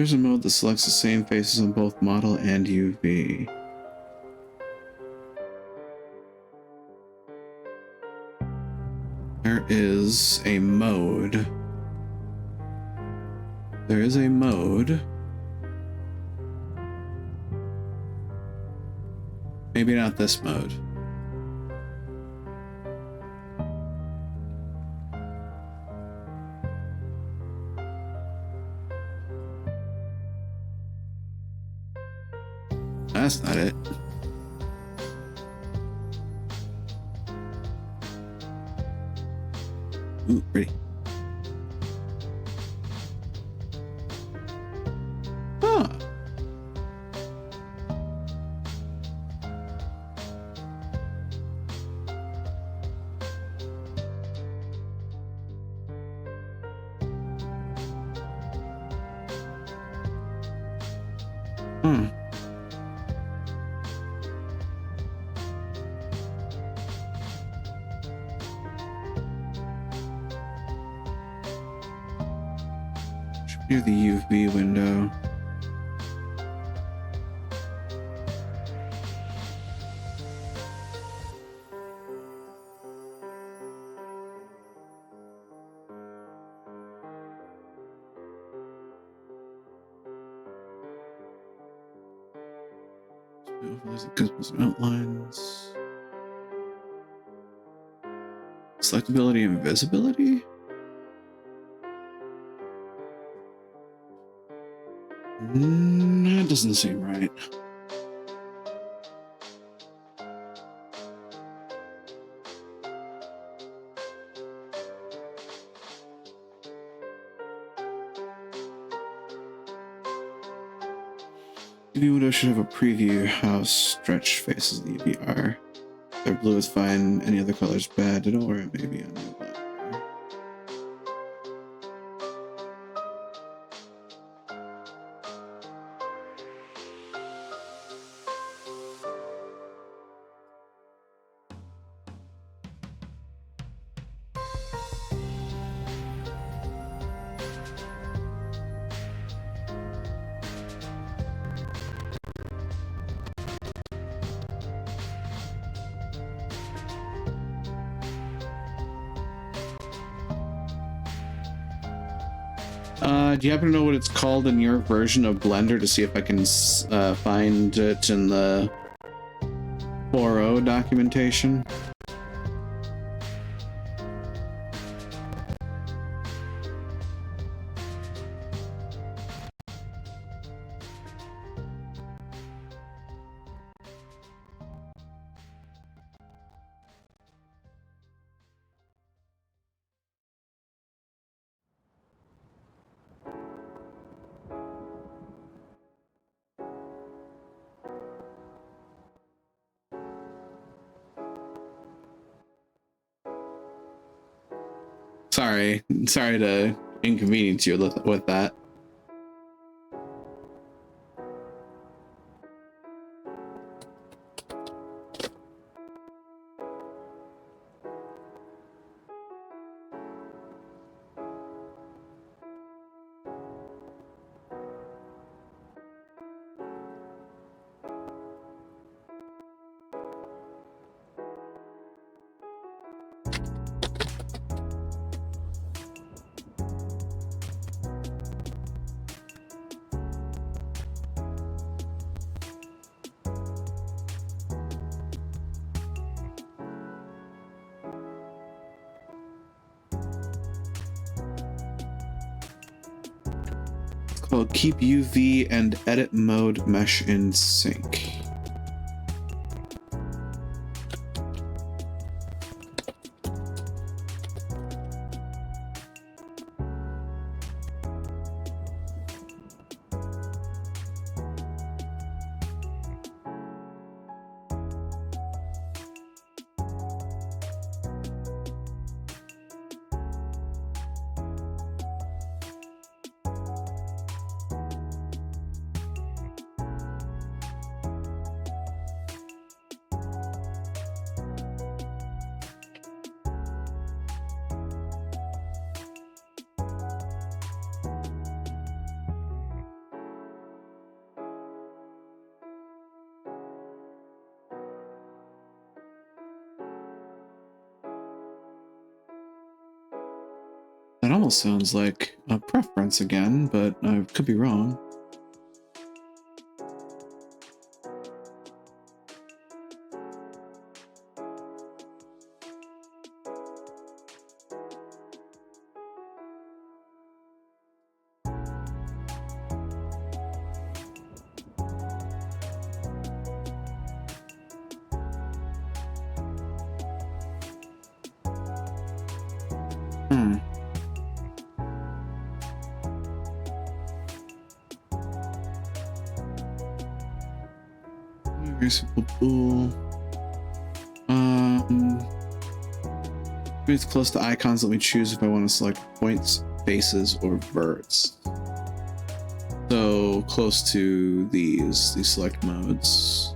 Here's a mode that selects the same faces on both model and UV. There is a mode. There is a mode. Maybe not this mode. That's not it. Ooh, pretty. Huh. Hmm. Near the UV window. Overlays and customers and outlines. Selectability and visibility? That doesn't seem right. UV window should have a preview how stretched faces of the UV are. Their blue is fine, any other color is bad. Don't worry, it may be on the black. Do you happen to know what it's called in your version of Blender to see if I can find it in the 4.0 documentation? Sorry to inconvenience you with that. Well, keep UV and edit mode mesh in sync. That almost sounds like a preference again, but I could be wrong. Very simple pool. Maybe it's close to icons. Let me choose if I want to select points, faces, or verts. So close to these select modes.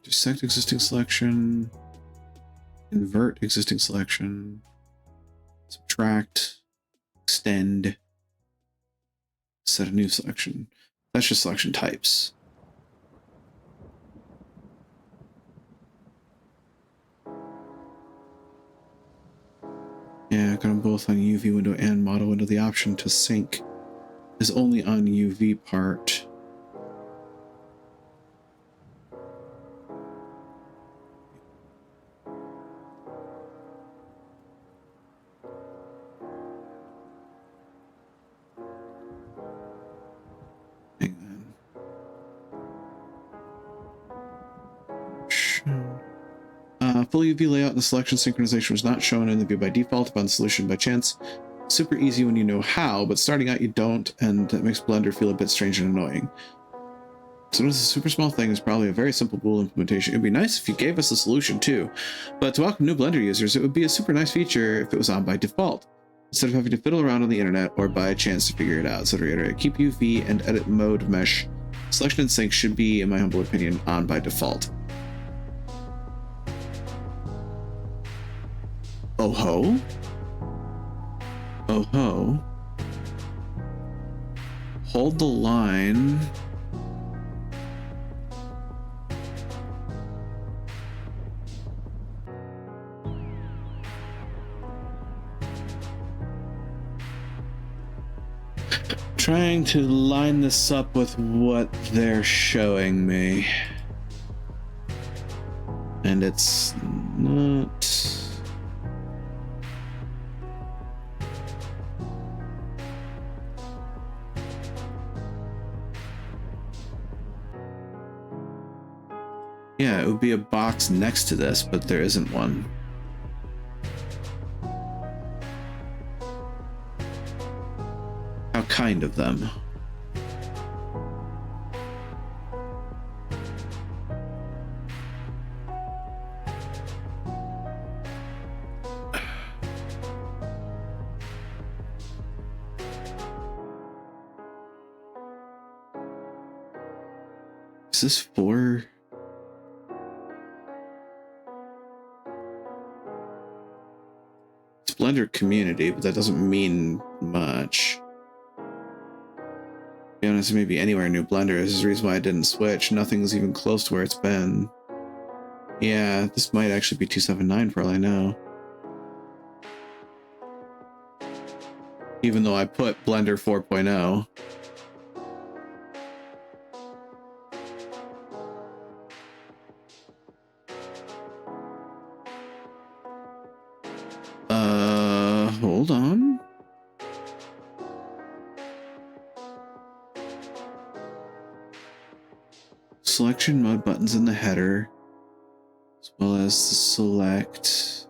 Intersect existing selection, invert existing selection, subtract, extend, set a new selection. That's just selection types. Yeah, got them both on UV window and model window. The option to sync is only on UV part. Full UV layout and the selection synchronization was not shown in the view by default upon solution by chance. Super easy when you know how, but starting out you don't, and that makes Blender feel a bit strange and annoying. So this is a super small thing. Is probably a very simple Bool implementation. It'd be nice if you gave us a solution too, but to welcome new Blender users, it would be a super nice feature if it was on by default, instead of having to fiddle around on the internet or buy a chance to figure it out. So to reiterate, keep UV and edit mode mesh. Selection and sync should be, in my humble opinion, on by default. Oh ho. Oh ho. Hold the line. Trying to line this up with what they're showing me. And it's not. Yeah, it would be a box next to this, but there isn't one. How kind of them. Is this for... Blender community, but that doesn't mean much. To be honest, maybe anywhere new Blender is the reason why I didn't switch. Nothing's even close to where it's been. Yeah, this might actually be 279 for all I know. Even though I put Blender 4.0. Hold on. Selection mode buttons in the header, as well as the select.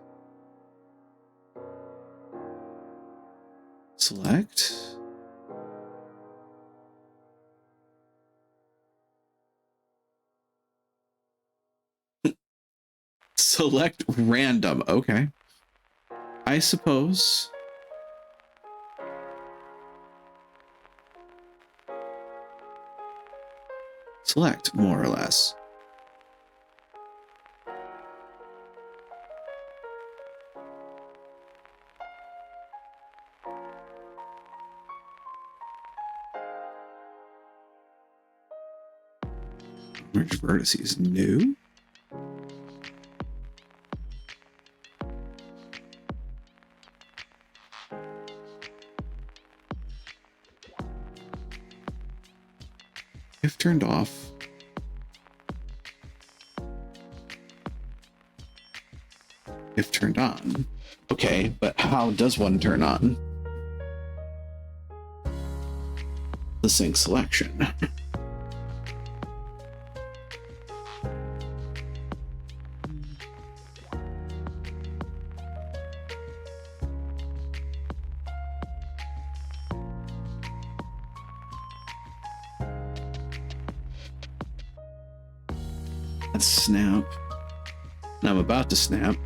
Select random. Okay. I suppose. Select, more or less. Merge vertices. No. If turned off. If turned on. Okay, but how does one turn on the sync selection? Let's snap. And I'm about to snap.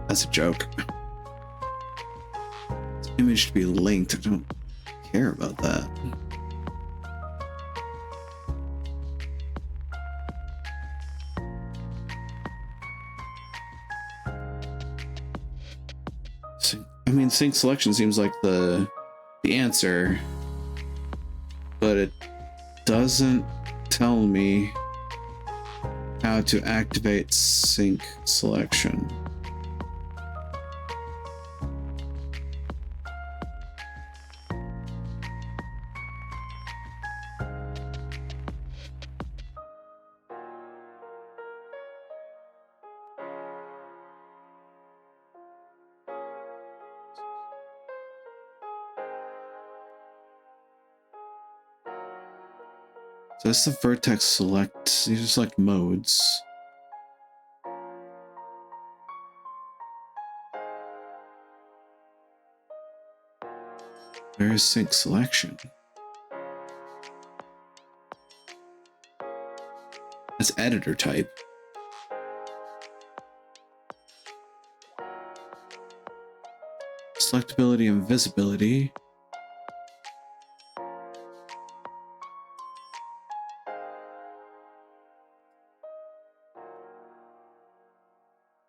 That's a joke. This image to be linked. I don't care about that. I mean, sync selection seems like the answer, but it doesn't tell me how to activate sync selection. So that's the vertex select. These are select modes. Where is sync selection? That's editor type. Selectability and visibility.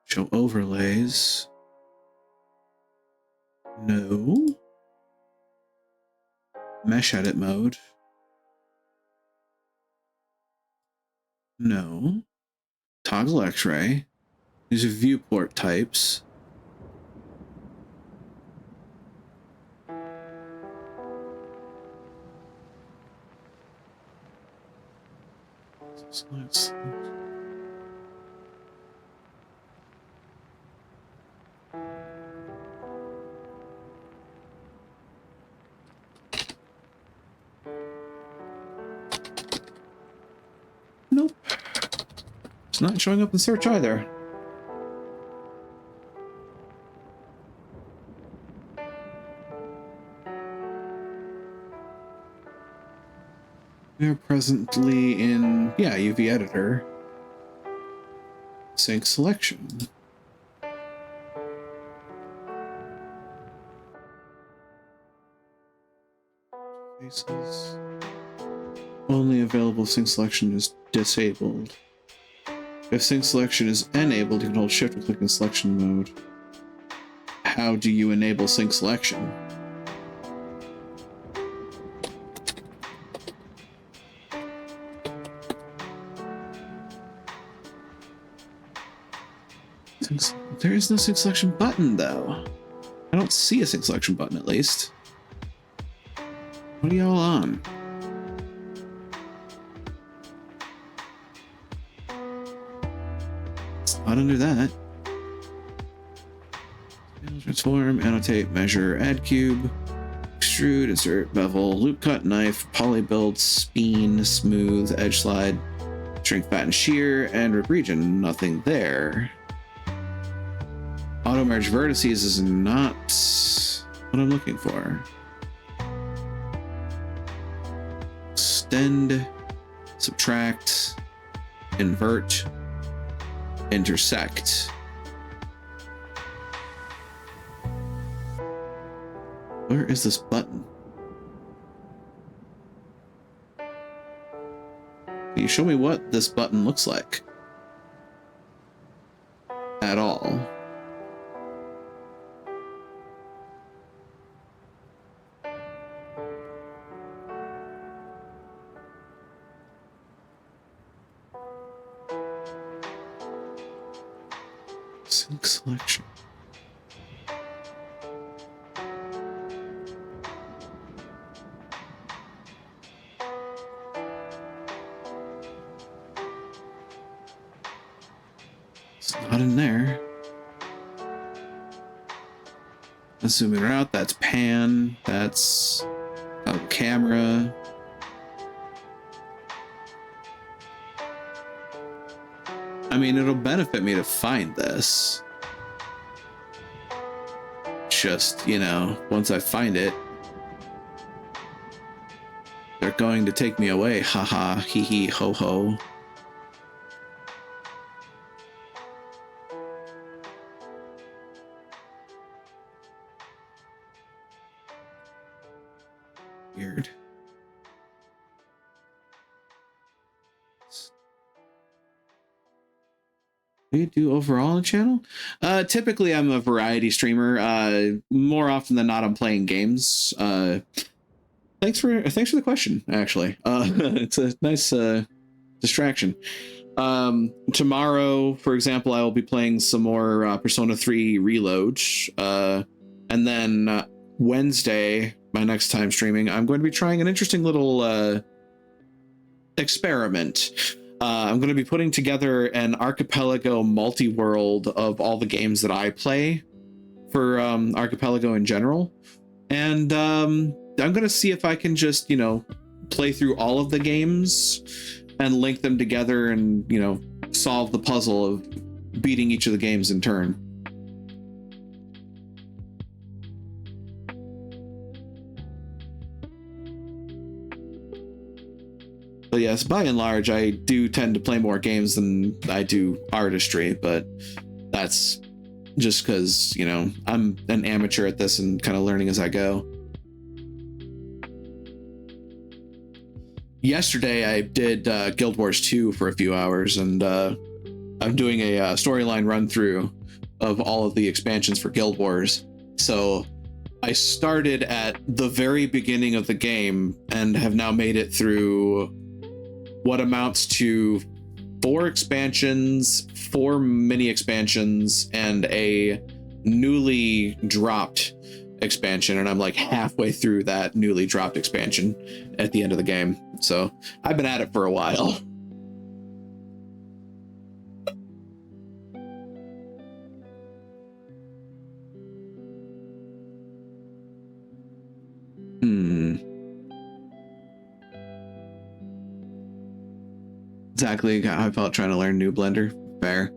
Show overlays. No. Mesh edit mode. No. Toggle X-ray. These are viewport types. Nope. It's not showing up in search either. We are presently in, UV editor. Sync selection. Faces. Only available sync selection is disabled. If sync selection is enabled, you can hold shift and click in selection mode. How do you enable sync selection? There is no sync selection button, though. I don't see a sync selection button, at least. What are y'all on? It's not under that. Transform, annotate, measure, add cube, extrude, insert, bevel, loop cut, knife, poly build, speen, smooth, edge slide, shrink, fatten, shear, and rip region. Nothing there. Auto merge vertices is not what I'm looking for. Extend, subtract, invert, intersect. Where is this button? Can you show me what this button looks like? At all. Silk selection. It's not in there. Zooming out, that's pan, that's a camera. I mean, it'll benefit me to find this. Just, you know, once I find it, they're going to take me away. Haha, hee hee, ho ho. Weird. What do you do overall on the channel? Typically I'm a variety streamer. More often than not I'm playing games. Thanks for the question, actually. It's a nice distraction. Tomorrow, for example, I will be playing some more Persona 3 Reload. And then Wednesday, my next time streaming, I'm going to be trying an interesting little experiment. I'm going to be putting together an Archipelago multi-world of all the games that I play for Archipelago in general. And I'm going to see if I can just, you know, play through all of the games and link them together and, you know, solve the puzzle of beating each of the games in turn. But yes, by and large, I do tend to play more games than I do artistry, but that's just because, you know, I'm an amateur at this and kind of learning as I go. Yesterday, I did Guild Wars 2 for a few hours, and I'm doing a storyline run-through of all of the expansions for Guild Wars. So I started at the very beginning of the game and have now made it through what amounts to 4 expansions, 4 mini expansions, and a newly dropped expansion, and I'm like halfway through that newly dropped expansion at the end of the game. So I've been at it for a while. Exactly how I felt trying to learn new Blender. Fair.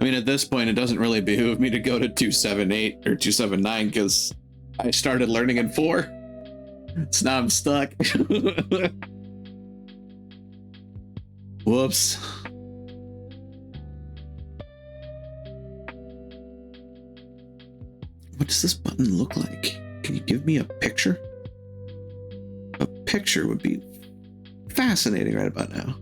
I mean, at this point, it doesn't really behoove me to go to 278 or 279 because I started learning in 4. So now I'm stuck. Whoops. What does this button look like? Can you give me a picture? A picture would be fascinating right about now.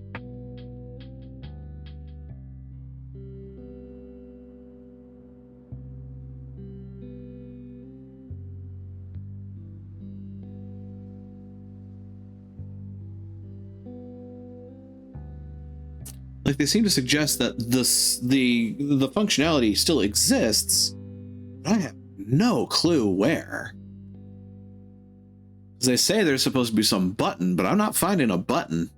Like, they seem to suggest that the functionality still exists, but I have no clue where. They say there's supposed to be some button, but I'm not finding a button.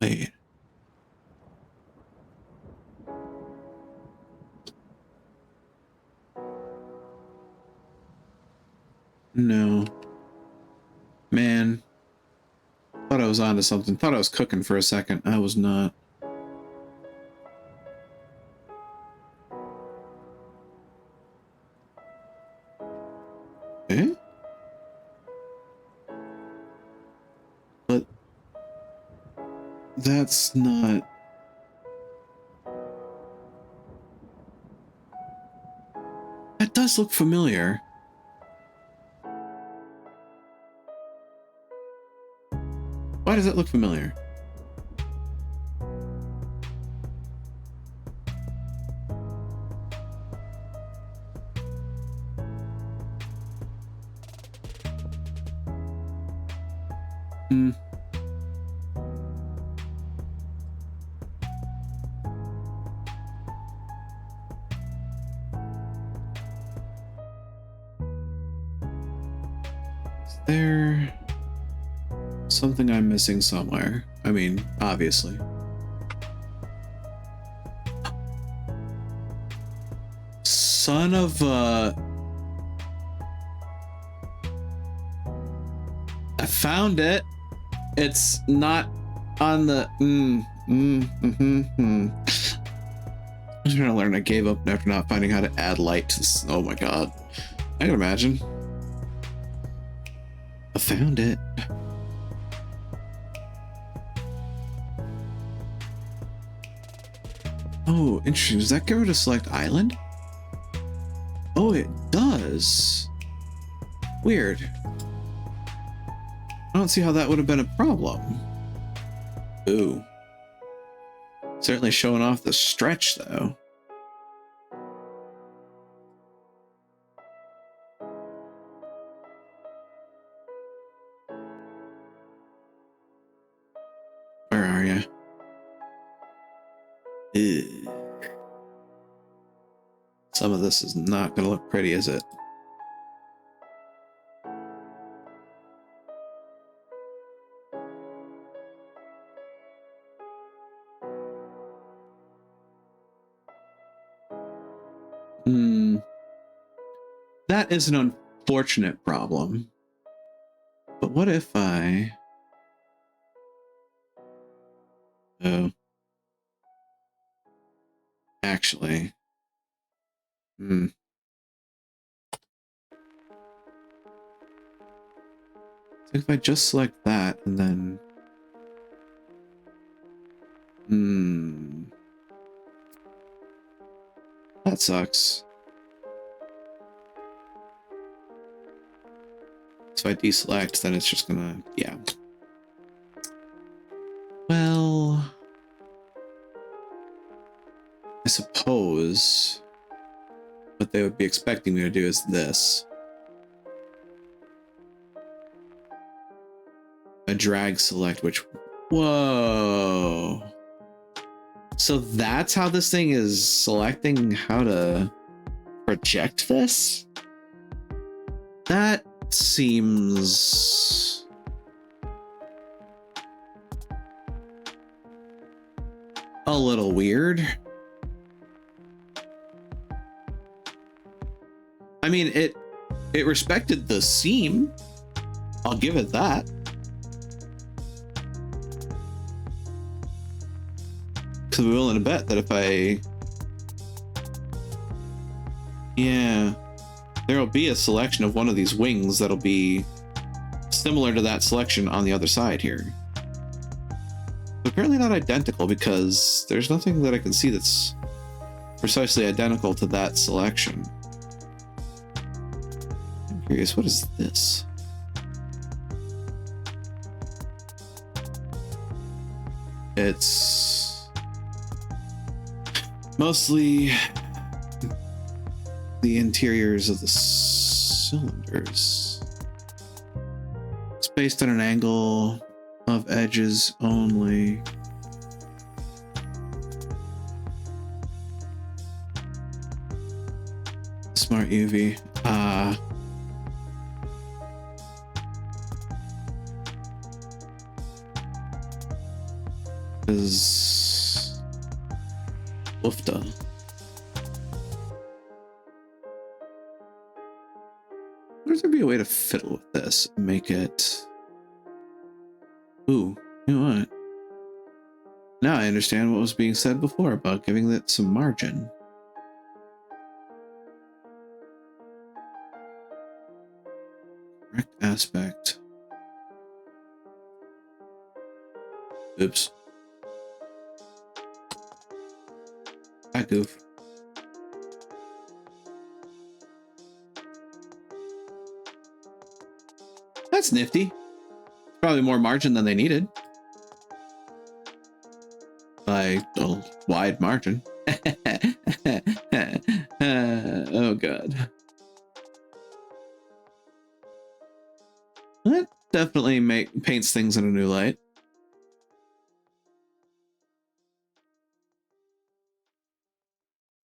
Wait. No. Man. Thought I was onto something. Thought I was cooking for a second. I was not. Eh? But that's not... That does look familiar. Why does that look familiar? Hmm. Is there something I'm missing somewhere? I mean, obviously. Son of I found it. It's not on the I'm trying to learn. I gave up after not finding how to add light to this. Oh my god. I can imagine. I found it. Oh, interesting. Does that get rid of select island? Oh, it does. Weird. I don't see how that would have been a problem. Ooh. Certainly showing off the stretch, though. Where are you? Ew. Some of this is not going to look pretty, is it? That is an unfortunate problem. But what if I... Oh. Actually. I think if I just select that and then... That sucks. So if I deselect, then it's just gonna... Yeah. Well... I suppose... what they would be expecting me to do is this. A drag select, which... Whoa! So that's how this thing is selecting how to project this? That seems... a little weird. I mean, it respected the seam. I'll give it that. Because we're willing to bet that if I... Yeah. There'll be a selection of one of these wings that'll be similar to that selection on the other side here. But apparently not identical, because there's nothing that I can see that's precisely identical to that selection. I'm curious, what is this? It's mostly the interiors of the cylinders. It's based on an angle of edges only. Smart UV. Is woofda. Would there be a way to fiddle with this? Make it... Ooh, you know what? Now I understand what was being said before about giving it some margin. Correct aspect. Oops. I goof. That's nifty. Probably more margin than they needed. By a wide margin. Oh god. That definitely paints things in a new light.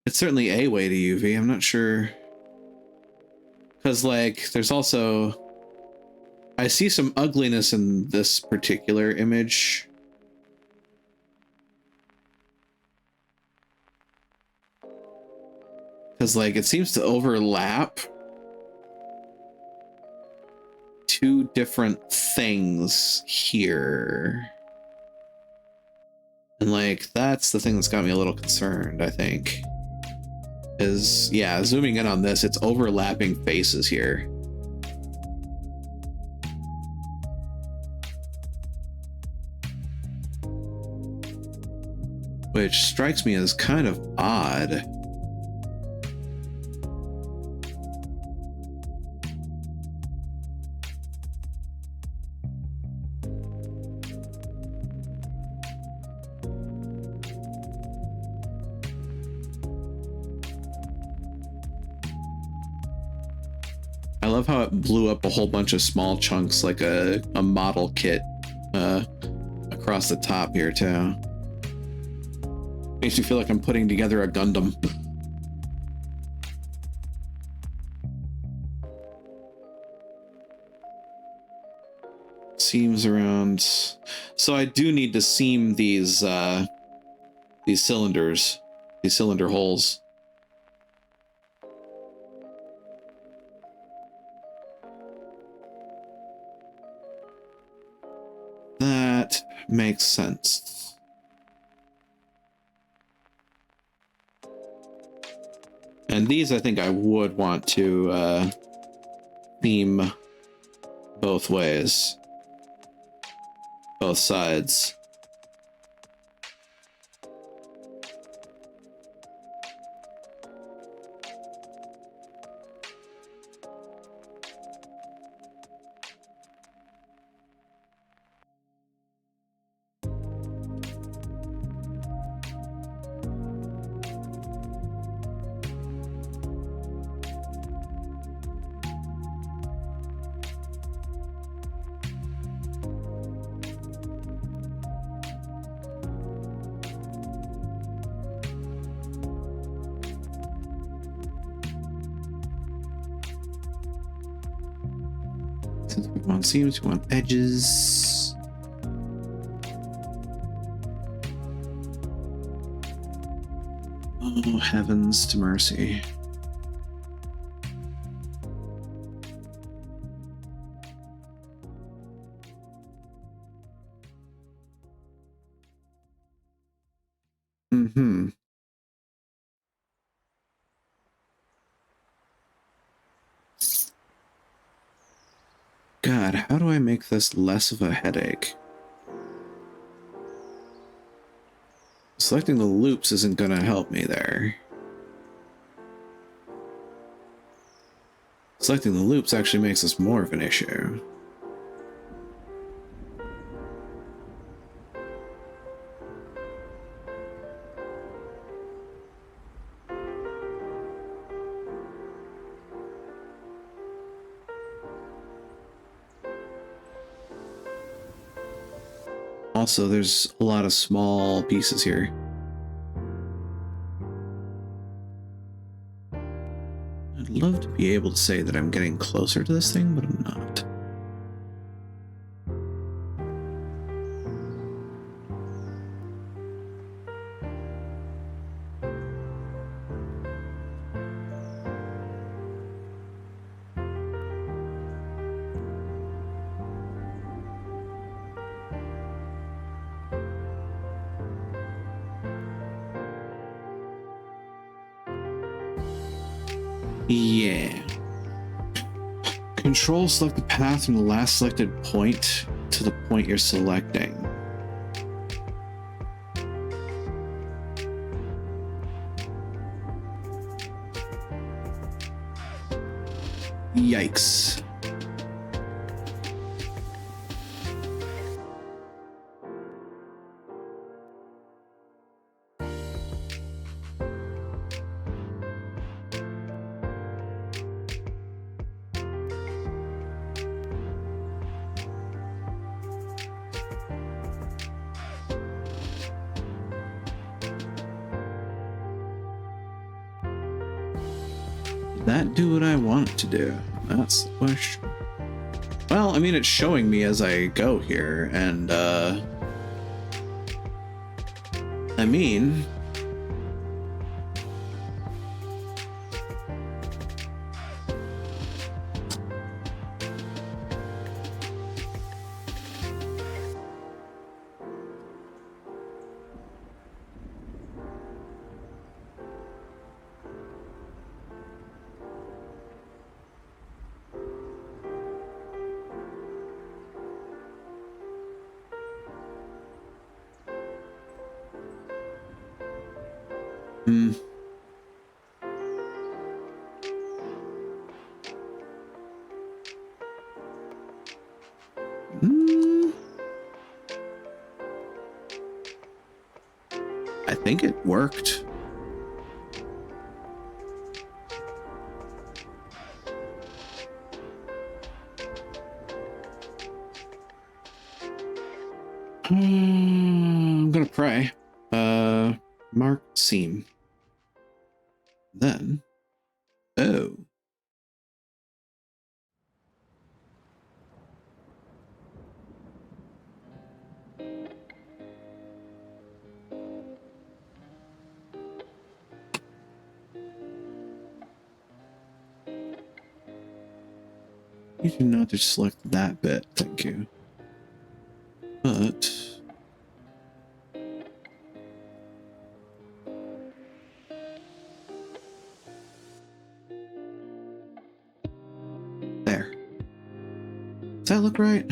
It's certainly a way to UV. I'm not sure. Because, like, there's also... I see some ugliness in this particular image. Because, like, it seems to overlap two different things here. And, like, that's the thing that's got me a little concerned, I think. Is, yeah, zooming in on this, it's overlapping faces here. Which strikes me as kind of odd. I love how it blew up a whole bunch of small chunks like a model kit across the top here too. Makes me feel like I'm putting together a Gundam. Seams around. So I do need to seam these cylinders, these cylinder holes. That makes sense. And these, I think I would want to theme both ways, both sides. Since we want seams, we want edges. Oh, heavens to mercy. Mm-hmm. God, how do I make this less of a headache? Selecting the loops isn't gonna help me there. Selecting the loops actually makes this more of an issue. Also, there's a lot of small pieces here. I'd love to be able to say that I'm getting closer to this thing, but I'm not. Yeah. Control select the path from the last selected point to the point you're selecting. Yikes. that do what I want it to do? That's the question. Well, I mean, it's showing me as I go here, and, I mean... Hmm. I think it worked. I'm gonna pray. Mark seam. Then, oh. You do not just select that bit, thank you. But there. Does that look right?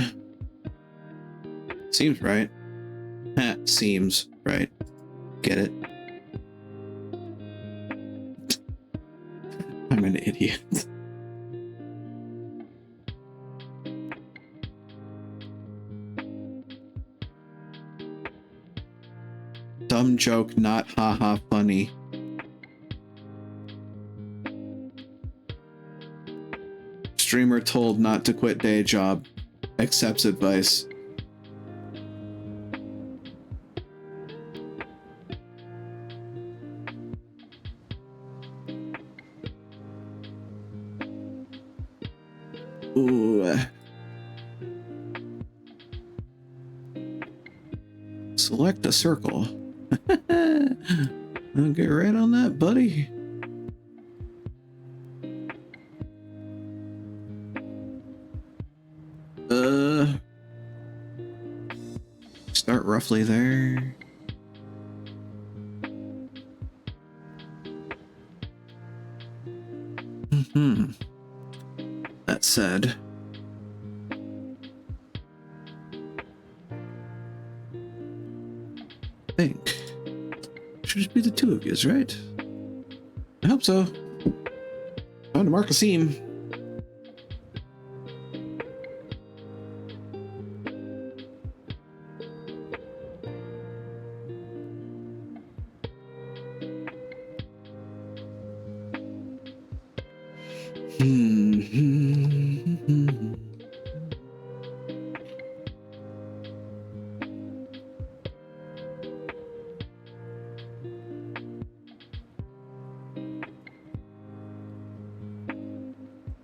Seems right. Seems right. Get it? I'm an idiot. Dumb joke, not haha funny. Streamer told not to quit day job. Accepts advice. Ooh. Select a circle. I'll get right on that, buddy. Start roughly there. That said, I think it should just be the two of yous, right? I hope so. Time to mark a seam.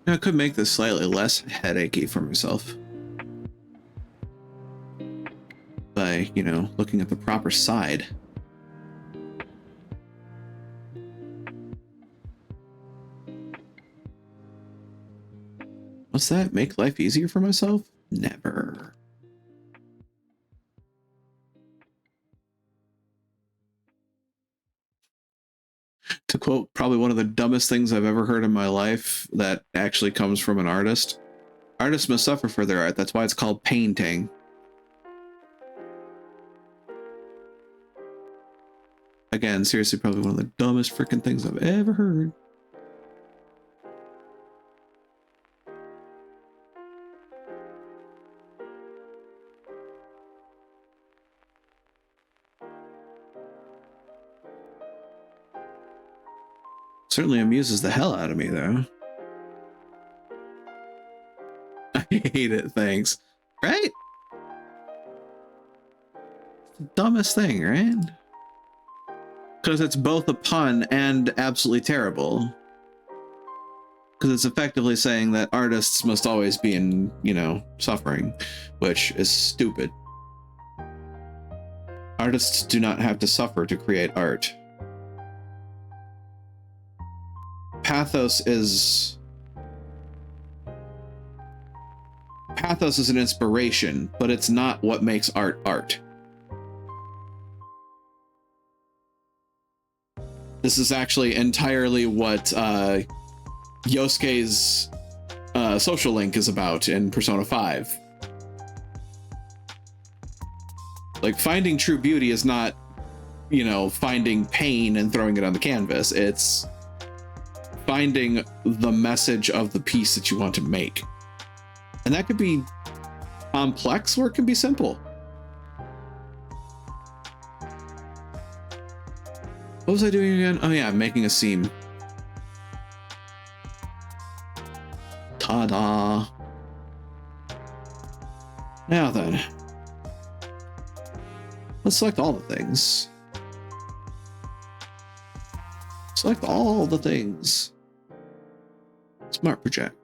I could make this slightly less headachy for myself by, you know, looking at the proper side. What's that? Make life easier for myself? Never. To quote probably one of the dumbest things I've ever heard in my life that actually comes from an artist. Artists must suffer for their art. That's why it's called painting. Again, seriously, probably one of the dumbest freaking things I've ever heard. Certainly amuses the hell out of me, though. I hate it, thanks. Right? It's the dumbest thing, right? Because it's both a pun and absolutely terrible. because it's effectively saying that artists must always be in, suffering, which is stupid. Artists do not have to suffer to create art. Pathos is an inspiration, but it's not what makes art art. This is actually entirely what Yosuke's social link is about in Persona 5. Like, finding true beauty is not, finding pain and throwing it on the canvas. It's finding the message of the piece that you want to make. And that could be complex or it can be simple. What was I doing again? Oh yeah, I'm making a seam. Ta-da. Now then. Let's select all the things. Select all the things. Smart project.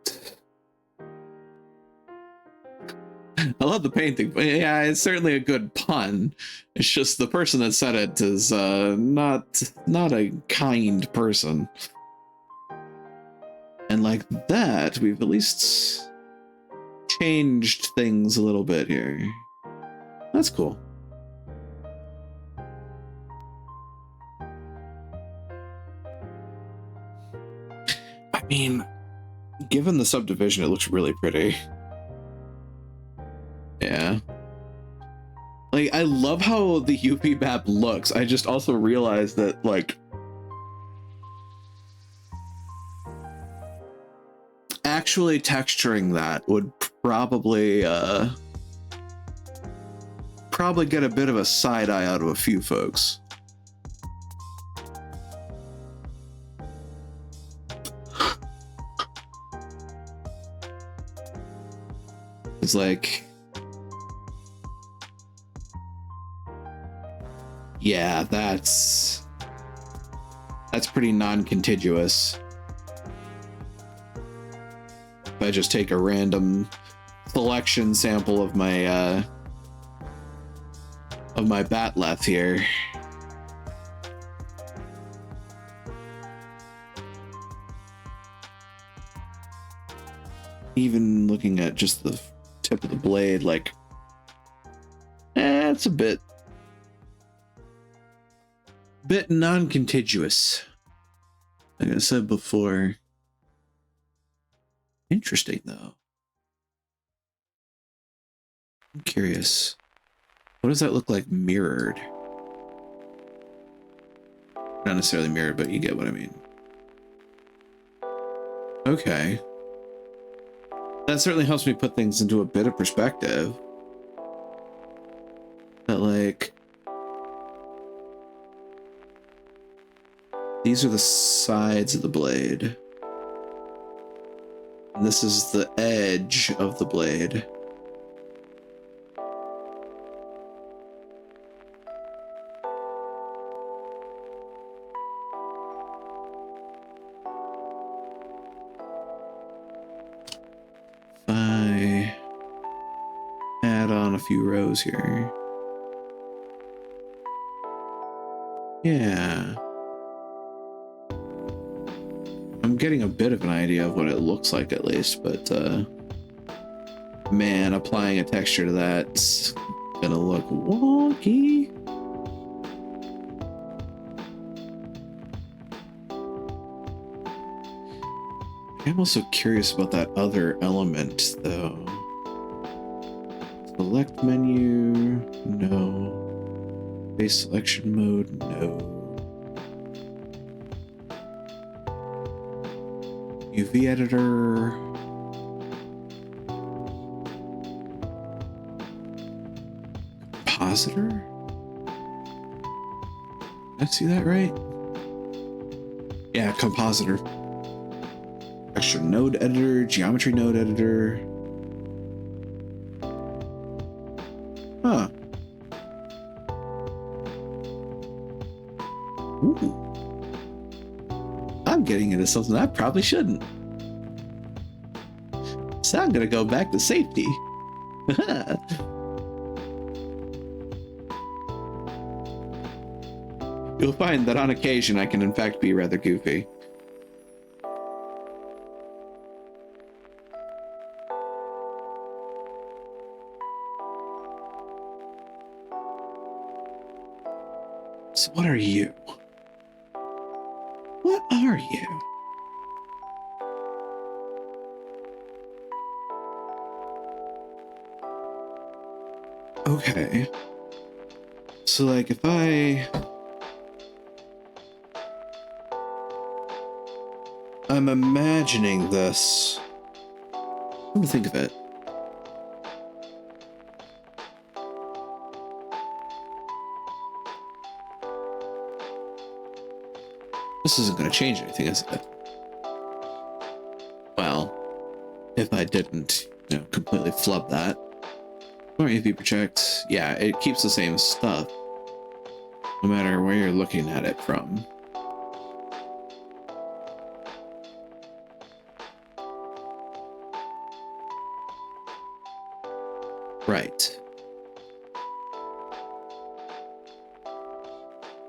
I love the painting, but yeah, it's certainly a good pun. It's just the person that said it is not a kind person. And like that, we've at least changed things a little bit here. That's cool. I mean, given the subdivision, it looks really pretty. Yeah. Like, I love how the UP map looks. I just also realized that, like, actually texturing that would probably get a bit of a side eye out of a few folks. It's like, yeah, that's pretty non-contiguous. If I just take a random selection sample of my Batleth here. Even looking at just the tip of the blade, like, it's a bit non-contiguous. Like I said before. Interesting, though. I'm curious. What does that look like mirrored? Not necessarily mirrored, but you get what I mean. Okay. That certainly helps me put things into a bit of perspective. That, like, these are the sides of the blade. And this is the edge of the blade. If I add on a few rows here. Yeah. I'm getting a bit of an idea of what it looks like, at least, but man, applying a texture to that's gonna look wonky. I'm also curious about that other element, though. Select menu, no. Base selection mode, no. UV editor. Compositor? Did I see that right? Yeah, compositor. Texture node editor, geometry node editor. Huh. Ooh. I'm getting into something I probably shouldn't. I'm gonna go back to safety. You'll find that on occasion I can in fact be rather goofy. So what are you? What are you? Okay. So like if I'm imagining this. Let me think of it. This isn't going to change anything, is it? Well, if I didn't, completely flub that. Or UV project, yeah, it keeps the same stuff, no matter where you're looking at it from. Right.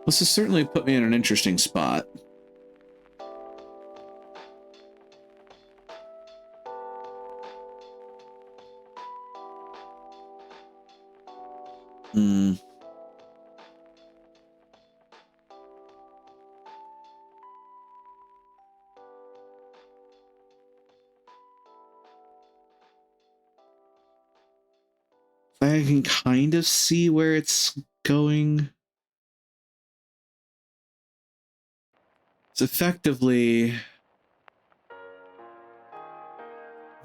This has certainly put me in an interesting spot. I can kind of see where it's going. It's effectively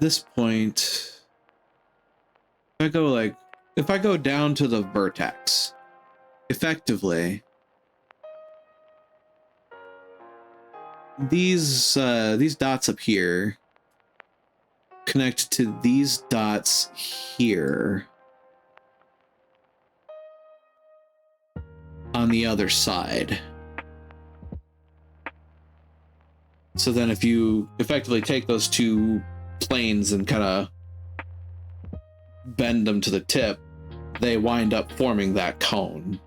this point. If I go down to the vertex, effectively, these dots up here connect to these dots here on the other side. So then if you effectively take those two planes and kind of bend them to the tip, they wind up forming that cone.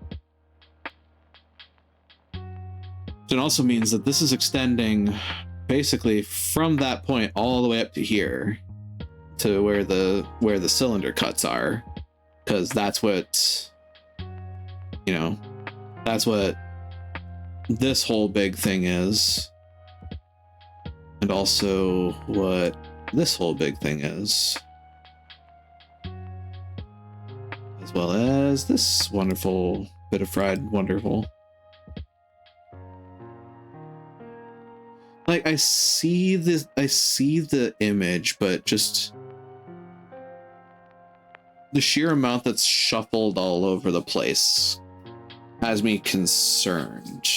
It also means that this is extending basically from that point all the way up to here to where the cylinder cuts are, because that's what that's what this whole big thing is, and also what this whole big thing is, as well as this wonderful bit of fried wonderful. Like I see the image, but just the sheer amount that's shuffled all over the place has me concerned.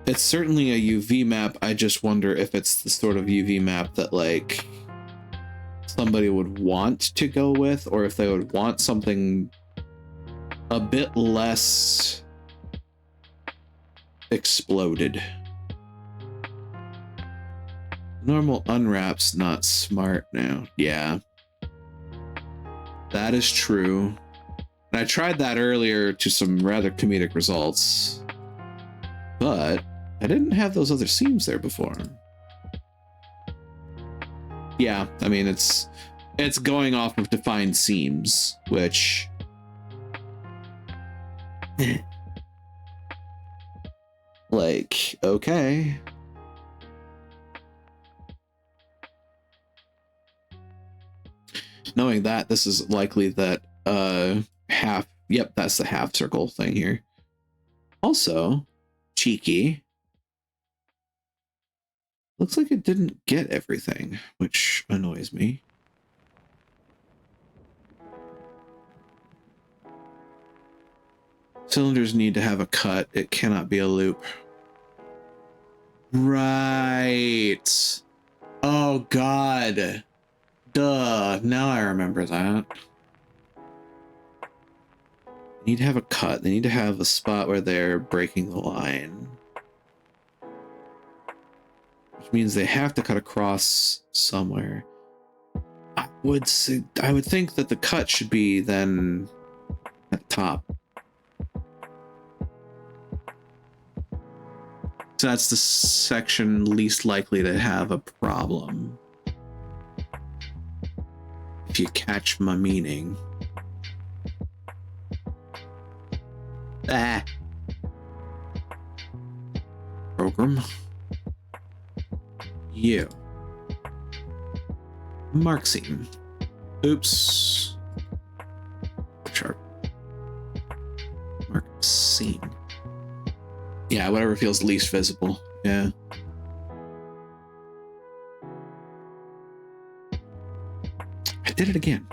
It's certainly a UV map. I just wonder if it's the sort of UV map that like somebody would want to go with, or if they would want something a bit less exploded. Normal unwrap's not smart now. Yeah, that is true. And I tried that earlier to some rather comedic results, but I didn't have those other seams there before. Yeah, I mean, it's going off of defined seams, which like, okay. Knowing that, this is likely that half, yep, that's the half circle thing here. Also, cheeky. Looks like it didn't get everything, which annoys me. Cylinders need to have a cut. It cannot be a loop. Right. Oh, God. Duh. Now I remember that. They need to have a cut. They need to have a spot where they're breaking the line. Which means they have to cut across somewhere. I would think that the cut should be then at the top. So that's the section least likely to have a problem. If you catch my meaning. Ah. Program. You. Mark seam. Oops. Sharp. Mark seam. Yeah, whatever feels least visible. Yeah. I did it again.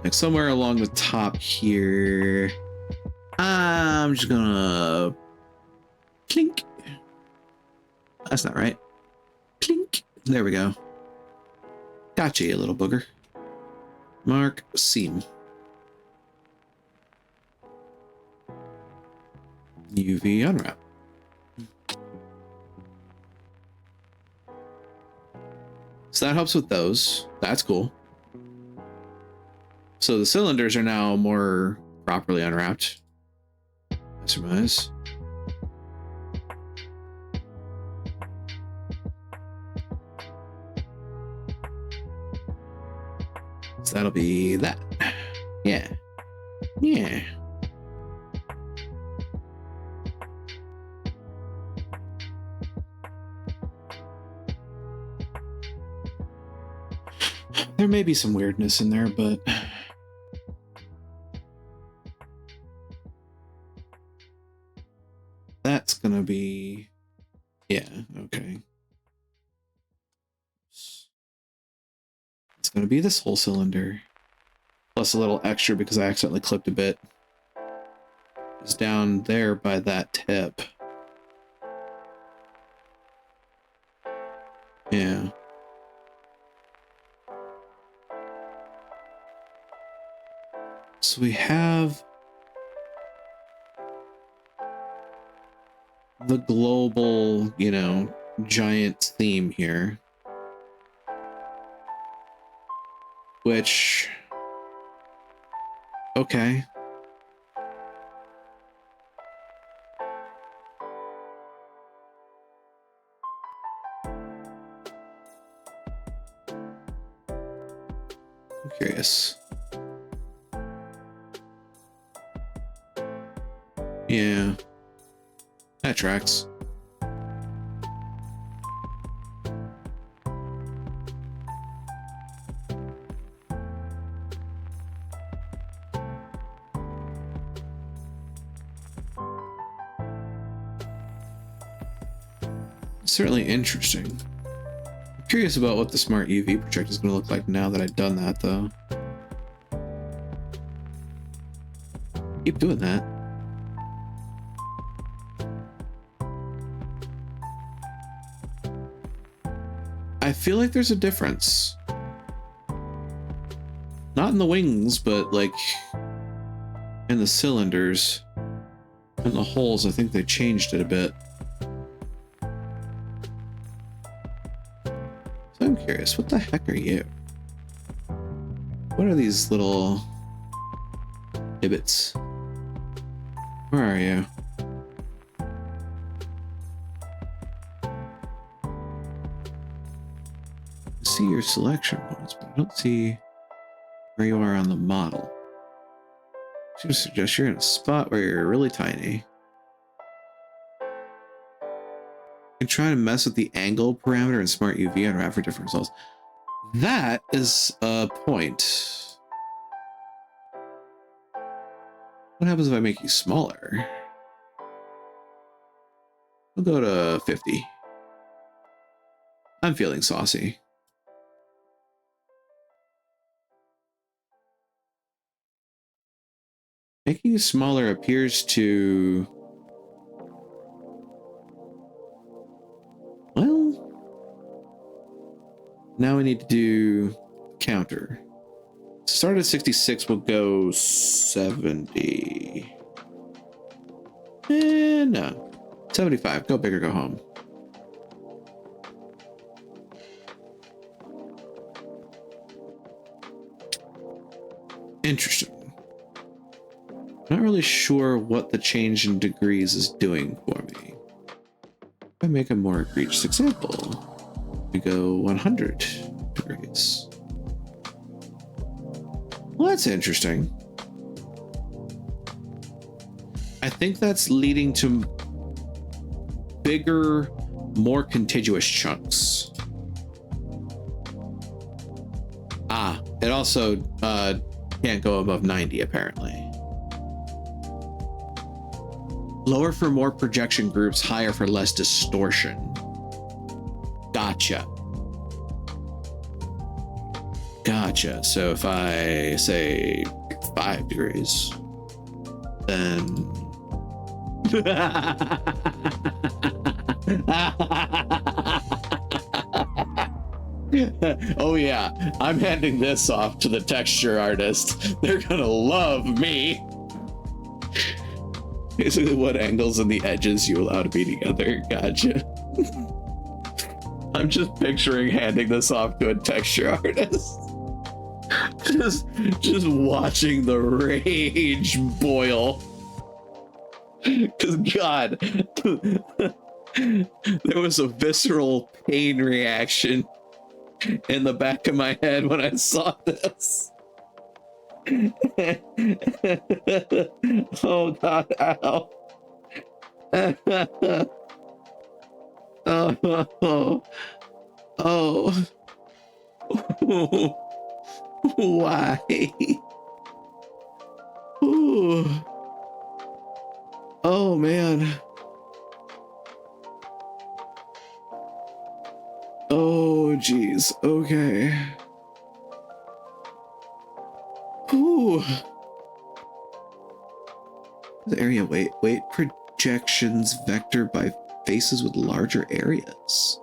Like somewhere along the top here. I'm just gonna clink. That's not right. Clink. There we go. Gotcha, you little booger. Mark seam. UV unwrap. So that helps with those. That's cool. So the cylinders are now more properly unwrapped, I surmise. So that'll be that. Yeah. Yeah. There may be some weirdness in there, but that's gonna be, yeah, okay. It's gonna be this whole cylinder, plus a little extra because I accidentally clipped a bit. It's down there by that tip. Yeah. So we have the global, you know, giant theme here, which, okay. I'm curious. Yeah, that tracks. Certainly interesting. I'm curious about what the smart UV projector is going to look like now that I've done that, though. Keep doing that. I feel like there's a difference. Not in the wings, but like in the cylinders and the holes. I think they changed it a bit. So I'm curious, what the heck are you? What are these little divots? Where are you? I see your selection points, but I don't see where you are on the model. I should suggest you're in a spot where you're really tiny. You can try to mess with the angle parameter in Smart UV unwrap for different results. That is a point. What happens if I make you smaller? We'll go to 50. I'm feeling saucy. Making you smaller appears to... Well... Now we need to do counter. Start at 66, we'll go 70. No. 75. Go big or go home. Interesting. Not really sure what the change in degrees is doing for me. If I make a more egregious example, we go 100 degrees. Well, that's interesting. I think that's leading to bigger, more contiguous chunks. Ah, it also can't go above 90, apparently. Lower for more projection groups, higher for less distortion. Gotcha. Gotcha. So if I say 5 degrees, then... Oh yeah, I'm handing this off to the texture artist. They're gonna love me. Basically, what angles and the edges you allow to be together. Gotcha. I'm just picturing handing this off to a texture artist. Just watching the rage boil. Because God, there was a visceral pain reaction in the back of my head when I saw this. Oh God, ow. Oh. Why? Ooh. Oh man. Oh geez. Okay. Ooh. The area weight projections vector by faces with larger areas.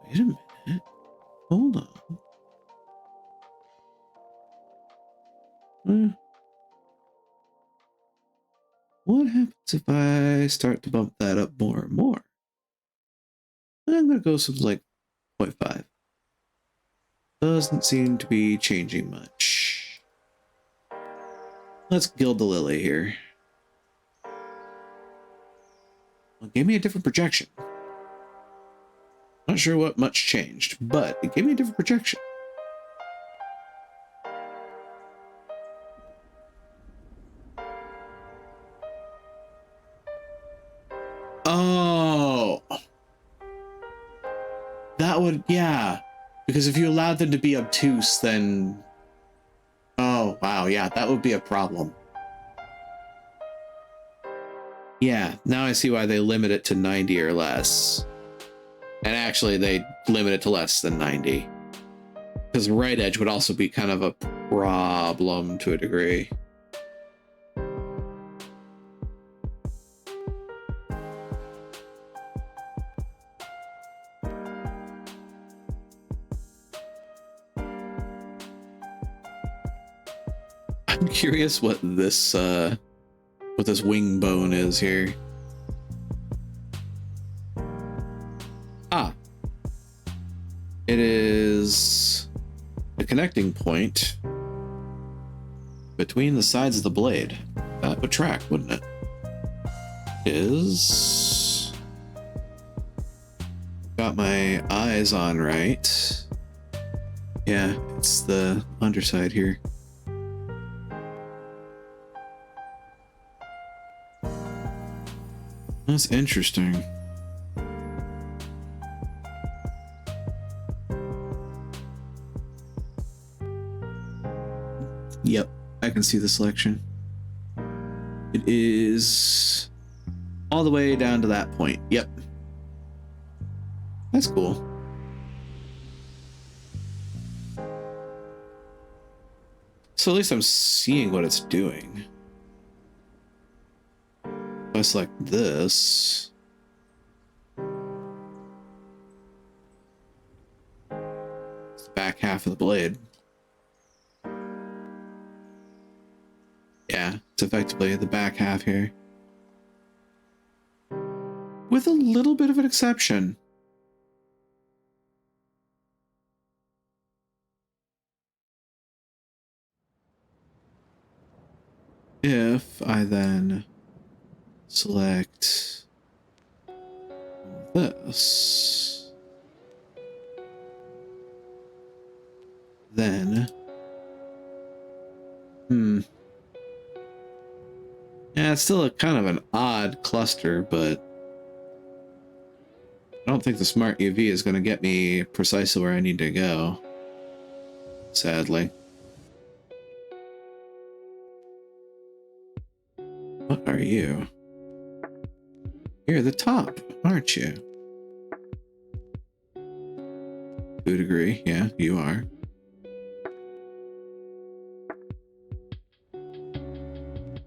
Wait a minute. Hold on. What happens if I start to bump that up more and more? I'm gonna go something like 0.5. Doesn't seem to be changing much. Let's gild the lily here. Well, it gave me a different projection. Not sure what much changed, but it gave me a different projection. Oh, that would, yeah. Because if you allowed them to be obtuse, then... Oh, wow, yeah, that would be a problem. Yeah, now I see why they limit it to 90 or less. And actually, they limit it to less than 90. Because right edge would also be kind of a problem to a degree. I'm curious what this wing bone is here. Ah. It is a connecting point between the sides of the blade. That would track, wouldn't it? Is... Got my eyes on right. Yeah, it's the underside here. That's interesting. Yep, I can see the selection. It is all the way down to that point. Yep. That's cool. So at least I'm seeing what it's doing. If I select this... back half of the blade. Yeah, it's effectively the back half here. With a little bit of an exception. If I then select this, then, yeah, it's still a kind of an odd cluster, but I don't think the smart UV is going to get me precisely where I need to go, sadly. What are you? You're the top, aren't you? To a degree, yeah, you are.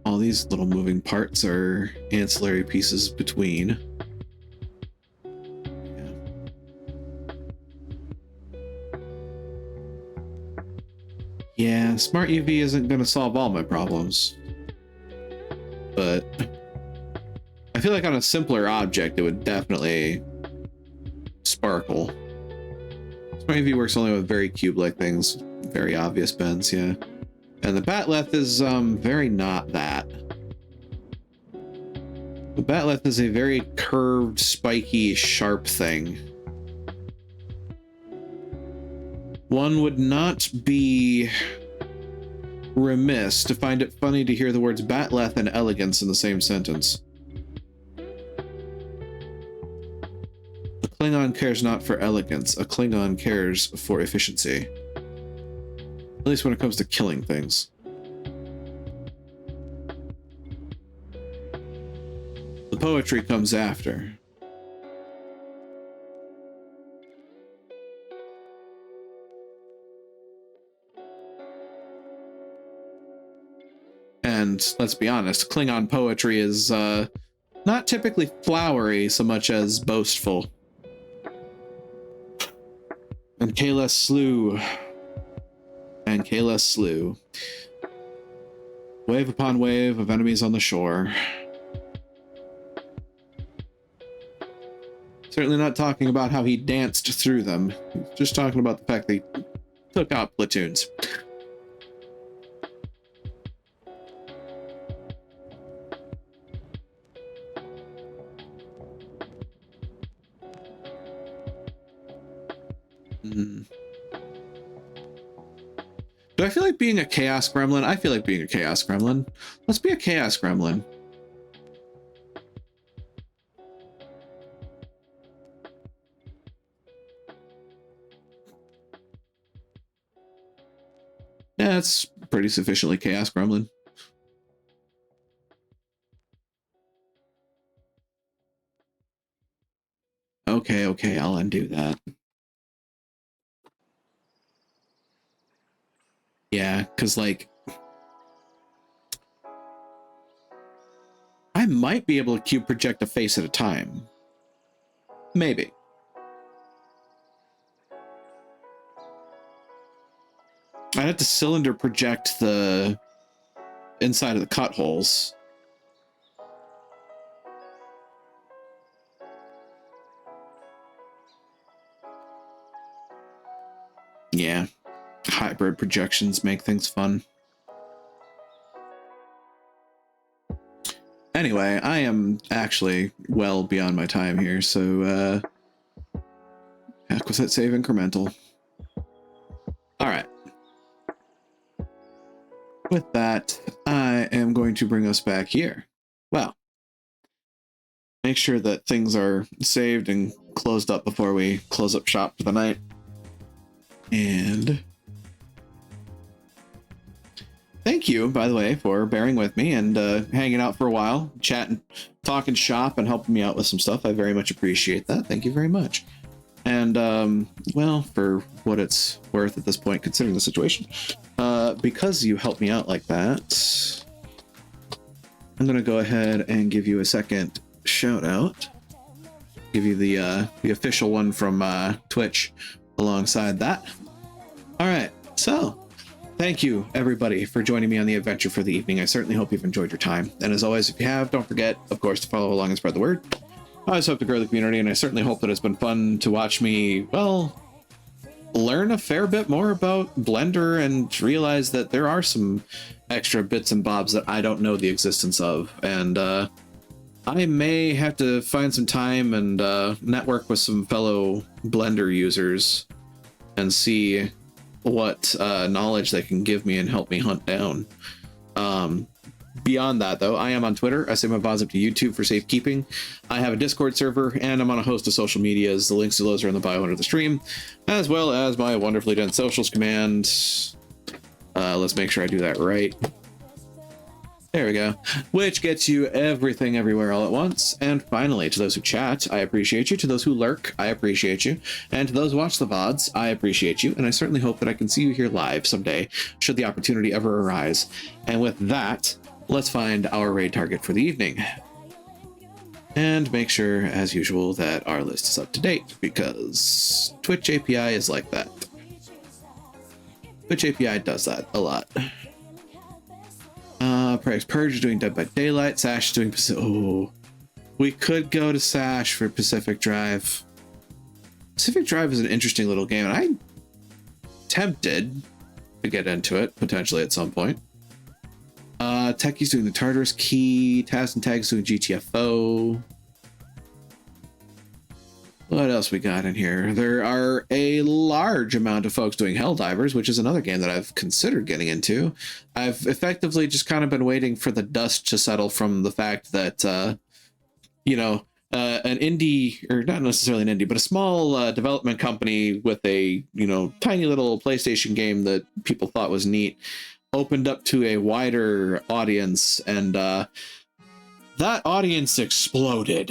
All these little moving parts are ancillary pieces between. Yeah, smart UV isn't going to solve all my problems. But I feel like on a simpler object, it would definitely sparkle. Smart UV works only with very cube-like things, very obvious bends, yeah. And the batleth is very not that. The batleth is a very curved, spiky, sharp thing. One would not be remiss to find it funny to hear the words batleth and elegance in the same sentence. A Klingon cares not for elegance, a Klingon cares for efficiency. At least when it comes to killing things. The poetry comes after. And let's be honest, Klingon poetry is not typically flowery so much as boastful. And Kayla slew. And Kayla slew. Wave upon wave of enemies on the shore. Certainly not talking about how he danced through them. Just talking about the fact that he took out platoons. Do I feel like being a Chaos Gremlin? I feel like being a Chaos Gremlin. Let's be a Chaos Gremlin. Yeah, it's pretty sufficiently Chaos Gremlin. Okay, I'll undo that. Yeah, because, like, I might be able to cube project a face at a time. Maybe. I'd have to cylinder project the inside of the cut holes. Yeah. Hybrid projections make things fun. Anyway, I am actually well beyond my time here, so acquisite save incremental. Alright. With that, I am going to bring us back here. Well, make sure that things are saved and closed up before we close up shop for the night. And thank you, by the way, for bearing with me and hanging out for a while, chatting, talking shop, and helping me out with some stuff. I very much appreciate that. Thank you very much. And, well, for what it's worth at this point, considering the situation, because you helped me out like that, I'm going to go ahead and give you a second shout out. Give you the official one from Twitch alongside that. All right, so thank you everybody for joining me on the adventure for the evening. I certainly hope you've enjoyed your time. And as always, if you have, don't forget, of course, to follow along and spread the word. I always hope to grow the community, and I certainly hope that it's been fun to watch me, well, learn a fair bit more about Blender and realize that there are some extra bits and bobs that I don't know the existence of. And I may have to find some time and network with some fellow Blender users and see what knowledge they can give me and help me hunt down. Beyond that, though, I am on Twitter. I save my VODs up to YouTube for safekeeping. I have a Discord server, and I'm on a host of social medias. The links to those are in the bio under the stream, as well as my wonderfully done socials command. Let's make sure I do that right. There we go. Which gets you everything everywhere all at once. And finally, to those who chat, I appreciate you. To those who lurk, I appreciate you. And to those who watch the VODs, I appreciate you. And I certainly hope that I can see you here live someday, should the opportunity ever arise. And with that, let's find our raid target for the evening. And make sure, as usual, that our list is up to date, because Twitch API is like that. Twitch API does that a lot. Prax Purge is doing Dead by Daylight. Sash is doing Pacific. Oh, we could go to Sash for Pacific Drive. Pacific Drive is an interesting little game, and I'm tempted to get into it potentially at some point. Techie's doing the Tartarus Key. Taz and Tag's doing GTFO. What else we got in here? There are a large amount of folks doing Helldivers, which is another game that I've considered getting into. I've effectively just kind of been waiting for the dust to settle from the fact that, an indie, or not necessarily an indie, but a small development company with a, tiny little PlayStation game that people thought was neat opened up to a wider audience, and that audience exploded.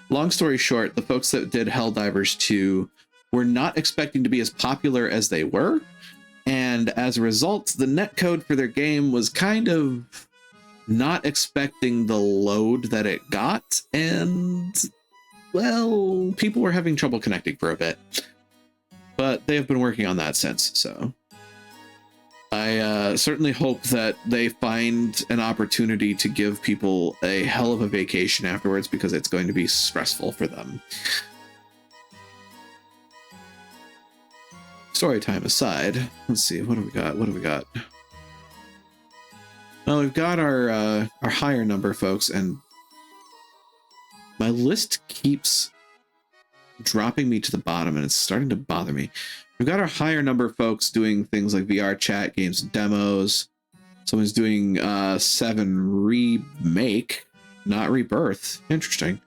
Long story short, the folks that did Helldivers 2 were not expecting to be as popular as they were, and as a result, the netcode for their game was kind of not expecting the load that it got, and, well, people were having trouble connecting for a bit. But they have been working on that since, so I certainly hope that they find an opportunity to give people a hell of a vacation afterwards, because it's going to be stressful for them. Story time aside, let's see, what do we got? Well, we've got our higher number folks, and my list keeps dropping me to the bottom, and it's starting to bother me. We've got our higher number of folks doing things like VR chat, games, and demos. Someone's doing 7 Remake, not Rebirth. Interesting.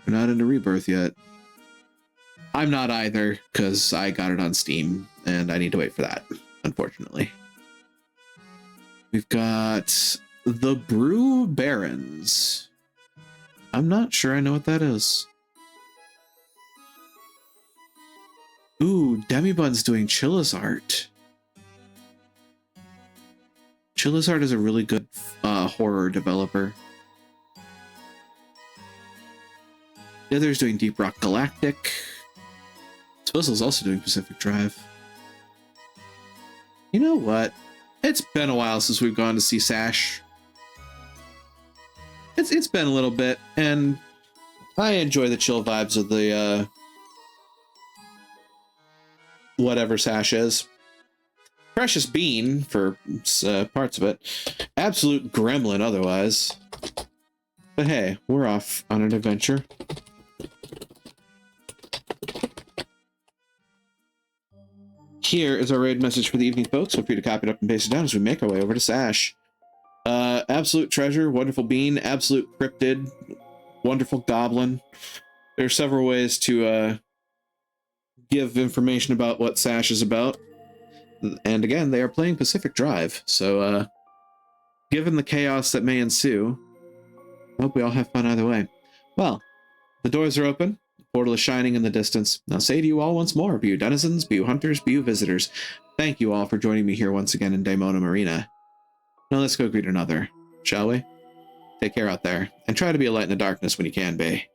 We're not into Rebirth yet. I'm not either, because I got it on Steam, and I need to wait for that, unfortunately. We've got the Brew Barons. I'm not sure I know what that is. Ooh, Demibun's doing Chillizart. Chillizart is a really good horror developer. The other's doing Deep Rock Galactic. Twizzle's also doing Pacific Drive. You know what? It's been a while since we've gone to see Sash. It's been a little bit, and I enjoy the chill vibes of the whatever Sash is. Precious Bean for parts of it. Absolute gremlin otherwise. But hey, we're off on an adventure. Here is our raid message for the evening, folks. Feel free to copy it up and paste it down as we make our way over to Sash. Absolute treasure, wonderful bean, absolute cryptid, wonderful goblin. There are several ways to give information about what Sash is about. And again, they are playing Pacific Drive, so given the chaos that may ensue, I hope we all have fun either way. Well, the doors are open, the portal is shining in the distance. Now say to you all once more, be you denizens, be you hunters, be you visitors, thank you all for joining me here once again in Daemona Marina. Now let's go greet another, shall we? Take care out there, and try to be a light in the darkness when you can be.